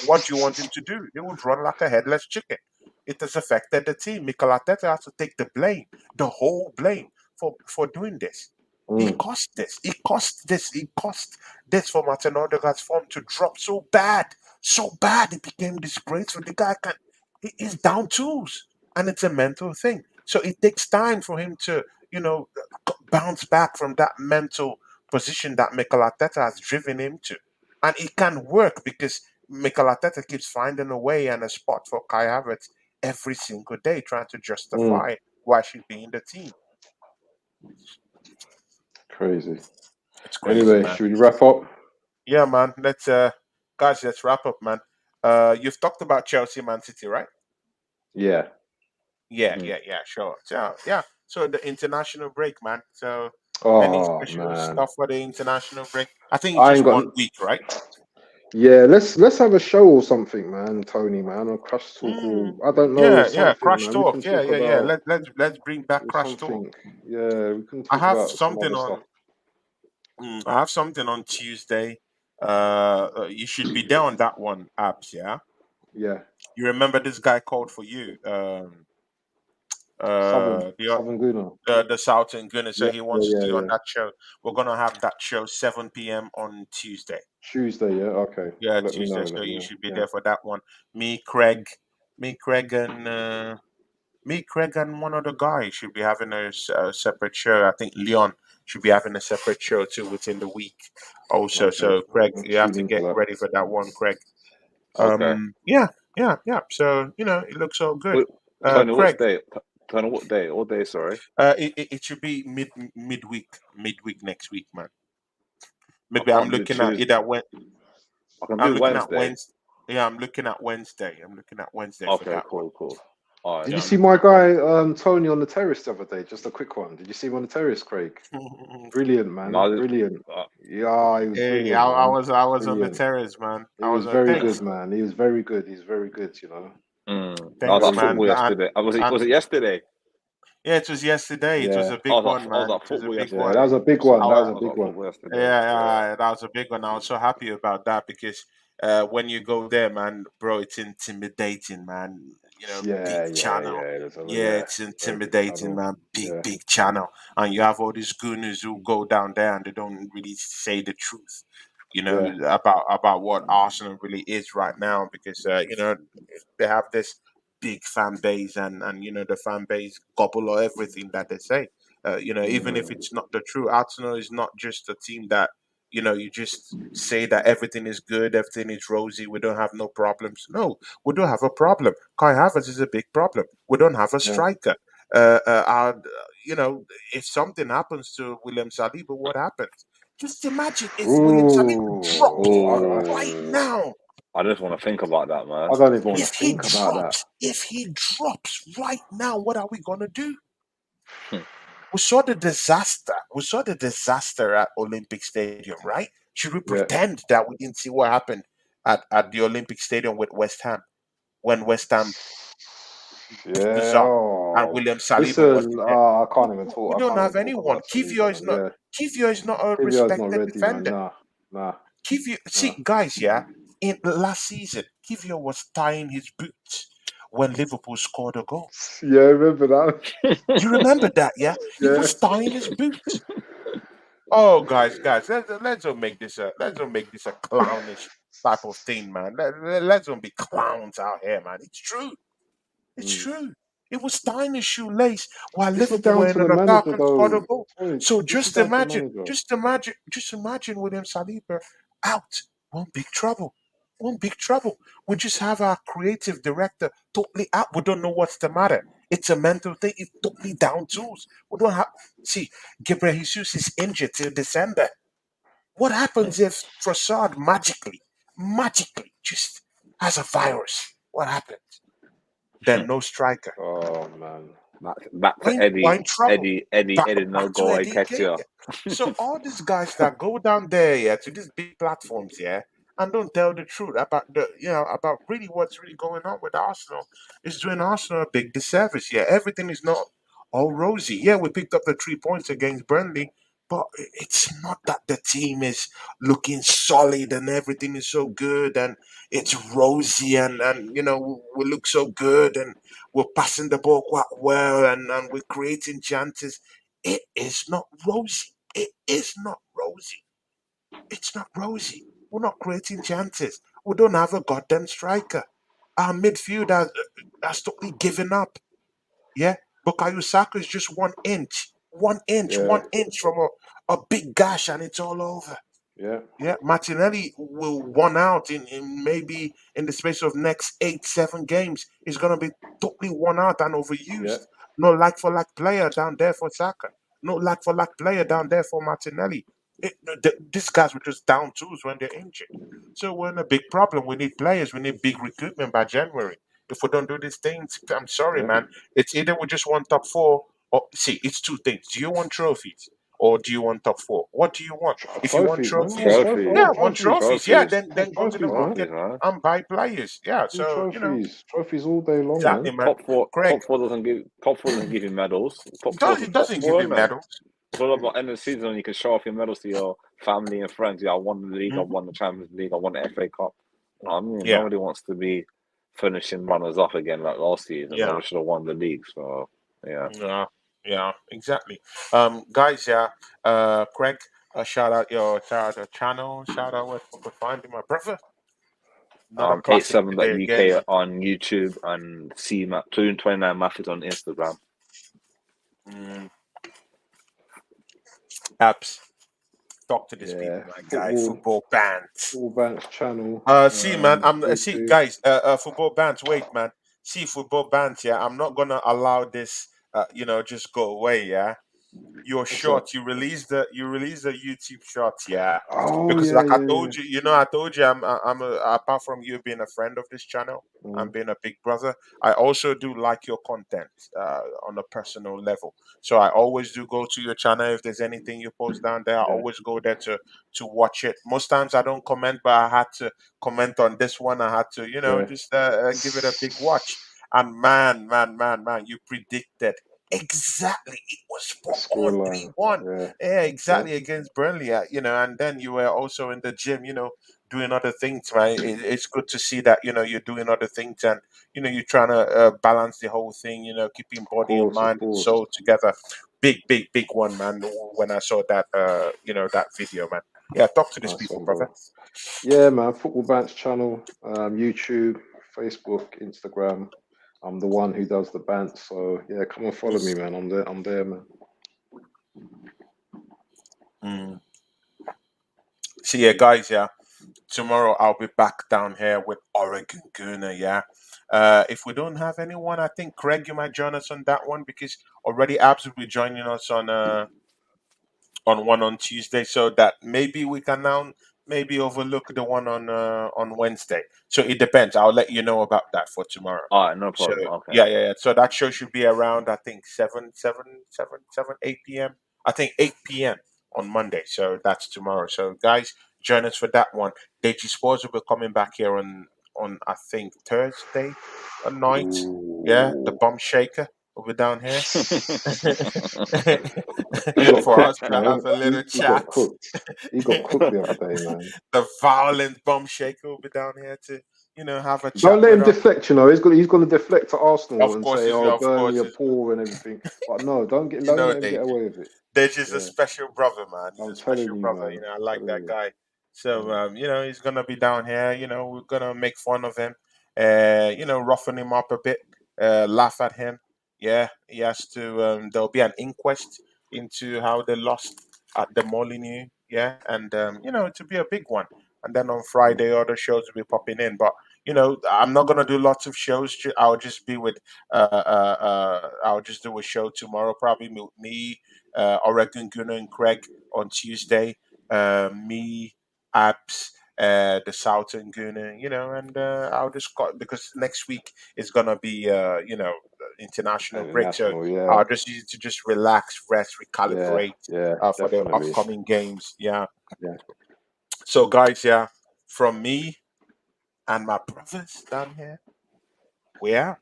what do you want him to do? He would run like a headless chicken. It has affected the team. Mikel Arteta has to take the blame, the whole blame for doing this. He
Mm,
cost this. He cost this. He cost this for Martin Odegaard's form to drop so bad. It became disgraceful. The guy can he's down tools, and it's a mental thing. So it takes time for him to bounce back from that mental position that Mikel Arteta has driven him to, and it can work because Mikel Arteta keeps finding a way and a spot for Kai Havertz every single day, trying to
mm.
justify why she'd be in the team.
Crazy.
It's crazy,
Anyway,
man.
should we wrap up?
Yeah, man. Let's wrap up, man. You've talked about Chelsea, Man City, right?
Yeah.
Yeah,
Hmm.
yeah, yeah, sure. So yeah, so the international break, man. So any
Oh
special
man,
stuff for the international break? I think it's
I
just
ain't got.
1 week, right?
Yeah, let's have a show or something, man. Tony, man, or Crash Talk, or
Mm,
I don't know,
yeah, yeah.
something,
Crash
man. We
talk.
can
Yeah,
talk
yeah, yeah.
about
Let's bring back
or
crash talk.
something. Yeah, we can
I
talk
have
about some
something
other stuff.
on. I have something on Tuesday. You should be there on that one, apps. Yeah.
Yeah,
You remember this guy called for you?
Southern
The
Southern Guna.
the Southern Gunners. So
Yeah,
he
yeah,
wants
yeah,
you on
yeah.
that show. We're gonna have that show 7 p.m. on Tuesday.
Tuesday. Yeah, okay.
Yeah,
Let me know.
Tuesday. So
Let me
you
know.
should be
Yeah.
there for that one. Me, Craig, me, Craig, and one other guy should be having a separate show. I think Leon should be having a separate show too within the week. Also,
Okay.
so Craig,
I'll
you have
tune
to
into
get
that.
ready for that one, Craig.
Okay.
Yeah, yeah, yeah. So it looks all good.
Wait, Tony, what's
Craig,
day? Tony, what day? What day? Sorry.
it should be midweek next week, man.
I
Maybe I'm
can't do
looking at
Tuesday.
either when
I can
I'm
do
looking at
Wednesday.
Wednesday. Yeah, I'm looking at Wednesday. I'm looking at Wednesday for
Okay,
that one.
cool, cool. Oh,
Did you
yeah.
see my guy Tony on the terrace the other day? Just a quick one. Did you see him on the terrace, Craig? Brilliant, man.
No,
Brilliant.
uh,
Yeah, he was
Hey,
brilliant, man.
I was on the
Brilliant.
terrace, man.
He
I was
was
on.
very good,
Thanks,
man. He was very good. He's very good, you know.
I was
thanks,
at
Very
man.
football
good.
yesterday. Was
And
it yesterday?
yeah, it was yesterday. It was
Yeah.
a big one,
I was
man.
at
It was a
football
big
Yeah,
one.
that
yesterday.
was a big
So
one.
I
That was
was,
a
I was
big
at
one.
football yesterday.
yeah,
Yeah.
that was a big one. I was so happy about that because when you go there, man, bro, it's intimidating, man. You know, big
Yeah, yeah,
channel.
yeah. There's a
Yeah,
yeah,
it's
very big
intimidating,
channel.
man.
Yeah.
Big channel. And you have all these gooners who go down there and they don't really say the truth,
Yeah.
about what Arsenal really is right now because, they have this big fan base and the fan base gobble or everything that they say. Even if
Mm.
it's not the truth, Arsenal is not just a team that you just say that everything is good, everything is rosy, we don't have no problems. No, we do have a problem. Kai Havertz is a big problem. We don't have a
Yeah.
striker. Our, you know, if something happens to William Saliba, what happens? Just imagine if William Saliba drops
Ooh.
right
Oh,
now.
I just want to think about that,
I
man.
don't even want to
If he
think about that.
drops, if he drops right now, what are we gonna do?
Hmm.
We saw the disaster. We saw the disaster at Olympic Stadium, right? Should we
Yeah.
pretend that we didn't see what happened at the Olympic Stadium with West Ham when West Ham beat us
Yeah.
up and
Oh.
William Saliba
Listen,
wasn't there?
I can't even
We
talk. I
don't
can't
have
even talk
anyone.
about Saliba. Yeah.
Kivio is not a
KVR is not
respected
ready, man.
defender.
Nah. Nah.
Kivio,
Nah.
see, guys, yeah, in last season, Kivio was tying his boots when Liverpool scored a goal.
Yeah, remember that?
You remember that, yeah? He
Yeah.
was tying his boots. Oh, guys, let's not make this a clownish type of thing, man. Let's not be clowns out here, man. It's true. It's
Mm.
true. It was tying his shoelace while
This is
Liverpool
down
were
to
in
the
an attack
manager,
and scored a
though.
goal.
Sorry,
So
this is down to the manager.
just imagine William Saliba out. One big trouble. One big trouble. We just have our creative director totally out. We don't know what's the matter. It's a mental thing. It's totally down tools. We don't have. See, Gabriel Jesus is injured till December. What happens if Trossard magically just has a virus? What happens? Then no striker.
Oh, man.
Back to
We're in trouble.
Eddie, no
Back to
go,
Eddie
Nketiah.
Nketiah. So all these guys that go down there, yeah, to these big platforms, yeah, and don't tell the truth about about really what's really going on with Arsenal is doing Arsenal a big disservice. Yeah, everything is not all rosy. Yeah, we picked up the 3 points against Burnley, but it's not that the team is looking solid and everything is so good and it's rosy and we look so good and we're passing the ball quite well and we're creating chances. It is not rosy. It is not rosy. It's not rosy. We're not creating chances. We don't have a goddamn striker. Our midfield has totally given up. Yeah, Bukayo Saka is just 1 inch,
Yeah.
1 inch from a big gash, and it's all over.
Yeah.
Yeah, Martinelli will one out in maybe in the space of next 8, 7 games. He's gonna be totally one out and
Yeah.
overused. No like for like player down there for Saka. No like for like player down there for Martinelli. These guys were just down tools when they're injured. So we're in a big problem. We need players. We need big recruitment by January. If we don't do these things, I'm sorry,
Yeah.
man. It's either we just want top four, or see, it's two things. Do you want trophies or do you want top four? What do you want? If you want
Trophies, man. I want
trophies,
trophy. I
Trophies,
yeah,
want
want
trophies.
trophies. Yeah,
trophies,
I
then
want
go to the
trophies, man.
market
trophies, man.
and buy players. Yeah,
I want
so
trophies. Trophies all day long,
exactly,
man.
man. Craig,
Top four doesn't give you medals.
it
Top
doesn't give
four,
you
isn't it?
medals.
It's all about end of the season when you can show off your medals to your family and friends. Yeah, I won the league, I
Hmm.
won the Champions League, I won the FA Cup. You know what I mean?
Yeah,
Nobody wants to be finishing runners up again like last season when
yeah,
we should have won the league. So yeah.
yeah, yeah, exactly. Guys, yeah, Craig, shout out your channel, shout out where people could find you, my brother. Another classic today again.
87.uk on YouTube and C Map 229 Methods on Instagram.
Mm, apps. Talk to these
Yeah.
people, my guy.
Football.
Football bands.
Football Banks channel.
See, man. See,
YouTube.
guys. Football bands. Wait, man. See, football bands. Yeah, I'm not gonna allow this. Just go away. Yeah. your
What's that?
short. You released the YouTube short, yeah.
Oh
Because
yeah,
like I
yeah,
told
yeah.
you, I told you apart from you being a friend of this channel and
Mm,
being a big brother, I also do like your content on a personal level. So I always do go to your channel if there's anything you post down there. I
yeah.
always go there to watch it. Most times I don't comment, but I had to comment on this one. I had to,
Yeah.
just give it a big watch. And man, you predicted exactly. It was spot on,
Scoreline.
3-1.
Yeah.
Yeah,
Yeah.
exactly against Burnley. And then you were also in the gym, doing other things, right? It's good to see that you're doing other things, and you're trying to balance the whole thing. Keeping
Of
body and
course, of
mind and
course.
soul together. Big one, man. When I saw that, that video, man. Yeah, talk to these
Nice
people,
one,
brother.
bro. Yeah, man. Football Bants channel, YouTube, Facebook, Instagram. I'm the one who does the bants, so yeah, come and follow me, man. I'm there. I'm there, man.
Mm. So yeah, guys. Yeah, tomorrow I'll be back down here with Oregon Gunner. Yeah. If we don't have anyone, I think Craig, you might join us on that one because already Abs will be joining us on one on Tuesday, so that maybe we can now maybe overlook the one on Wednesday. So it depends. I'll let you know about that for tomorrow.
All right, no
So
problem. Okay.
yeah. So that show should be around I think 8 p.m. I think 8 p.m. on Monday. So that's tomorrow. So guys, join us for that one. Deji Sports will be coming back here on I think Thursday night. Yeah, the
Ooh,
bomb shaker will be down here.
he got
For us
cooked,
to have
man.
a little
He got
chat.
cooked. He got cooked the other day, man.
The violent bomb shaker will be down here to, have a chat
Don't let
with
him
us.
deflect. He's gonna deflect to Arsenal
Of
and
course,
say,
he's
"Oh,
of
Burnley
course
are
he's,
poor and everything." But no,
you
don't
know
let him get
Deji.
away with it.
Deji is a
Yeah,
special brother, man. He's a
I'm
special
telling you,
brother.
man.
I like
Telling
that
you.
guy. So,
Mm.
he's gonna be down here. We're gonna make fun of him. Roughen him up a bit. Laugh at him. Yeah, he has to. There'll be an inquest into how they lost at the Molyneux. Yeah, and to be a big one. And then on Friday, other shows will be popping in. But I'm not gonna do lots of shows. I'll just be with. I'll just do a show tomorrow, probably with me, Oregon Gunnar and Craig on Tuesday. Me, Abs, the Southern Gunnar, and I'll just got because next week is gonna be international break, so
International, yeah,
I'll just use it to just relax, rest,
yeah,
recalibrate
yeah,
for the
definitely.
upcoming games. Yeah.
Yeah.
So guys, yeah, from me and my brothers down here, we out.